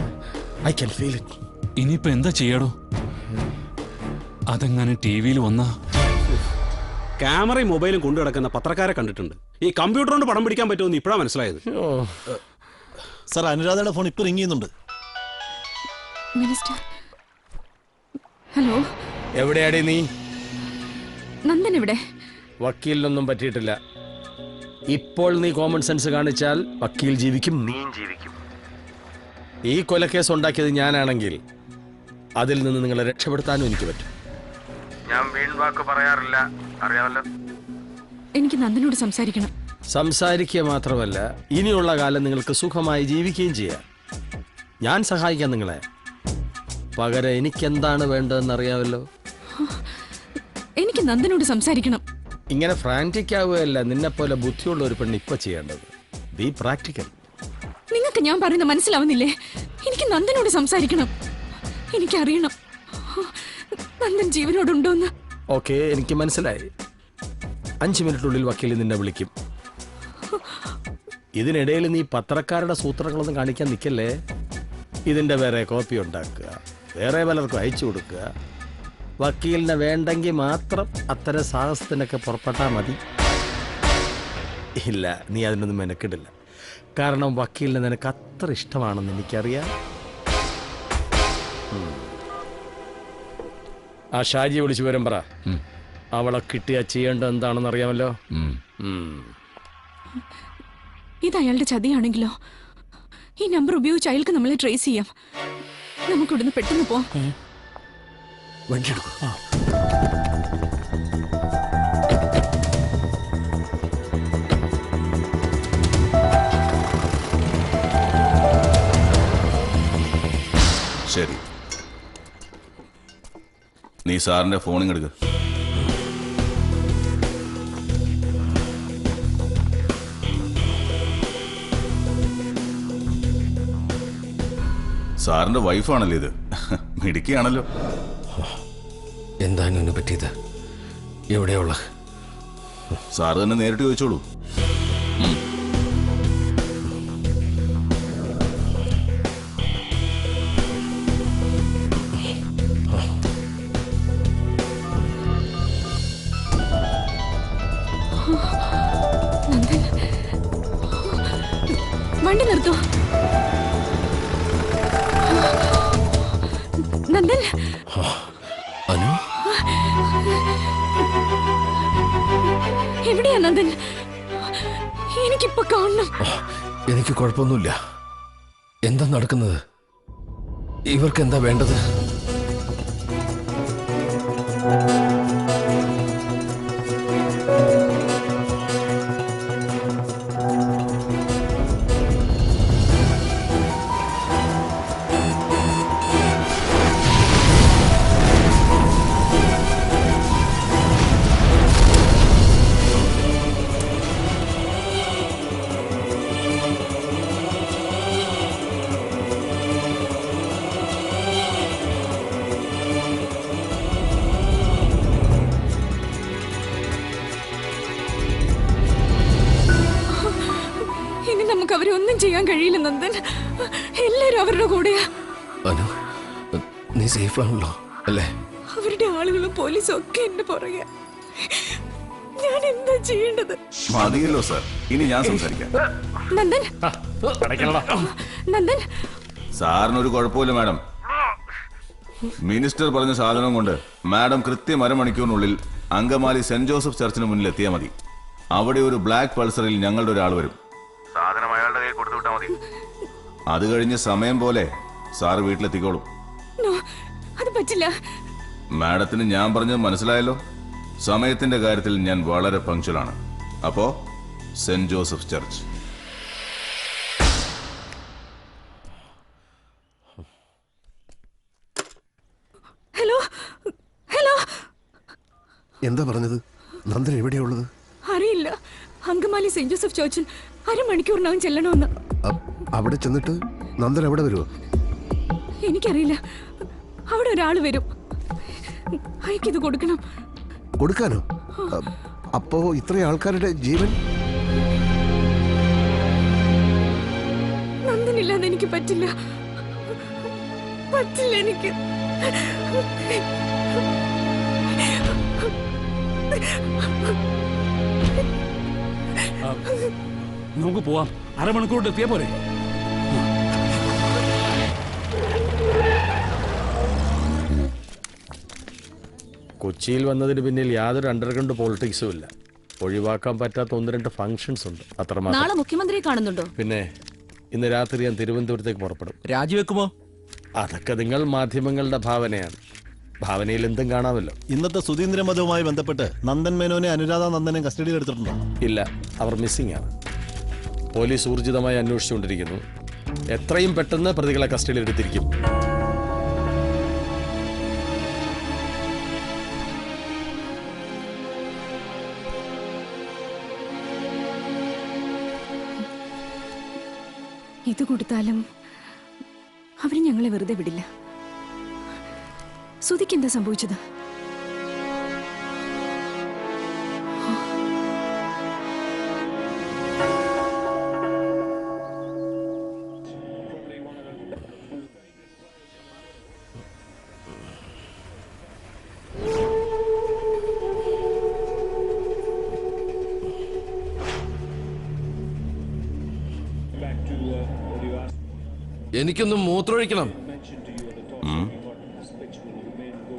I can feel it. ഇനിയിപ്പോ എന്താ ചെയ്യടോ? അതെങ്ങനെ TV-യിൽ വന്നാ? ക്യാമറയും മൊബൈലും കൊണ്ടു കിടക്കുന്ന പത്രക്കാരെ കണ്ടിട്ടുണ്ട്. ഈ കമ്പ്യൂട്ടർ കൊണ്ട് പടം പിടിക്കാൻ പറ്റുമെന്ന് ഇപ്പോഴാണ് മനസ്സിലായത്. സാർ, അനുരാധയുടെ ഫോൺ ഇപ്പൊ റിംഗ് ചെയ്യുന്നുണ്ട്. Minister, hello. എവിടെയാടി നീ? നന്ദൻ എവിടെ? വക്കീലിനൊന്നും പറ്റിയിട്ടില്ല. ഇപ്പോൾ നീ കോമൺ സെൻസ് കാണിച്ചാൽ വക്കീൽ ജീവിക്കും, നീയും ജീവിക്കും. ഈ കൊലക്കേസ് ഉണ്ടാക്കിയത് ഞാനാണെങ്കിൽ അതിൽ നിന്ന് നിങ്ങളെ രക്ഷപ്പെടുത്താനും എനിക്ക് പറ്റും. ഞാൻ വീൺവാക്ക് പറയാറില്ല, അറിയാമല്ലോ. എനിക്ക് നന്ദനോട് സംസാരിക്കണം. സംസാരിക്കുക മാത്രമല്ല ഇനിയുള്ള കാലം നിങ്ങൾക്ക് സുഖമായി ജീവിക്കുകയും ചെയ്യാം. ഞാൻ സഹായിക്കാം നിങ്ങളെ. പകരം എനിക്കെന്താണ് വേണ്ടതെന്ന് അറിയാമല്ലോ. എനിക്ക് നന്ദനോട് സംസാരിക്കണം. ഇങ്ങനെ ഫ്രാൻറ്റിക് ആവുകയല്ല നിന്നെപ്പോലെ ബുദ്ധിയുള്ള ഒരു പെണ്ണ് ഇപ്പൊ ചെയ്യേണ്ടത്. B practical. നിങ്ങൾക്ക് ഞാൻ പറയുന്നത് മനസ്സിലാവുന്നില്ലേ? എനിക്ക് നന്ദനോട് സംസാരിക്കണം. എനിക്കറിയണം നന്ദൻ ജീവനോടുണ്ടോന്ന്. ഓക്കെ, എനിക്ക് മനസ്സിലായി. 5 മിനിറ്റിനുള്ളിൽ വക്കീൽ നിന്നെ വിളിക്കും. ഇതിനിടയിൽ നീ പത്രക്കാരുടെ സൂത്രങ്ങളൊന്നും കാണിക്കാൻ നിൽക്കല്ലേ. ഇതിന്റെ വേറെ കോപ്പി ഉണ്ടാക്കുക, വേറെ പലർക്കും അയച്ചു കൊടുക്കുക. വക്കീലിനെ വേണ്ടെങ്കിൽ മാത്രം അത്തരം സാഹസത്തിനൊക്കെ പുറപ്പെട്ടാൽ മതി. ഇല്ല, നീ അതിനൊന്നും മെനക്കിടില്ല. കാരണം വക്കീലിനെ നിനക്ക് അത്ര ഇഷ്ടമാണെന്ന് എനിക്കറിയാം. ആ ഷാജിയെ വിളിച്ച് വരും പറ. അവളെ കിട്ടിയാ ചെയ്യേണ്ടത് എന്താണെന്ന് അറിയാമല്ലോ. ഇത് അയാളുടെ ചതിയാണെങ്കിലോ? ഈ നമ്പർ ഉപയോഗിച്ച് അയാൾക്ക് നമ്മളെ ട്രേസ് ചെയ്യാം. നമുക്കിവിടുന്ന് പെട്ടെന്ന് പോവാം. വണ്ടി എടുക്കും. ശരി, നീ സാറിന്റെ ഫോണിങ് എടുക്ക. സാറിന്റെ വൈഫാണല്ലോ ഇത്. മിടുക്കിയാണല്ലോ. എന്താണ് ഇതിനെ പറ്റിയത്? എവിടെയുള്ള? സാറ് തന്നെ നേരിട്ട് ചോദിച്ചോളൂ. വണ്ടി നിർത്തോ നന്ദൻ. അനു, എവിടെയാ നന്ദൻ? എനിക്കിപ്പോ കാണണം. എനിക്ക് കുഴപ്പമൊന്നുമില്ല. എന്താ നടക്കുന്നത്? ഇവർക്ക് എന്താ വേണ്ടത്? നമുക്ക് അവരെ ഒന്നും ചെയ്യാൻ കഴിയില്ല നന്ദൻ. എല്ലാരും അവരുടെ കൂടെയാ. അനു, നീ സേഫ് ആണല്ലോ അല്ലേ? അവരുടെ ആളുകളും പോലീസും ഒക്കെ എന്നെ പുറകെ. ഞാൻ എന്താ ചെയ്യേണ്ടത്? മതിയല്ലോ സാർ, ഇനി ഞാൻ സംസാരിക്കാം. നന്ദൻ, നന്ദൻ. സാറിനൊരു കുഴപ്പമില്ല മാഡം. മിനിസ്റ്റർ പറഞ്ഞ സാധനം കൊണ്ട് മാഡം കൃത്യം അരമണിക്കൂറിനുള്ളിൽ അങ്കമാലി സെന്റ് ജോസഫ് ചർച്ചിന് മുന്നിൽ എത്തിയാൽ മതി. അവിടെ ഒരു ബ്ലാക്ക് പൾസറിൽ ഞങ്ങളുടെ ഒരാൾ വരും. സാധനം അയാളുടെ കയ്യിൽ കൊടുത്തു വിട്ടാൽ മതി. അത് കഴിഞ്ഞ് സമയം പോലെ സാറ് വീട്ടിലെത്തിക്കോളും. അത് പറ്റില്ല. മാഡത്തിന് ഞാൻ പറഞ്ഞത് മനസ്സിലായല്ലോ. സമയത്തിന്റെ കാര്യത്തിൽ ഞാൻ വളരെ പങ്ക്ച്വലാണ്. അപ്പോ saint Joseph church. Hello, hello. എന്താ പറഞ്ഞത്? നന്ദൻ എവിടെയുള്ളത്? അറിയില്ല. അങ്കമാലി സെന്റ് ജോസഫ് ചർച്ചിൽ അരമണിക്കൂറിനകം ചെല്ലണമെന്ന്. അവിടെ ചെന്നിട്ട് നന്ദൻ എവിടെ വരുമോ? എനിക്കറിയില്ല. അവിടെ ഒരാള് വരും. അയക്കിത് കൊടുക്കണം. കൊടുക്കാനോ? അപ്പോ ഇത്രയും ആൾക്കാരുടെ ജീവൻ? നന്ദനില്ലാതെ എനിക്ക് പറ്റില്ല. പറ്റില്ല എനിക്ക്. നമുക്ക് പോവാം. അരമണിക്കൂർ എത്തിയാ പോരെ? കൊച്ചിയിൽ വന്നതിന് പിന്നിൽ യാതൊരു അണ്ടർഗ്രൗണ്ട് പോളിറ്റിക്സും ഇല്ല. ഒഴിവാക്കാൻ പറ്റാത്ത 1-2 ഫംഗ്ഷൻസ് ഉണ്ട്, അത്രമാത്രം. നാളെ മുഖ്യമന്ത്രിയെ കാണുന്നുണ്ടോ? പിന്നെ ഇന്ന് രാത്രി ഞാൻ തിരുവനന്തപുരത്തേക്ക് പുറപ്പെടും. രാജിവെക്കുമോ? അതൊക്കെ നിങ്ങൾ മാധ്യമങ്ങളുടെ ഭാവനയാണ്. ഭാവനയിൽ എന്തും കാണാമല്ലോ. ഇന്നത്തെ സുധീന്ദ്രമതവുമായി ബന്ധപ്പെട്ട് നന്ദൻ മേനോനെ അനുരാധ നന്ദനെ കസ്റ്റഡിയിൽ എടുത്തിട്ടുണ്ടോ? ഇല്ല, അവർ മിസ്സിംഗ് ആണ്. പോലീസ് ഊർജിതമായി അന്വേഷിച്ചുകൊണ്ടിരിക്കുന്നു. എത്രയും പെട്ടെന്ന് പ്രതികളെ കസ്റ്റഡിയിൽ എടുത്തിരിക്കും. ഇത് കൊടുത്താലും അവര് ഞങ്ങളെ വെറുതെ വിടില്ല. സുധിക്ക് എന്താ സംഭവിച്ചത്? എനിക്കൊന്ന് മൂത്രമൊഴിക്കണം.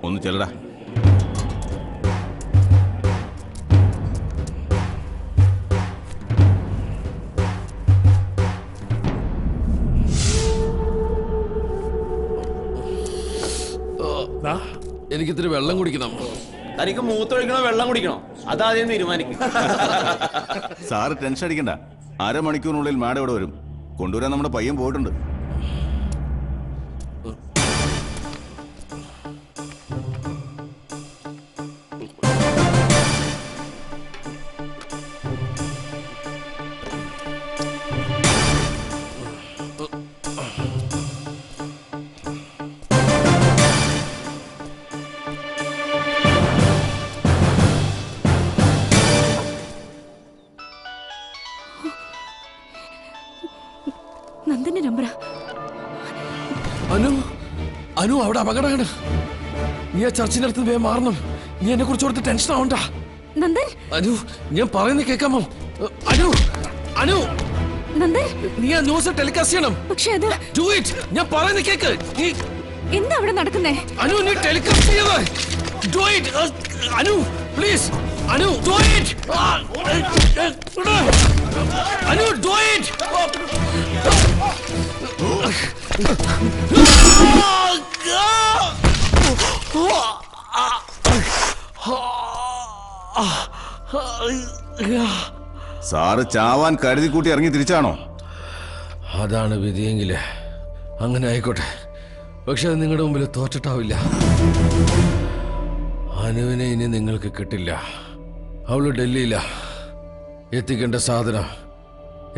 ഒന്ന് ചെല്ലടാ. എനിക്കിത്തിരി വെള്ളം കുടിക്കണം. തനിക്ക് മൂത്രമൊഴിക്കണോ വെള്ളം കുടിക്കണോ അതാദ്യം തീരുമാനിക്കും. സാറ് ടെൻഷൻ അടിക്കണ്ട. അരമണിക്കൂറിനുള്ളിൽ മാഡം ഇവിടെ വരും. കൊണ്ടുവരാൻ നമ്മുടെ പയ്യൻ പോയിട്ടുണ്ട്. നന്ദന്റെ നമ്പറാ. അനു, അനു അവിടെ അപകടമാണ്. നീ ആ ചർച്ചിന്റെ അടുത്ത് വേഗം മാറണം. നീ എന്നെ കുറിച്ച് ഓർത്ത് ടെൻഷൻ ആവണ്ട. നന്ദൻ, അനു, ഞാൻ പറയുന്നത് കേൾക്കാമോ? അനു, അനു, നന്ദൻ, നീ ആ ന്യൂസ് ടെലികാസ്റ്റ് ചെയ്യണം. പക്ഷേ അത് ഡു ഇറ്റ്. ഞാൻ പറയുന്നത് കേക്ക്. എന്താ അവിടെ നടക്കുന്നേ? അനു, നീ ടെലികാസ്റ്റ് ചെയ്യുന്നത്. Do it. Anu, please. Anu, do it. Anu, do it. Sir ചാവാൻ കരുതി കൂട്ടി ഇറങ്ങി തിരിച്ചാണോ? അതാണ് വിധിയെങ്കില് അങ്ങനെ ആയിക്കോട്ടെ. പക്ഷെ അത് നിങ്ങളുടെ മുമ്പിൽ തോറ്റിട്ടാവില്ല. അനുവിനെ ഇനി നിങ്ങൾക്ക് കിട്ടില്ല. അവള് ഡൽഹിയില. എത്തിക്കേണ്ട സാധനം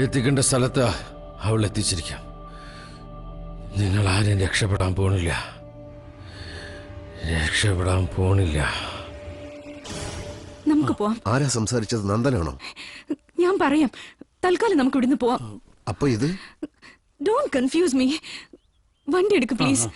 എത്തിക്കേണ്ട സ്ഥലത്ത് അവൾ എത്തിച്ചിരിക്കാം. നിങ്ങൾ ആരും രക്ഷപ്പെടാൻ പോണില്ല. രക്ഷപ്പെടാൻ പോണില്ല. നമുക്ക് പോവാം. ആരാ സംസാരിച്ചത്? നന്ദനാണോ? ഞാൻ പറയാം. തൽക്കാലം നമുക്ക് ഇവിടുന്ന് പോവാം. അപ്പൊ ഇത് ഡോണ്ട് കൺഫ്യൂസ് മീ. വണ്ടി എടുക്ക് പ്ലീസ്.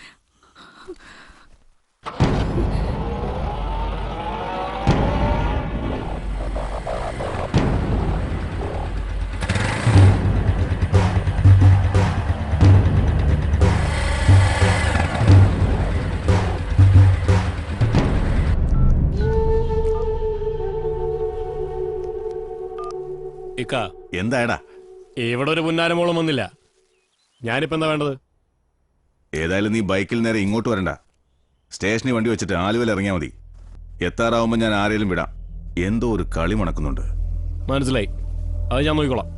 എന്തായടാ? ഇവിടെ ഒരു പുന്നാരമോളം വന്നില്ല. ഞാനിപ്പോ എന്താ വേണ്ടത്? ഏതായാലും നീ ബൈക്കിൽ നേരെ ഇങ്ങോട്ട് വരണ്ട. സ്റ്റേഷനിൽ വണ്ടി വെച്ചിട്ട് ആലുവയിൽ ഇറങ്ങിയാൽ മതി. എത്താറാവുമ്പോൾ ഞാൻ ആരെങ്കിലും വിടാം. എന്തോ ഒരു കളി മണക്കുന്നുണ്ട്. മനസ്സിലായി. അത് ഞാൻ നോക്കിക്കോളാം.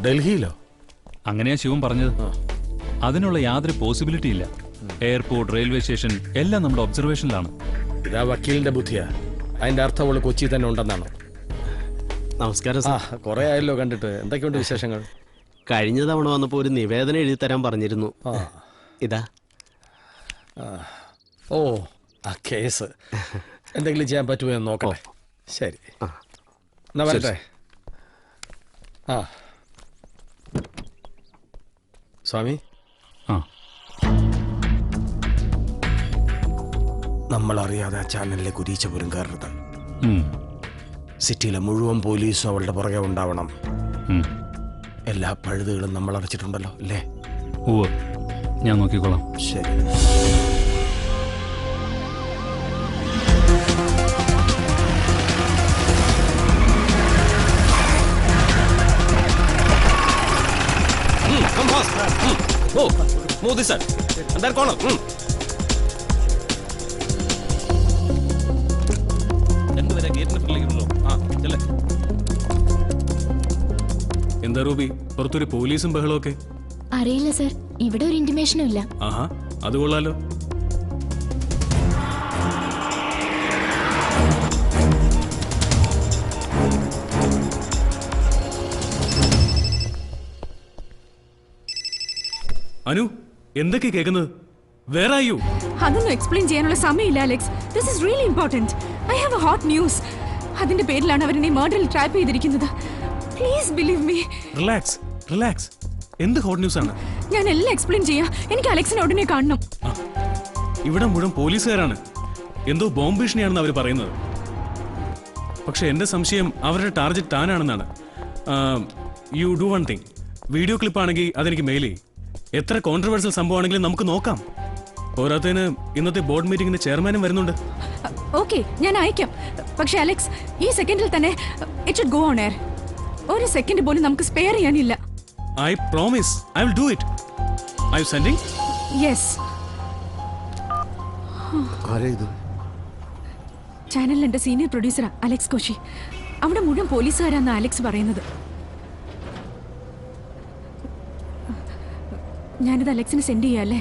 ഡൽഹിയിലോ? അങ്ങനെയാ ശിവൻ പറഞ്ഞത്. അതിനുള്ള യാതൊരു പോസിബിലിറ്റി ഇല്ല. എയർപോർട്ട്, റെയിൽവേ സ്റ്റേഷൻ എല്ലാം നമ്മുടെ ഒബ്സർവേഷനിലാണ്. ഇതാ വക്കീലിന്റെ ബുദ്ധിയാ. അതിന്റെ അർത്ഥം അവള് കൊച്ചി തന്നെ ഉണ്ടെന്നാണോ? നമസ്കാരം സാർ. കുറെ ആയല്ലോ കണ്ടിട്ട്. എന്തൊക്കെയുണ്ട് വിശേഷങ്ങൾ? കഴിഞ്ഞ തവണ വന്നപ്പോൾ ഒരു നിവേദനം എഴുതി തരാൻ പറഞ്ഞിരുന്നു. ഇതാ. ഓ, ആ കേസ് എന്തെങ്കിലും ചെയ്യാൻ പറ്റുമോ എന്ന് നോക്കട്ടെ. ശരി, എന്നാ വരട്ടെ. ആ സ്വാമി, നമ്മളറിയാതെ ആ ചാനലിലേക്ക് ഉരീച്ച പോലും കയറരുത്. സിറ്റിയിലെ മുഴുവൻ പോലീസും അവളുടെ പുറകെ ഉണ്ടാവണം. എല്ലാ പഴുതുകളും നമ്മൾ അടച്ചിട്ടുണ്ടല്ലോ അല്ലേ? ഞാൻ നോക്കിക്കോളാം. ശരി. Oh move this side and that corner. എന്തുവരെ ഗേറ്റിന് ഫ്രണ്ടിലേക്കുള്ളൂ. ആ ചെല്ലേ. എന്താ റൂബി, പുറത്തൊരു പോലീസും ബഹളമൊക്കെ? അറിയില്ല സർ, ഇവിടെ ഒരു ഇന്റിമേഷനും ഇല്ല. ആഹാ, അത് കൊള്ളാലോ. അനു, എന്തൊക്കെ കേൾക്കുന്നത്? Where are you? അതൊന്നും എക്സ്പ്ലെയിൻ ചെയ്യാനുള്ള സമയമില്ല Alex. This is really important. I have a hot news. അതിന്റെ പേരിലാണ് അവരെന്നെ മർഡറിൽ ട്രാപ്പ് ചെയ്തിരിക്കുന്നത്. Please believe me. Relax relax. എന്ത് ഹോട്ട് ന്യൂസ് ആണ്? ഞാൻ എല്ലാം എക്സ്പ്ലെയിൻ ചെയ്യാം. എനിക്ക് അലക്സിനെ ഉടനെ കാണണം. ഇവിടെ മുഴുവൻ പോലീസുകാരാണ്. എന്തോ ബോംബ് ഭീഷണിയാണെന്ന് അവർ പറയുന്നത്. പക്ഷെ എന്റെ സംശയം അവരുടെ ടാർഗറ്റ് താനാണെന്നാണ്. You do one thing. Video ക്ലിപ്പാണെങ്കിൽ അതെനിക്ക് മെയിൽ ചെയ്യും. എത്ര കോൺട്രവേഴ്സൽ സംഭവമാണെങ്കിലും നമുക്ക് നോക്കാം. പോരാത്തതിന് ഇന്നത്തെ ബോർഡ് മീറ്റിംഗിന് ചെയർമാനും വരുന്നുണ്ട്. ഓക്കെ, ഞാൻ അയക്കാം. പക്ഷെ അലക്സ്, ഈ സെക്കൻഡിൽ തന്നെ it should go on air. ഒരു സെക്കൻഡ് പോലും നമുക്ക് സ്പെയർ ചെയ്യാനില്ല. I promise I will do it. I you sending? Yes. ആരാ ഇത്? ചാനലിൽ എന്റെ സീനിയർ പ്രൊഡ്യൂസറാ അലക്സ് കോശി. അവിടെ മുഴുവൻ പോലീസുകാരാന്ന് അലക്സ് പറയുന്നത്. ഞാനിത് അലക്സിന് സെൻഡ് ചെയ്യാല്ലേ?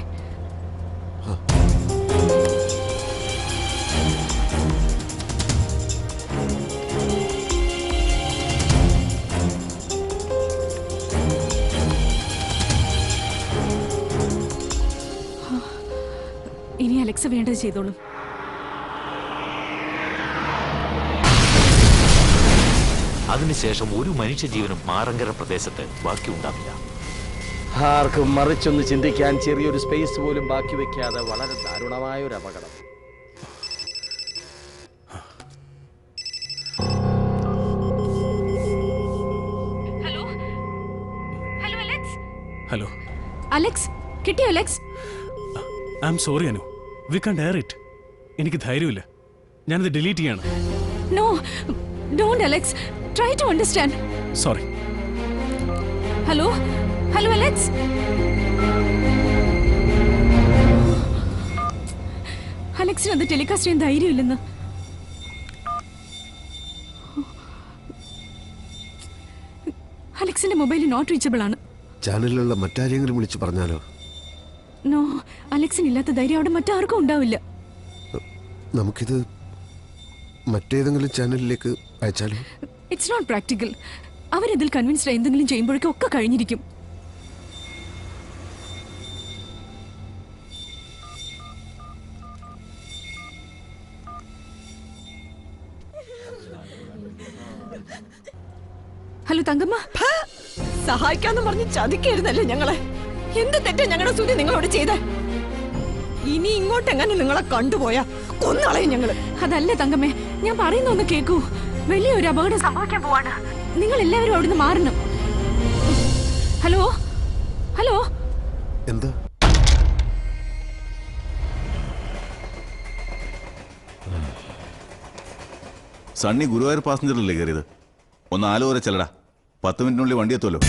ഇനി അലക്സ് വേണ്ടത് ചെയ്തോളും. അതിനുശേഷം ഒരു മനുഷ്യജീവനും മാറങ്കര പ്രദേശത്ത് ബാക്കിയുണ്ടാവില്ല. ആർക്കും മറിച്ചൊന്ന് ചിന്തിക്കാൻ ചെറിയൊരു സ്പേസ് പോലും ബാക്കി വെക്കാതെ വളരെ ദാരുണമായ ഒരു അപകടം. ഹലോ അലക്സ്, കിട്ടിയോ Alex? I am sorry Anu, we can't air it. എനിക്ക് ധൈര്യമില്ല. ഞാനത് ഡിലീറ്റ് ചെയ്യാണ്. No, don't Alex. Try to understand. Sorry. Hello hello Alex. അലക്സിന് അത് ടെലികാസ്റ്റ് ചെയ്യാൻ ധൈര്യമില്ലെന്ന്. അലക്സിന്റെ മൊബൈൽ നോട്ട് റീച്ചബിൾ ആണ്. ചാനലിലുള്ള മറ്റാരെങ്കിലും വിളിച്ചു പറഞ്ഞാലോ? നോ, അലക്സിന് ഇല്ലാത്ത ധൈര്യം അവിടെ മറ്റാർക്കും ഉണ്ടാവില്ല. നമുക്കിത് മറ്റേതെങ്കിലും ചാനലിലേക്ക് അയച്ചാലോ? It's not practical. അവരിതിൽ കൺവിൻസ്ഡ് ആയി എന്തെങ്കിലും ചെയ്യുമ്പോഴേക്കും ഒക്കെ കഴിഞ്ഞിരിക്കും. ഹലോ തങ്കമ്മ. സഹായിക്കാന്ന് പറഞ്ഞ് ചതിക്കരുതല്ലേ ഞങ്ങളെ. എന്ത് തെറ്റാ ഞങ്ങളുടെ സുധി നിങ്ങളോട് ചെയ്ത? ഇനി ഇങ്ങോട്ടെങ്ങനെ നിങ്ങളെ കണ്ടുപോയാ കൊന്നളയും ഞങ്ങള്. അതല്ല തങ്കമ്മേ, ഞാൻ പറയുന്ന ഒന്ന് കേക്കൂ. വലിയൊരു അപകടം സംഭവിക്കാൻ പോവാണ്. നിങ്ങൾ എല്ലാവരും അവിടുന്ന് മാറണം. Hello hello. എന്താ? സണ്ണി ഗുരുവായൂർ പാസഞ്ചറിലല്ലേ കയറിയത്? ഒന്ന് ആലോചന ചെല്ലടാ. 10 മിനിറ്റിനുള്ളിൽ വണ്ടി എത്തുമല്ലോ.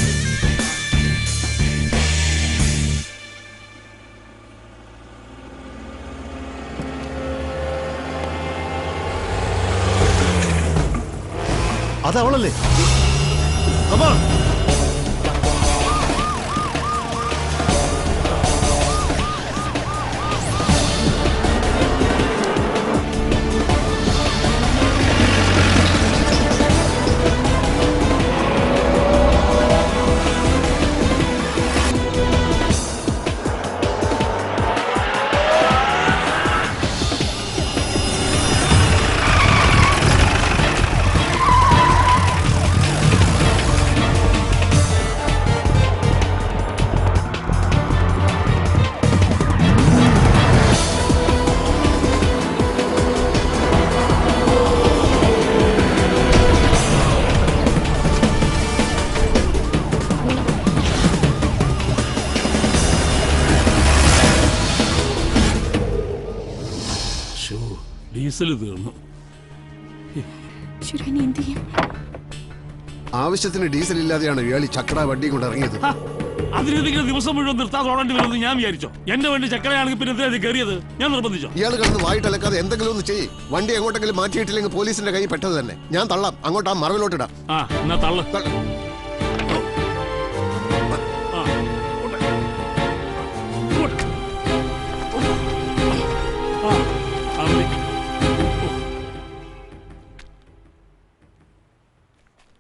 അതവളല്ലേ? ഡീസൽ തീർന്നു. ആവശ്യത്തിന് ഡീസൽ ഇല്ലാതെയാണ് ഇയാൾ ചക്കട വണ്ടി കൊണ്ട് ഇറങ്ങിയത്. അതിനെന്തെങ്കിലും ദിവസം മുഴുവൻ നിർത്താതെ ഓടേണ്ടി വരുമെന്ന് ഞാൻ വിചാരിച്ചോ? എന്റെ വണ്ടി ചക്കരയാണെങ്കിൽ പിന്നെ എന്തിനാ കയറിയത്? ഞാൻ നിർബന്ധിച്ചോ? ഇയാൾ കിടന്ന് വായിട്ടലക്കാതെ എന്തെങ്കിലും ഒന്ന് ചെയ്യ്. വണ്ടി എങ്ങോട്ടെങ്കിലും മാറ്റിയിട്ടില്ലെങ്കിൽ പോലീസിന്റെ കൈ പെട്ടത് തന്നെ. ഞാൻ തള്ളാം, അങ്ങോട്ട് ആ മറവിലോട്ടിടാം. ആ എന്നാ തള്ളു.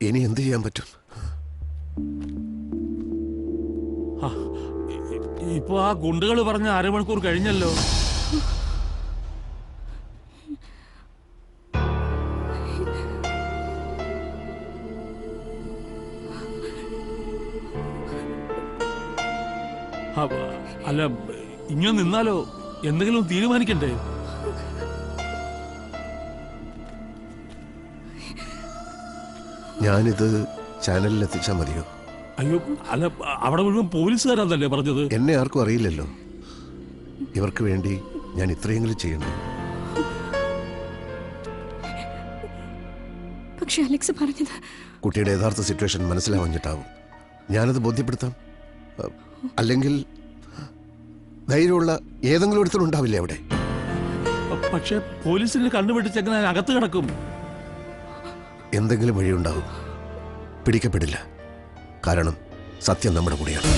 ഇനി എന്ത് ചെയ്യാൻ പറ്റും? ഇപ്പൊ ആ ഗുണ്ടുകൾ പറഞ്ഞ അരമണിക്കൂർ കഴിഞ്ഞല്ലോ. അല്ല, ഇങ്ങനെ നിന്നാലോ? എന്തെങ്കിലും തീരുമാനിക്കണ്ടേ? ഞാനിത് ചാനലിൽ എത്തിച്ചാൽ മതിയോ? അയ്യോ അല്ല, അവിടെ മുഴുവൻ പോലീസുകാരാന്നല്ലേ പറഞ്ഞത്? എന്നെ ആർക്കും അറിയില്ലല്ലോ. ഇവർക്ക് വേണ്ടി ഞാൻ ഇത്രയെങ്കിലും ചെയ്യണം. പക്ഷെ അലക്സ് പറഞ്ഞത് കുട്ടിയുടെ യഥാർത്ഥ സിറ്റുവേഷൻ മനസ്സിലാവഞ്ഞിട്ടാവും. ഞാനത് ബോധ്യപ്പെടുത്താം. അല്ലെങ്കിൽ ധൈര്യമുള്ള ഏതെങ്കിലും ഒരുത്തരുണ്ടാവില്ലേ അവിടെ? പക്ഷെ പോലീസിന് കണ്ടുപിടിച്ചെങ്ങനെ അകത്ത് കിടക്കും? എന്തെങ്കിലും വഴിയുണ്ടാവും. പിടിക്കപ്പെടില്ല. കാരണം സത്യം നമ്മുടെ കൂടെയാണ്.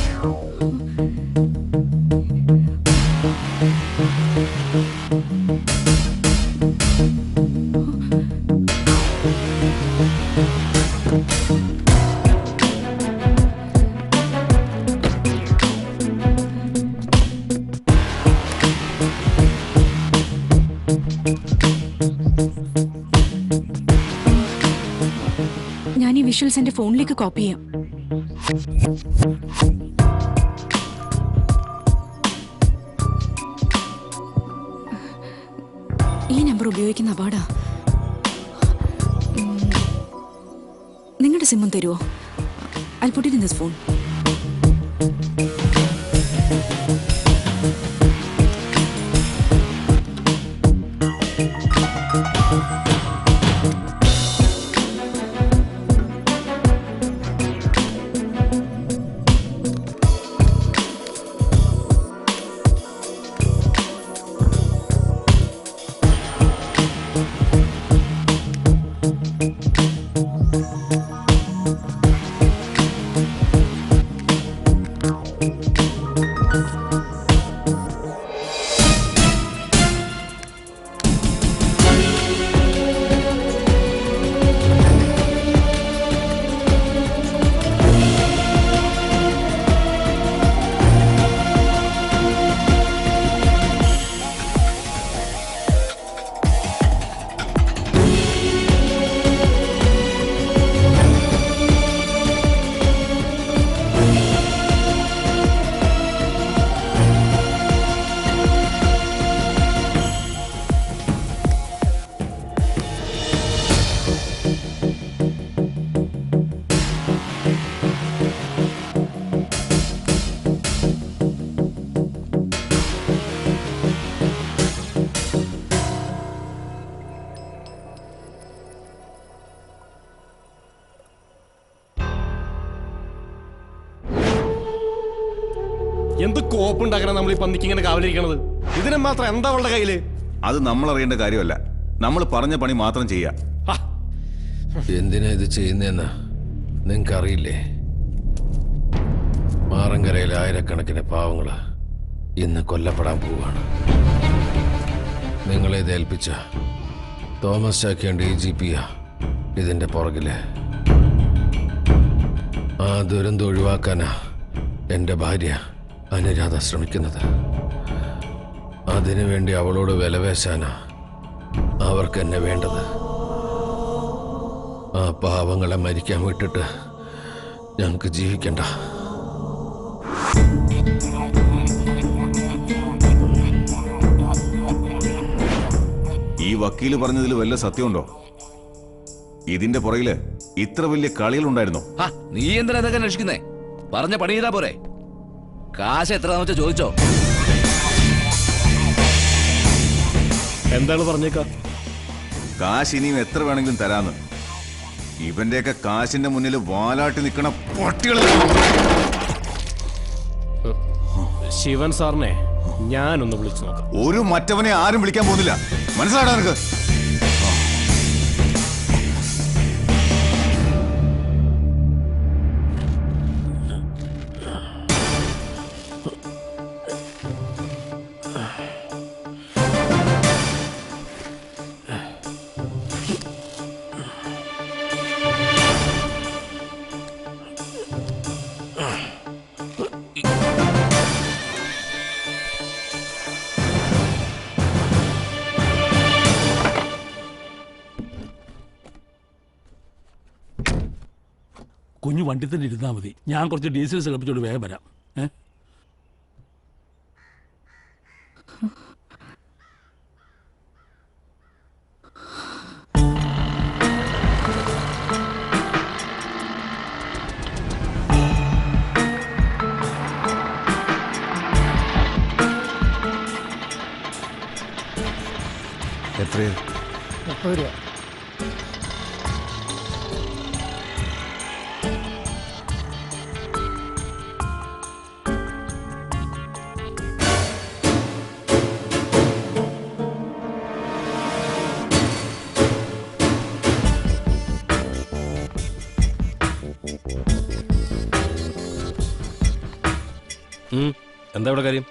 ഞാൻ ഈ വിഷ്വൽസ് എന്റെ ഫോണിലേക്ക് കോപ്പി ചെയ്യാം. ഈ നമ്പർ ഉപയോഗിക്കുന്ന അപാടാ. നിങ്ങളുടെ സിമ്മും തരുമോ? I'll put it in this phone. എന്ത് കോപ്പുണ്ടാക്കണം നമ്മൾ ഈ പന്നിക്ക് ഇങ്ങനെ കാവലിരിക്കണത്? ഇതിനെ മാത്രം എന്താ ഉള്ള കയ്യില്? അത് നമ്മൾ അറിയേണ്ട കാര്യമല്ല. നമ്മൾ പറഞ്ഞ പണി മാത്രം ചെയ്യാ. എന്തിനാ ഇത് ചെയ്യുന്നതെന്ന് നിങ്ങൾക്ക് അറിയില്ലേ? മാറങ്കരയിലെ ആയിരക്കണക്കിന് പാവങ്ങള് ഇന്ന് കൊല്ലപ്പെടാൻ പോവുകയാണ്. നിങ്ങളെ ഇത് ഏൽപ്പിച്ച തോമസ് ചാക്കോയുടെ DGP-യാ ഇതിന്റെ പുറകില്. ആ ദുരന്തം ഒഴിവാക്കാനാ എൻ്റെ ഭാര്യ അനുരാധ ശ്രമിക്കുന്നത്. അതിനുവേണ്ടി അവളോട് വിലവേശാനാ അവർക്ക് എന്നെ വേണ്ടത്. ആ പാവങ്ങളെ മരിക്കാൻ വിട്ടിട്ട് ഞങ്ങൾക്ക് ജീവിക്കണ്ട. ഈ വക്കീല് പറഞ്ഞതിൽ വല്ല സത്യമുണ്ടോ? ഇതിന്റെ പുറകില് ഇത്ര വലിയ കളികളുണ്ടായിരുന്നോ? നീ എന്തിനാ ഇതൊക്കെ അന്വേഷിക്കുന്നേ? പറഞ്ഞ പണി ചെയ്താ പോരെ? കാശ് എത്രയാന്ന് വെച്ചാ ചോദിച്ചോ. എന്താണ് പറഞ്ഞേക്ക? കാശ് ഇനിയും എത്ര വേണമെങ്കിലും തരാന്ന്. ഇവന്റെയൊക്കെ കാശിന്റെ മുന്നിൽ വാലാട്ടി നിൽക്കണ പട്ടികൾ. ശിവൻ സാറിനെ ഞാനൊന്ന് വിളിച്ചു നോക്കാം. ഒരു മറ്റവനെ ആരും വിളിക്കാൻ പോകുന്നില്ല, മനസ്സിലാടാ നിനക്ക്? കുഞ്ഞു വണ്ടി തന്നെ ഇരുന്നാൽ മതി. ഞാൻ കുറച്ച് ഡീസൽ തിളപ്പിച്ചോണ്ട് വേഗം വരാം. എത്രയാ? 30 രൂപ. എന്താ ഇവിടെ കാര്യം?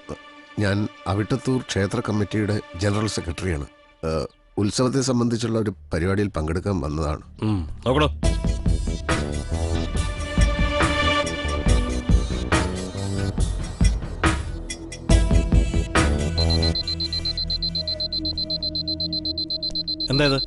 ഞാൻ അവിട്ടത്തൂർ ക്ഷേത്ര കമ്മിറ്റിയുടെ ജനറൽ സെക്രട്ടറിയാണ്. ഉത്സവത്തെ സംബന്ധിച്ചുള്ള ഒരു പരിപാടിയിൽ പങ്കെടുക്കാൻ വന്നതാണ്. നോക്കണോ? എന്താ ഇത്?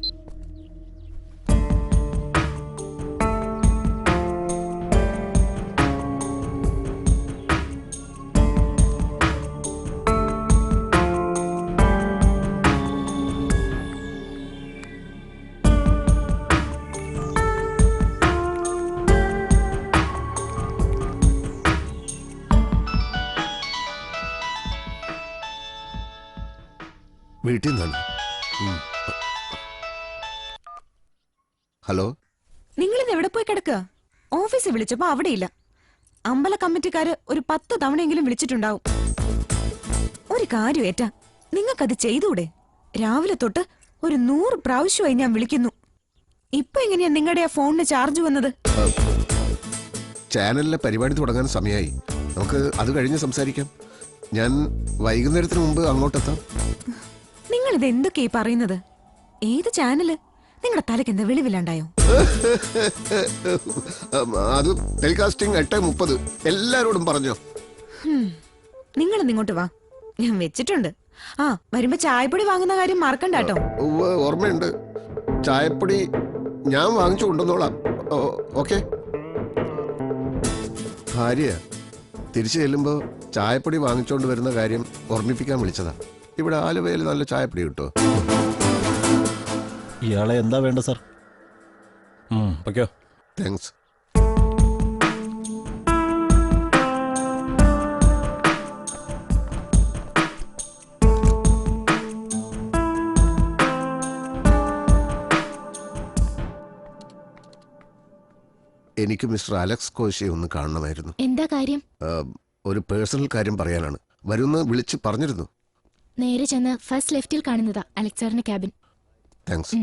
വീട്ടിൽ നിന്നാണ്. ഹലോ, നിങ്ങളിത് എവിടെ പോയി കിടക്കുക? ഓഫീസിൽ വിളിച്ചപ്പോ അവിടെ ഇല്ല. അമ്പല കമ്മിറ്റിക്കാര് ഒരു 10 തവണയെങ്കിലും വിളിച്ചിട്ടുണ്ടാവും. ഒരു കാര്യം ഏറ്റാ, നിങ്ങൾക്കത് ചെയ്തൂടെ? രാവിലെ തൊട്ട് ഒരു 100 പ്രാവശ്യമായി ഞാൻ വിളിക്കുന്നു. ഇപ്പൊ എങ്ങനെയാ നിങ്ങളുടെ ആ ഫോണിന് ചാർജ് വന്നത്? ചാനലിലെ പരിപാടി തുടങ്ങാൻ സമയമായി. നമുക്ക് അത് കഴിഞ്ഞ് സംസാരിക്കാം. ഞാൻ വൈകുന്നേരത്തിന് മുമ്പ് അങ്ങോട്ടെത്താം. നിങ്ങൾ ഇത് എന്തൊക്കെയാ പറയുന്നത്? ഏത് ചാനല്? നിങ്ങളുടെ തലയ്ക്ക് എന്താ വെളിവില്ലാണ്ടായോ? അത് ടെലികാസ്റ്റിംഗ് 8:30. എല്ലാരോടും പറഞ്ഞോ? നിങ്ങൾ ഇങ്ങോട്ട് വാ, ഞാൻ വെച്ചിട്ടുണ്ട്. ആ, വരുമ്പോ ചായപ്പൊടി വാങ്ങുന്ന കാര്യം മറക്കണ്ട കേട്ടോ. ഓർമ്മയുണ്ട്. ചായപ്പൊടി ഞാൻ വാങ്ങിച്ചു കൊണ്ടുവന്നോളാം. ഓക്കെ. ഭാര്യ തിരിച്ചു ചെല്ലുമ്പോ ചായപ്പൊടി വാങ്ങിച്ചോണ്ട് വരുന്ന കാര്യം ഓർമ്മിപ്പിക്കാൻ വിളിച്ചതാ. ഇവിടെ ആലുവയിൽ നല്ല ചായപ്പൊടി കിട്ടുമോ? ഇയാളെ എന്താ വേണ്ട സാർ? താങ്ക്സ്. എനിക്ക് മിസ്റ്റർ അലക്സ് കോശിയെ ഒന്ന് കാണണമായിരുന്നു. എന്താ കാര്യം? ഒരു പേഴ്സണൽ കാര്യം പറയാനാണ്. വരുന്ന വിളിച്ച് പറഞ്ഞിരുന്നു. നേരെ ചെന്ന് ഫസ്റ്റ് ലെഫ്റ്റിൽ കാണുന്നതാ അലക്സ് സാറിന്റെ ക്യാബിൻ. താങ്ക്സ്.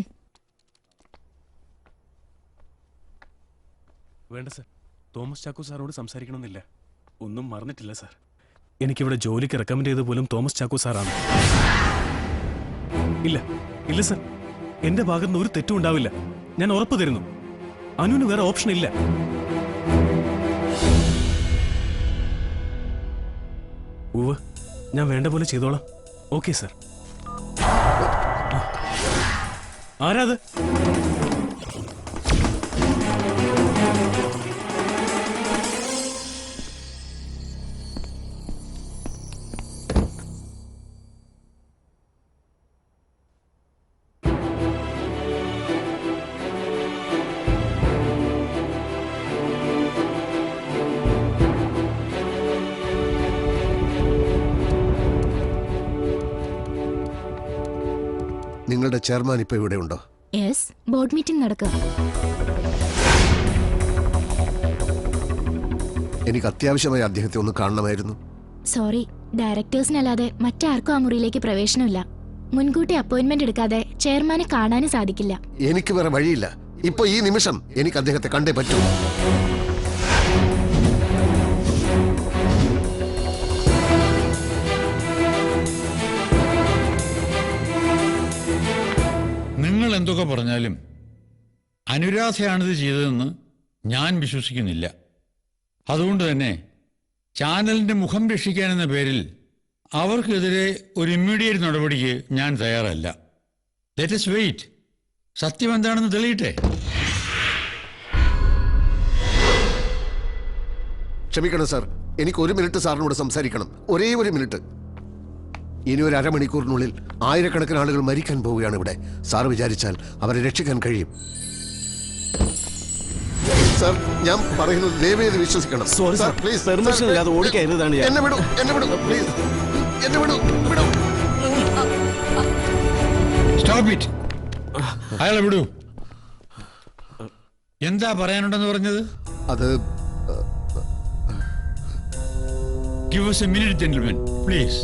വേണ്ട സാർ, തോമസ് ചാക്കോ സാറോട് സംസാരിക്കണമെന്നില്ല. ഒന്നും മറന്നിട്ടില്ല സാർ. എനിക്കിവിടെ ജോലിക്ക് റെക്കമെൻഡ് ചെയ്ത പോലും തോമസ് ചാക്കോ സാറാണ്. ഇല്ല ഇല്ല സാർ, എന്റെ ഭാഗത്തുനിന്ന് ഒരു തെറ്റും ഉണ്ടാവില്ല. ഞാൻ ഉറപ്പ് തരുന്നു. അനുവിന് വേറെ ഓപ്ഷൻ ഇല്ല. ഉവ്വ്, ഞാൻ വേണ്ട പോലെ ചെയ്തോളാം. Okay sir. ആരാത്? നിങ്ങളുടെ ചെയർമാൻ ഇപ്പൊ ഇവിടെ ഉണ്ടോ? യെസ്, ബോർഡ് മീറ്റിംഗ് നടക്കുക. എനിക്ക് അത്യാവശ്യമായി അദ്ദേഹത്തെ ഒന്ന് കാണണമായിരുന്നു. സോറി, ഡയറക്ടേഴ്സിനല്ലാതെ മറ്റാർക്കും ആ മുറിയിലേക്ക് പ്രവേശനമില്ല. മുൻകൂട്ടി അപ്പോയിന്റ്മെന്റ് എടുക്കാതെ ചെയർമാനെ കാണാനും സാധിക്കില്ല. എനിക്ക് വേറെ വഴിയില്ല. ഇപ്പൊ ഈ നിമിഷം എനിക്ക് അദ്ദേഹത്തെ കണ്ടേ പറ്റൂ. നിങ്ങൾ എന്തൊക്കെ പറഞ്ഞാലും അനുരാധയാണിത് ചെയ്തതെന്ന് ഞാൻ വിശ്വസിക്കുന്നില്ല. അതുകൊണ്ട് തന്നെ ചാനലിന്റെ മുഖം രക്ഷിക്കാനെന്ന പേരിൽ അവർക്കെതിരെ ഒരു ഇമ്മീഡിയറ്റ് നടപടിക്ക് ഞാൻ തയ്യാറല്ല. Let us wait. സത്യം എന്താണെന്ന് തെളിയട്ടെ. ക്ഷമിക്കണം സാർ, എനിക്ക് 1 മിനിറ്റ് സാറിനോട് സംസാരിക്കണം. ഒരേ 1 മിനിറ്റ്. ഇനി ഒരു അരമണിക്കൂറിനുള്ളിൽ ആയിരക്കണക്കിന് ആളുകൾ മരിക്കാൻ പോവുകയാണ് ഇവിടെ. സാർ വിചാരിച്ചാൽ അവരെ രക്ഷിക്കാൻ കഴിയും. സാർ, ഞാൻ പറയുന്നത് ദയവേത് വിശ്വസിക്കണം. Sorry sir, please. പെർമിഷൻ ഇല്ലാതെ ഓടിക്കരുതാണ്. എന്നെ വിടൂ, എന്നെ വിടൂ, പ്ലീസ്. എന്നെ വിടൂ, വിടൂ. Stop it. അയാളെ വിടൂ. എന്താ പറയാനുണ്ടെന്ന് പറഞ്ഞത്? അത് Give us a minute, gentlemen, please.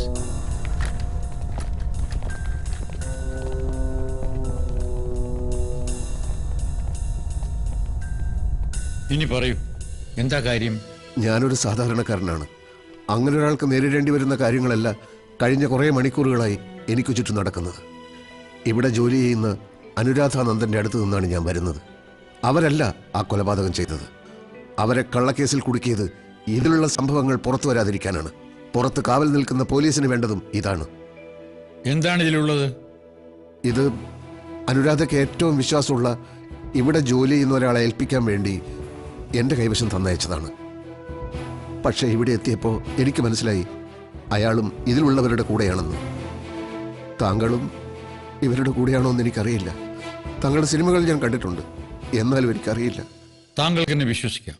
ഇനി പറയൂ, എന്താ കാര്യം? ഞാനൊരു സാധാരണക്കാരനാണ്. അങ്ങനെ ഒരാൾക്ക് നേരിടേണ്ടി വരുന്ന കാര്യങ്ങളല്ല കഴിഞ്ഞ കുറേ മണിക്കൂറുകളായി എനിക്ക് ചുറ്റും നടക്കുന്നത്. ഇവിടെ ജോലി ചെയ്യുന്ന അനുരാധ നന്ദന്റെ അടുത്ത് നിന്നാണ് ഞാൻ വരുന്നത്. അവരല്ല ആ കൊലപാതകം ചെയ്തത്. അവരെ കള്ളക്കേസിൽ കുടുക്കിയത് ഇതിലുള്ള സംഭവങ്ങൾ പുറത്തു വരാതിരിക്കാനാണ്. പുറത്ത് കാവൽ നിൽക്കുന്ന പോലീസിന് വേണ്ടതും ഇതാണ്. എന്താണ് ഇതിലുള്ളത്? ഇത് അനുരാധയ്ക്ക് ഏറ്റവും വിശ്വാസമുള്ള ഇവിടെ ജോലി ചെയ്യുന്ന ഒരാളെ ഏൽപ്പിക്കാൻ വേണ്ടി എൻ്റെ കൈവശം തന്നയച്ചതാണ്. പക്ഷേ ഇവിടെ എത്തിയപ്പോൾ എനിക്ക് മനസ്സിലായി അയാളും ഇതിലുള്ളവരുടെ കൂടെയാണെന്ന്. താങ്കളും ഇവരുടെ കൂടെയാണോ എന്ന് എനിക്കറിയില്ല. താങ്കളുടെ സിനിമകൾ ഞാൻ കണ്ടിട്ടുണ്ട്, എന്നാലും എനിക്കറിയില്ല. താങ്കൾക്ക് എന്നെ വിശ്വസിക്കാം.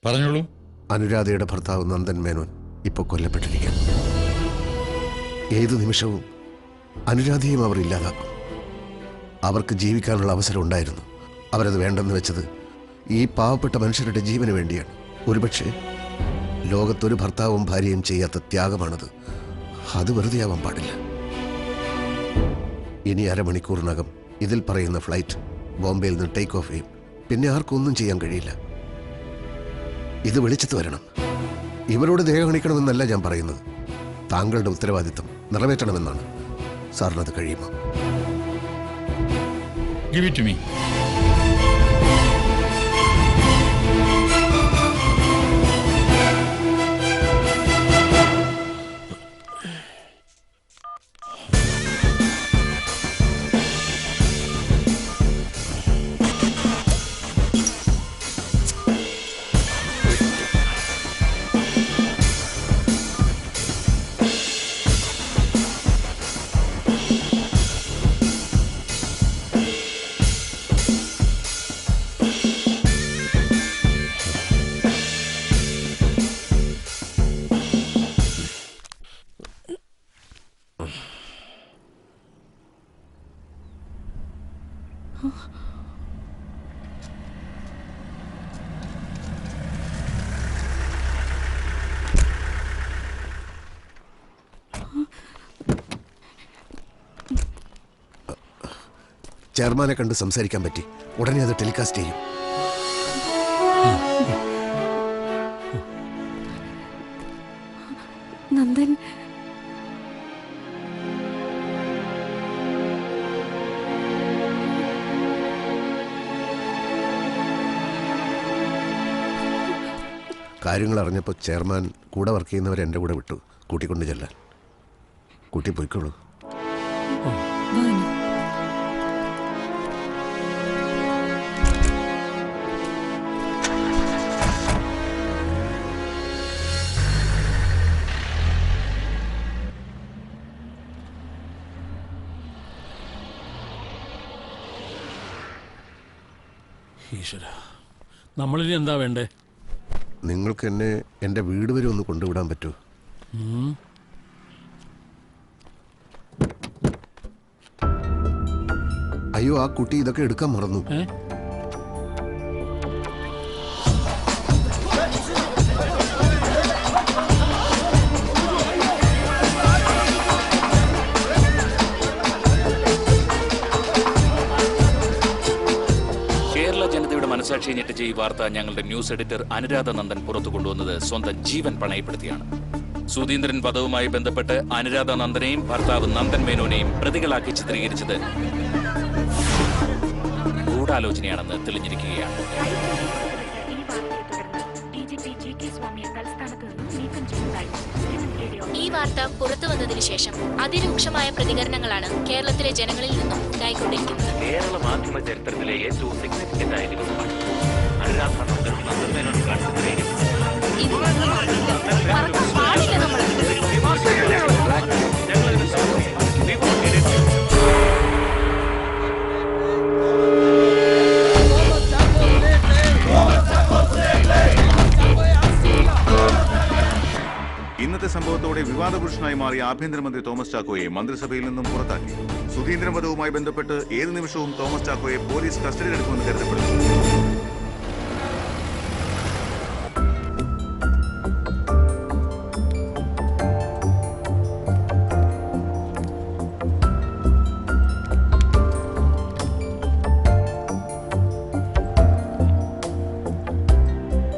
പറഞ്ഞോളൂ. അനുരാധയുടെ ഭർത്താവ് നന്ദൻ മേനോൻ ഇപ്പോൾ കൊല്ലപ്പെട്ടിരിക്കുകയാണ്. ഏതു നിമിഷവും അനുരാധയും അവർ ഇല്ലാതാക്കും. അവർക്ക് ജീവിക്കാനുള്ള അവസരം ഉണ്ടായിരുന്നു. അവരത് വേണ്ടെന്ന് വെച്ചത് ഈ പാവപ്പെട്ട മനുഷ്യരുടെ ജീവന് വേണ്ടിയാണ്. ഒരുപക്ഷെ ലോകത്തൊരു ഭർത്താവും ഭാര്യയും ചെയ്യാത്ത ത്യാഗമാണത്. അത് വെറുതെ ആവാൻ പാടില്ല. ഇനി അരമണിക്കൂറിനകം ഇതിൽ പറയുന്ന ഫ്ലൈറ്റ് ബോംബെയിൽ നിന്ന് ടേക്ക് ഓഫ് ചെയ്യും. പിന്നെ ആർക്കും ഒന്നും ചെയ്യാൻ കഴിയില്ല. ഇത് വെളിച്ചത്ത് വരണം. ഇവരോട് ദയ കാണിക്കണമെന്നല്ല ഞാൻ പറയുന്നത്. താങ്കളുടെ ഉത്തരവാദിത്തം നിറവേറ്റണമെന്നാണ്. സാറിനത് കഴിയുമോ? Give it to me. ചെയർമാനെ കണ്ട് സംസാരിക്കാൻ പറ്റി. ഉടനെ അത് ടെലികാസ്റ്റ് ചെയ്യും. നന്ദൻ കാര്യങ്ങൾ അറിഞ്ഞപ്പോൾ ചെയർമാൻ കൂടെ വർക്ക് ചെയ്യുന്നവരെ എൻ്റെ കൂടെ വിട്ടു, കൂട്ടിക്കൊണ്ട് ചെല്ലാൻ. കൂട്ടി പോയിക്കോളൂ. ഈശ്വര, നമ്മളിനി എന്താ വേണ്ടേ? നിങ്ങൾക്ക് എന്നെ എൻ്റെ വീട് വരെ ഒന്ന് കൊണ്ടുവിടാൻ പറ്റുമോ? അയ്യോ, ആ കുട്ടി ഇതൊക്കെ എടുക്കാൻ മറന്നു. പക്ഷേ ഞെട്ടിച്ച ഈ വാർത്ത ഞങ്ങളുടെ ന്യൂസ് എഡിറ്റർ അനുരാധ നന്ദൻ പുറത്തു കൊണ്ടുവന്നത് സ്വന്തം ജീവൻ പണയപ്പെടുത്തിയാണ്. സുധീന്ദ്രൻ വധവുമായി ബന്ധപ്പെട്ട് അനുരാധ നന്ദനെയും ഭർത്താവ് നന്ദൻ മേനോനെയും പ്രതികളാക്കി ചിത്രീകരിച്ചത് ഗൂഢാലോചനയാണെന്ന് തെളിഞ്ഞിരിക്കുകയാണ്. ഈ വാർത്ത പുറത്തു വന്നതിന് ശേഷം അതിരൂക്ഷമായ പ്രതികരണങ്ങളാണ് കേരളത്തിലെ ജനങ്ങളിൽ നിന്നും ഉണ്ടായിക്കൊണ്ടിരിക്കുന്നത്. കേരള മാധ്യമ ചരിത്രത്തിലെ ഏറ്റവും സിഗ്നിഫിക്കന്റ് ആയ ദിവസമാണ് അനുരാധ നന്ദനും നന്ദൻ മേനോനും കാണിച്ച ഇന്നത്തെ സംഭവത്തോടെ വിവാദപുരുഷനായി മാറിയ ആഭ്യന്തരമന്ത്രി തോമസ് ചാക്കോയെ മന്ത്രിസഭയിൽ നിന്നും പുറത്താക്കി. സുധീന്ദ്രൻ വധവുമായി ബന്ധപ്പെട്ട് ഏത് നിമിഷവും തോമസ് ചാക്കോയെ പോലീസ് കസ്റ്റഡിയിലെടുക്കുമെന്ന് കരുതപ്പെടുന്നു.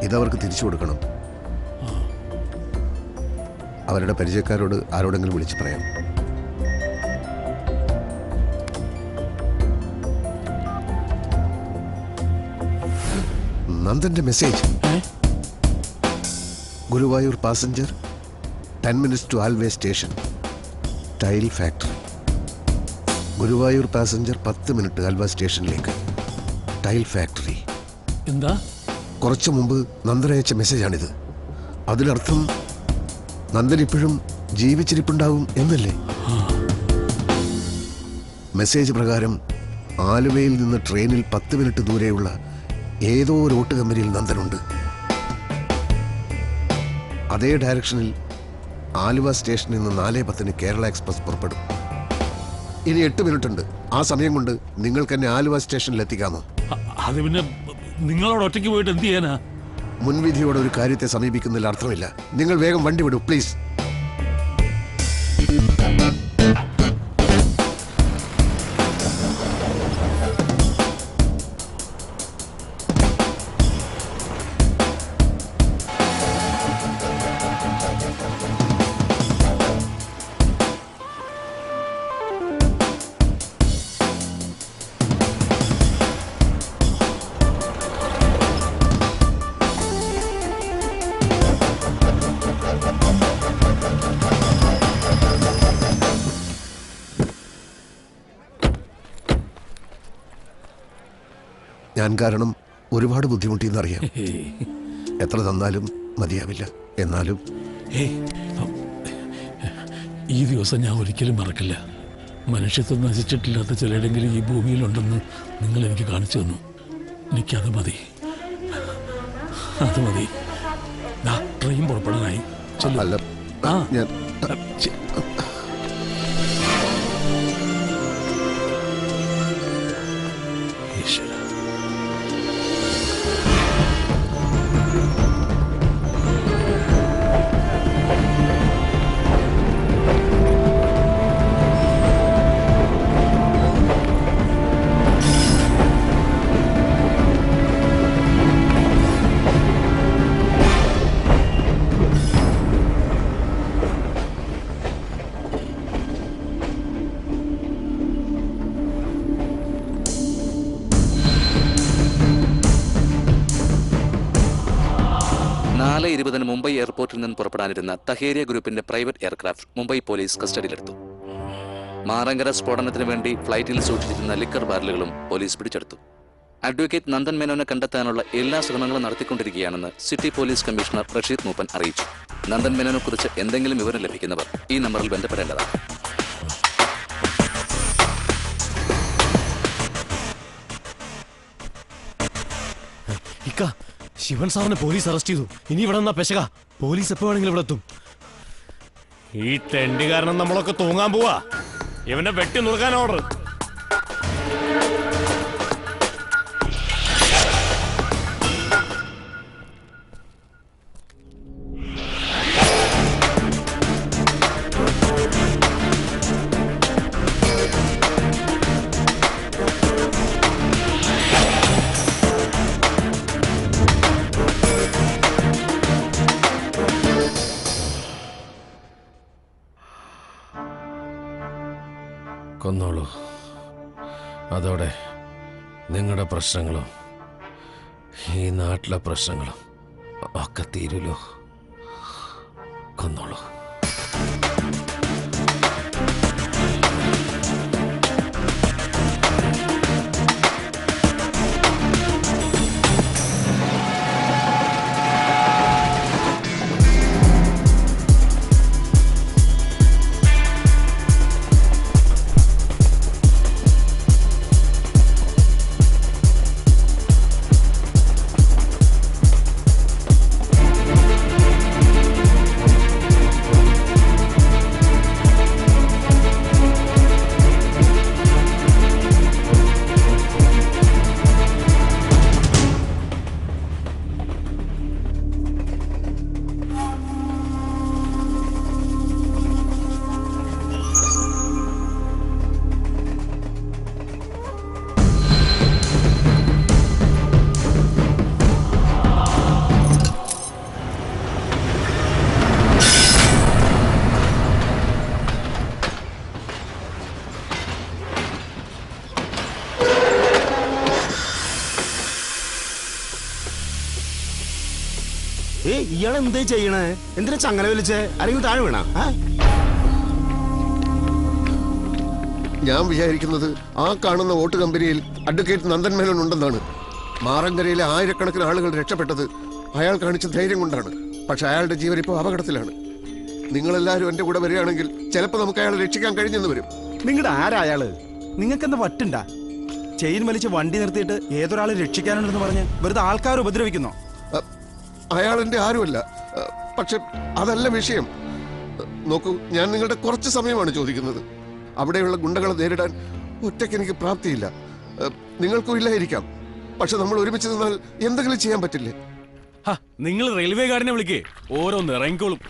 ഇതവർക്ക് തിരിച്ചു കൊടുക്കണം. അവരുടെ പരിചയക്കാരോട് ആരോടെങ്കിലും വിളിച്ച് പറയാം. നന്ദന്റെ message. Guruvayur passenger 10 minutes to Alwaye station, tile factory. Guruvayur passenger 10 minute Aluva സ്റ്റേഷനിലേക്ക്, ടൈൽ ഫാക്ടറി. എന്താ? കുറച്ചു മുമ്പ് നന്ദൻ അയച്ച മെസ്സേജാണിത്. അതിനർത്ഥം നന്ദൻ ഇപ്പോഴും ജീവിച്ചിരിപ്പുണ്ടാവും എന്നല്ലേ? മെസ്സേജ് പ്രകാരം ആലുവയിൽ നിന്ന് ട്രെയിനിൽ 10 minute ദൂരെയുള്ള ഏതോ ഒരു ഓട്ട് കമ്പനിയിൽ നന്ദനുണ്ട്. അതേ ഡയറക്ഷനിൽ ആലുവ സ്റ്റേഷനിൽ നിന്ന് 4:10 കേരള എക്സ്പ്രസ് പുറപ്പെടും. ഇനി 8 minute ഉണ്ട്. ആ സമയം കൊണ്ട് നിങ്ങൾക്ക് എന്നെ ആലുവ സ്റ്റേഷനിൽ എത്തിക്കാമോ? അത് പിന്നെ നിങ്ങളോട് ഒറ്റയ്ക്ക് പോയിട്ട് എന്ത് ചെയ്യാനാ? മുൻവിധിയോടെ ഒരു കാര്യത്തെ സമീപിക്കുന്നതിൽ അർത്ഥമില്ല. നിങ്ങൾ വേഗം വണ്ടി വിടൂ പ്ലീസ്. ഞാൻ കാരണം ഒരുപാട് ബുദ്ധിമുട്ടിയെന്നറിയാം. എത്ര തന്നാലും മതിയാവില്ല. എന്നാലും ഈ ദിവസം ഞാൻ ഒരിക്കലും മറക്കില്ല. മനുഷ്യത്വം നശിച്ചിട്ടില്ലാത്ത ചിലരെങ്കിലും ഈ ഭൂമിയിലുണ്ടെന്ന് നിങ്ങൾ എനിക്ക് കാണിച്ചു തന്നു. എനിക്കത് മതി, അത് മതി. ട്രെയിൻ പുറപ്പെടാനായി. അല്ല, ഞാൻ മുംബൈ എയർപോർട്ടിൽ നിന്ന് പുറപ്പെടാനിരുന്ന തഹേരിയ ഗ്രൂപ്പിന്റെ പ്രൈവറ്റ് എയർക്രാഫ്റ്റ് മുംബൈ പോലീസ് കസ്റ്റഡിയിലെടുത്തു. മാറങ്കര സ്ഫോടനത്തിന് വേണ്ടി ഫ്ലൈറ്റിൽ സൂക്ഷിച്ചിരുന്ന ലിക്കർ ബാരലുകളും പോലീസ് പിടിച്ചെടുത്തു. അഡ്വക്കേറ്റ് നന്ദൻ മേനോനെ കണ്ടെത്താനുള്ള എല്ലാ ശ്രമങ്ങളും നടത്തിക്കൊണ്ടിരിക്കുകയാണെന്ന് സിറ്റി പോലീസ് കമ്മീഷണർ റഷീദ് മൂപ്പൻ അറിയിച്ചു. നന്ദൻ മേനോനെ കുറിച്ച് എന്തെങ്കിലും വിവരം ലഭിക്കുന്നവർ ഈ നമ്പറിൽ ബന്ധപ്പെടേണ്ടതാണ്. ശിവൻ സാറിനെ പോലീസ് അറസ്റ്റ് ചെയ്തു. ഇനി ഇവിടെ നിന്നാ പെശക. പോലീസ് എപ്പോ വേണമെങ്കിലും ഇവിടെ എത്തും. ഈ തെണ്ടി കാരണം നമ്മളൊക്കെ തൂങ്ങാൻ പോവാ. ഇവനെ വെട്ടി നുറുക്കാൻ ഓർഡർ. കൊന്നോളൂ. അതോടെ നിങ്ങളുടെ പ്രശ്നങ്ങളും ഈ നാട്ടിലെ പ്രശ്നങ്ങളും ഒക്കെ തീരുലോ. കൊന്നോളൂ. ഇയാളെന്തേ ചെയ്യണേ? എന്തിനാ ചങ്ങല വലിച്ചേ? ആരെങ്കിലും താഴെ വീണ? ഞാൻ വിചാരിക്കുന്നത് ആ കാണുന്ന വോട്ട് കമ്പനിയിൽ അഡ്വക്കേറ്റ് നന്ദൻ മേനോൻ ഉണ്ടെന്നാണ്. മാറങ്കരയിലെ ആയിരക്കണക്കിന് ആളുകൾ രക്ഷപ്പെട്ടത് അയാൾ കാണിച്ച ധൈര്യം കൊണ്ടാണ്. പക്ഷെ അയാളുടെ ജീവൻ ഇപ്പോൾ അപകടത്തിലാണ്. നിങ്ങളെല്ലാവരും എന്റെ കൂടെ വരികയാണെങ്കിൽ ചിലപ്പോൾ നമുക്ക് അയാളെ രക്ഷിക്കാൻ കഴിഞ്ഞെന്ന് വരും. നിങ്ങളുടെ ആരാ അയാള്? നിങ്ങൾക്കെന്താ വട്ടുണ്ട? ചെയിൻ വലിച്ച് വണ്ടി നിർത്തിയിട്ട് ഏതൊരാളെ രക്ഷിക്കാനുണ്ടെന്ന് പറഞ്ഞ് വെറുതെ ആൾക്കാർ ഉപദ്രവിക്കുന്നോ? അയാൾ എന്റെ ആരുമല്ല. പക്ഷെ അതല്ല വിഷയം. നോക്കൂ, ഞാൻ നിങ്ങളുടെ കുറച്ച് സമയമാണ് ചോദിക്കുന്നത്. അവിടെയുള്ള ഗുണ്ടകളെ നേരിടാൻ ഒറ്റയ്ക്ക് എനിക്ക് പ്രാപ്തിയില്ല. നിങ്ങൾക്കും ഇല്ലായിരിക്കാം. പക്ഷെ നമ്മൾ ഒരുമിച്ച് നിന്നാൽ എന്തെങ്കിലും ചെയ്യാൻ പറ്റില്ലേ? നിങ്ങൾ റെയിൽവേ ഗാർഡിനെ വിളിക്കേ, ഓരോന്ന് ഇറങ്ങിക്കോളും.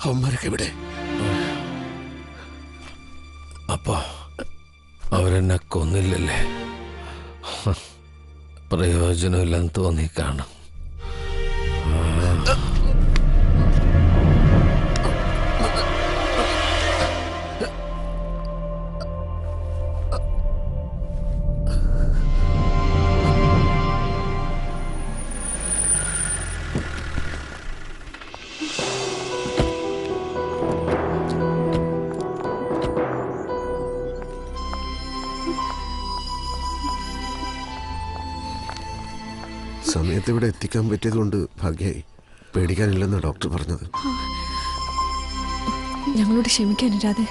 അവന്മാരൊക്കെ ഇവിടെ. അപ്പോ അവരെന്നെ കൊന്നില്ലല്ലേ? പ്രയോജനമില്ലെന്ന് തോന്നി കാണും. സമയത്ത് ഇവിടെ എത്തിക്കാൻ പറ്റിയത് കൊണ്ട് ഭാഗ്യമായി. പേടിക്കാനില്ലെന്ന് ഡോക്ടർ പറഞ്ഞത്. ഞങ്ങളോട് ക്ഷമിക്കാൻ രാധേ.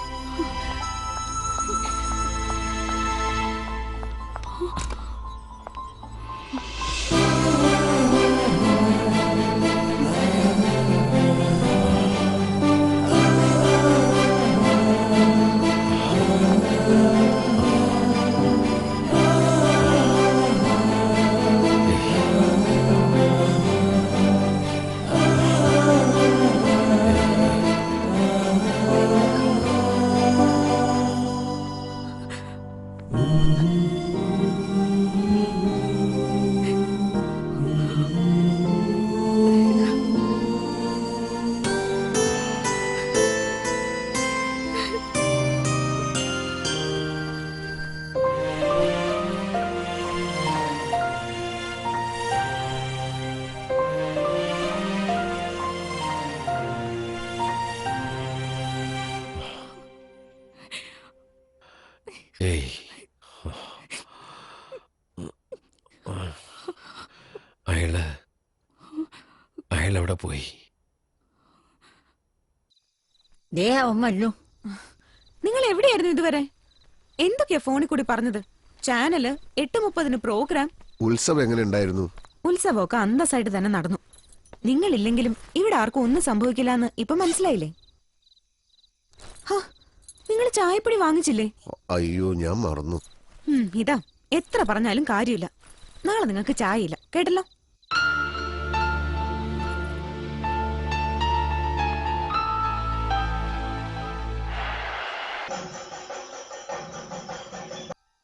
അയാളെവിടെ പോയി? നിങ്ങൾ എവിടെയായിരുന്നു ഇതുവരെ? എന്തൊക്കെയാ ഫോണിൽ കൂടി പറഞ്ഞത്? Channel 8:30 programme. ഉത്സവം എങ്ങനെ ഉണ്ടായിരുന്നു? ഉത്സവമൊക്കെ അന്തസ്സായിട്ട് തന്നെ നടന്നു. നിങ്ങളില്ലെങ്കിലും ഇവിടെ ആർക്കും ഒന്നും സംഭവിക്കില്ല എന്ന് ഇപ്പൊ മനസ്സിലായില്ലേ? നിങ്ങൾ ചായപ്പൊടി വാങ്ങിച്ചില്ലേ? അയ്യോ, ഞാൻ മറന്നു. ഇതാ, എത്ര പറഞ്ഞാലും കാര്യമില്ല. നാളെ നിങ്ങൾക്ക് ചായയില്ല, കേട്ടല്ലോ?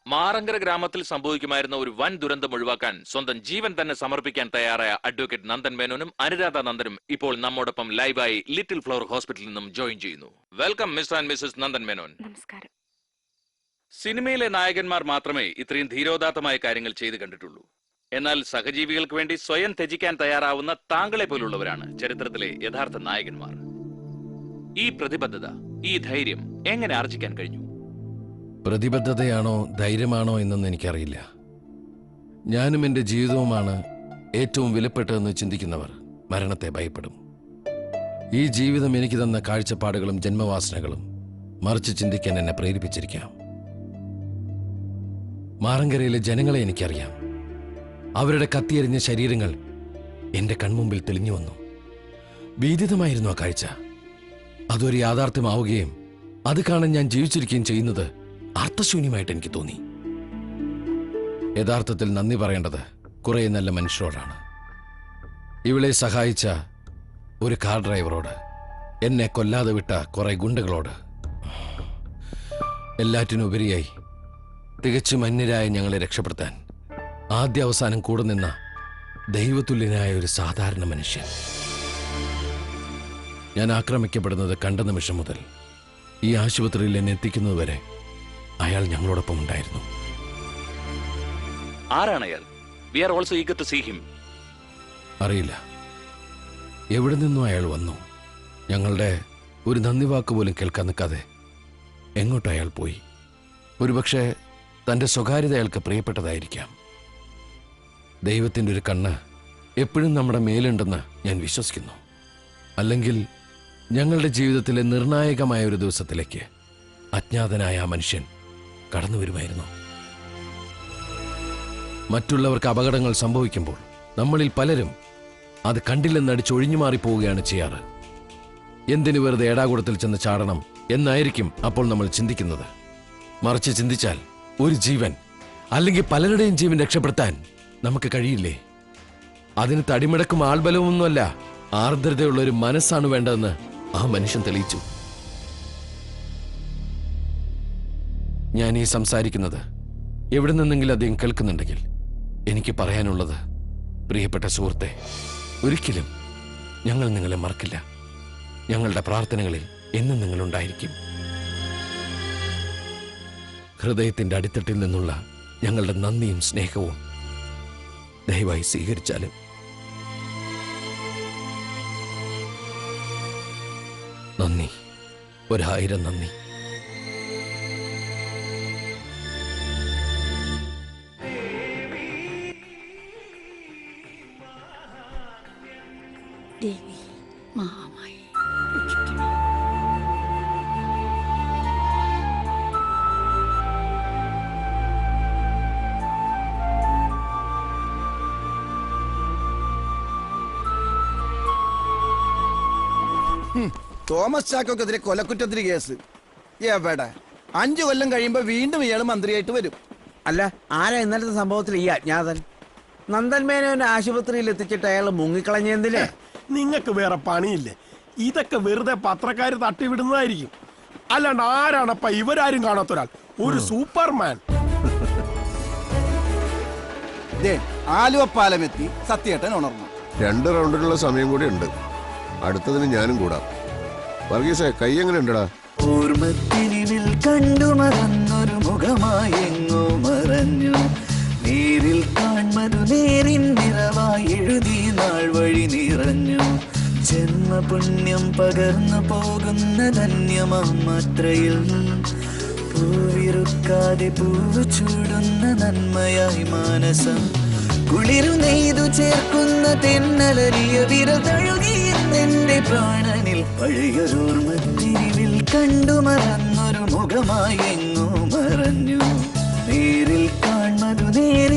മാറങ്കര ഗ്രാമത്തിൽ സംഭവിക്കുമായിരുന്ന ഒരു വൻ ദുരന്തം ഒഴിവാക്കാൻ സ്വന്തം ജീവൻ തന്നെ സമർപ്പിക്കാൻ തയ്യാറായ അഡ്വക്കേറ്റ് നന്ദൻ മേനോനും അനുരാധ നന്ദനും ഇപ്പോൾ നമ്മോടൊപ്പം ലൈവായി ലിറ്റിൽ ഫ്ലവർ ഹോസ്പിറ്റലിൽ നിന്നും ജോയിൻ ചെയ്യുന്നു. Welcome Mr and Mrs Nandan Menon. നമസ്കാരം. സിനിമയിലെ നായകന്മാർ മാത്രമേ ഇത്രയും ധീരോദാത്തമായ കാര്യങ്ങൾ ചെയ്തു കണ്ടിട്ടുള്ളൂ. എന്നാൽ സഹജീവികൾക്ക് വേണ്ടി സ്വയം ത്യജിക്കാൻ തയ്യാറാവുന്ന താങ്കളെ പോലുള്ളവരാണ് ചരിത്രത്തിലെ യഥാർത്ഥ നായകന്മാർ. ഈ പ്രതിബദ്ധത, ഈ ധൈര്യം എങ്ങനെ ആർജിക്കാൻ കഴിഞ്ഞു? പ്രതിബദ്ധതയാണോ ധൈര്യമാണോ എന്നൊന്നും എനിക്കറിയില്ല. ഞാനും എൻ്റെ ജീവിതവുമാണ് ഏറ്റവും വിലപ്പെട്ടതെന്ന് ചിന്തിക്കുന്നവർ മരണത്തെ ഭയപ്പെടും. ഈ ജീവിതം എനിക്ക് തന്ന കാഴ്ചപ്പാടുകളും ജന്മവാസനകളും മറിച്ച് ചിന്തിക്കാൻ എന്നെ പ്രേരിപ്പിച്ചിരിക്കാം. മാറങ്കരയിലെ ജനങ്ങളെ എനിക്കറിയാം. അവരുടെ കത്തിയെറിഞ്ഞ ശരീരങ്ങൾ എൻ്റെ കൺമുമ്പിൽ തെളിഞ്ഞു വന്നു. ഭീതിതമായിരുന്നു ആ കാഴ്ച. അതൊരു യാഥാർത്ഥ്യമാവുകയും അത് കാണാൻ ഞാൻ ജീവിച്ചിരിക്കുകയും ചെയ്യുന്നത് അർത്ഥശൂന്യമായിട്ട് എനിക്ക് തോന്നി. യഥാർത്ഥത്തിൽ നന്ദി പറയേണ്ടത് കുറെ നല്ല മനുഷ്യരോടാണ്. ഇവളെ സഹായിച്ച ഒരു കാർ ഡ്രൈവറോട്, എന്നെ കൊല്ലാതെ വിട്ട കുറെ ഗുണ്ടകളോട്, എല്ലാറ്റിനുപരിയായി തികച്ചും അന്യരായ ഞങ്ങളെ രക്ഷപ്പെടുത്താൻ ആദ്യ അവസാനം കൂടെ നിന്ന ദൈവതുല്യനായ ഒരു സാധാരണ മനുഷ്യൻ. ഞാൻ ആക്രമിക്കപ്പെടുന്നത് കണ്ട നിമിഷം മുതൽ ഈ ആശുപത്രിയിൽ എന്നെ എത്തിക്കുന്നതുവരെ അയാൾ ഞങ്ങളോടൊപ്പം ഉണ്ടായിരുന്നു. ആരാണ് അയാൾ? We are also eager to see him. അറിയില്ല. എവിടെ നിന്നും അയാൾ വന്നു. ഞങ്ങളുടെ ഒരു നന്ദി വാക്ക് പോലും കേൾക്കാൻ നിൽക്കാതെ എങ്ങോട്ട് അയാൾ പോയി. ഒരുപക്ഷെ തൻ്റെ സ്വകാര്യത അയാൾക്ക് പ്രിയപ്പെട്ടതായിരിക്കാം. ദൈവത്തിൻ്റെ ഒരു കണ്ണ് എപ്പോഴും നമ്മുടെ മേലുണ്ടെന്ന് ഞാൻ വിശ്വസിക്കുന്നു. അല്ലെങ്കിൽ ഞങ്ങളുടെ ജീവിതത്തിലെ നിർണായകമായ ഒരു ദിവസത്തിലേക്ക് അജ്ഞാതനായ ആ മനുഷ്യൻ കടന്നു വരുമായിരുന്നു. മറ്റുള്ളവർക്ക് അപകടങ്ങൾ സംഭവിക്കുമ്പോൾ നമ്മളിൽ പലരും അത് കണ്ടില്ലെന്നടിച്ചൊഴിഞ്ഞു മാറിപ്പോവുകയാണ് ചെയ്യാറ്. എന്തിനു വെറുതെ ഏടാകൂടത്തിൽ ചെന്ന് ചാടണം എന്നായിരിക്കും അപ്പോൾ നമ്മൾ ചിന്തിക്കുന്നത്. മറിച്ച് ചിന്തിച്ചാൽ ഒരു ജീവൻ അല്ലെങ്കിൽ പലരുടെയും ജീവൻ രക്ഷപ്പെടുത്താൻ നമുക്ക് കഴിയില്ലേ? അതിന് തടിമിടക്കും ആൾബലമൊന്നുമല്ല, ആർദ്രതയുള്ള ഒരു മനസ്സാണ് വേണ്ടതെന്ന് ആ മനുഷ്യൻ തെളിയിച്ചു. ഞാൻ ഈ സംസാരിക്കുന്നത് എവിടെ നിന്നെങ്കിലും അദ്ദേഹം കേൾക്കുന്നുണ്ടെങ്കിൽ എനിക്ക് പറയാനുള്ളത്, പ്രിയപ്പെട്ട സുഹൃത്തെ, ഒരിക്കലും ഞങ്ങൾ നിങ്ങളെ മറക്കില്ല. ഞങ്ങളുടെ പ്രാർത്ഥനകളിൽ എന്നും നിങ്ങളുണ്ടായിരിക്കും. ഹൃദയത്തിന്റെ അടിത്തട്ടിൽ നിന്നുള്ള ഞങ്ങളുടെ നന്ദിയും സ്നേഹവും ദയവായി സ്വീകരിച്ചാലും. നന്ദി, 1000 നന്ദി. ദേവി മഹാമായി തോമസ് ചാക്കോക്കെതിരെ കൊലക്കുറ്റത്തിന് കേസ്. എവിടെ 5 കൊല്ലം കഴിയുമ്പോ വീണ്ടും ഇയാൾ മന്ത്രിയായിട്ട് വരും. അല്ല, ആരാ ഇന്നലത്തെ സംഭവത്തിൽ ഈ അജ്ഞാതൻ? നന്ദൻ മേനോനെ ആശുപത്രിയിൽ എത്തിച്ചിട്ട് അയാൾ മുങ്ങിക്കളഞ്ഞെന്തിന്? നിങ്ങൾക്ക് വേറെ പണിയില്ലേ? ഇതൊക്കെ വെറുതെ പത്രക്കാര് തട്ടിവിടുന്നതായിരിക്കും. അല്ലാണ്ട് ആരാണപ്പ ഇവരാരും കാണാത്തൊരാൾ? ഒരു സൂപ്പർമാൻ. ആലുവ പാലമെത്തി സത്യേട്ടൻ ഉണർന്നു. 2 റൗണ്ടിലുള്ള സമയം കൂടി ഉണ്ട്. അടുത്തതിന് ഞാനും കൂടാം. വർഗീസേ, കൈ എങ്ങനെ ഉണ്ടടാ? ഓർമ്മത്തിനിൽ കണ്ടു മറന്നൊരു മുഖമായെങ്ങോ മറഞ്ഞു. നേരിൽ കാൺമതു നേരിൻ നിറവായി എഴുതി നാൾ വഴി നിറഞ്ഞു. ജന്മപുണ്യം പകർന്നു പോകുന്ന ധന്യമാത്രയിൽ പൂവിറുക്കാതെ പൂവ് ചൂടുന്ന നന്മയായി മാനസം. കുളിരു നെയ്തു ചേർക്കുന്ന തെന്നലരിയ വിരൽ തഴുകിയെന്റെ പ്രാണനിൽ പഴയൊരോർമ്മത്തിരിവിൽ കണ്ടു മറന്നൊരു മുഖമായി എങ്ങോ മറഞ്ഞു നേരിൽ കാൺമതു നേരിൽ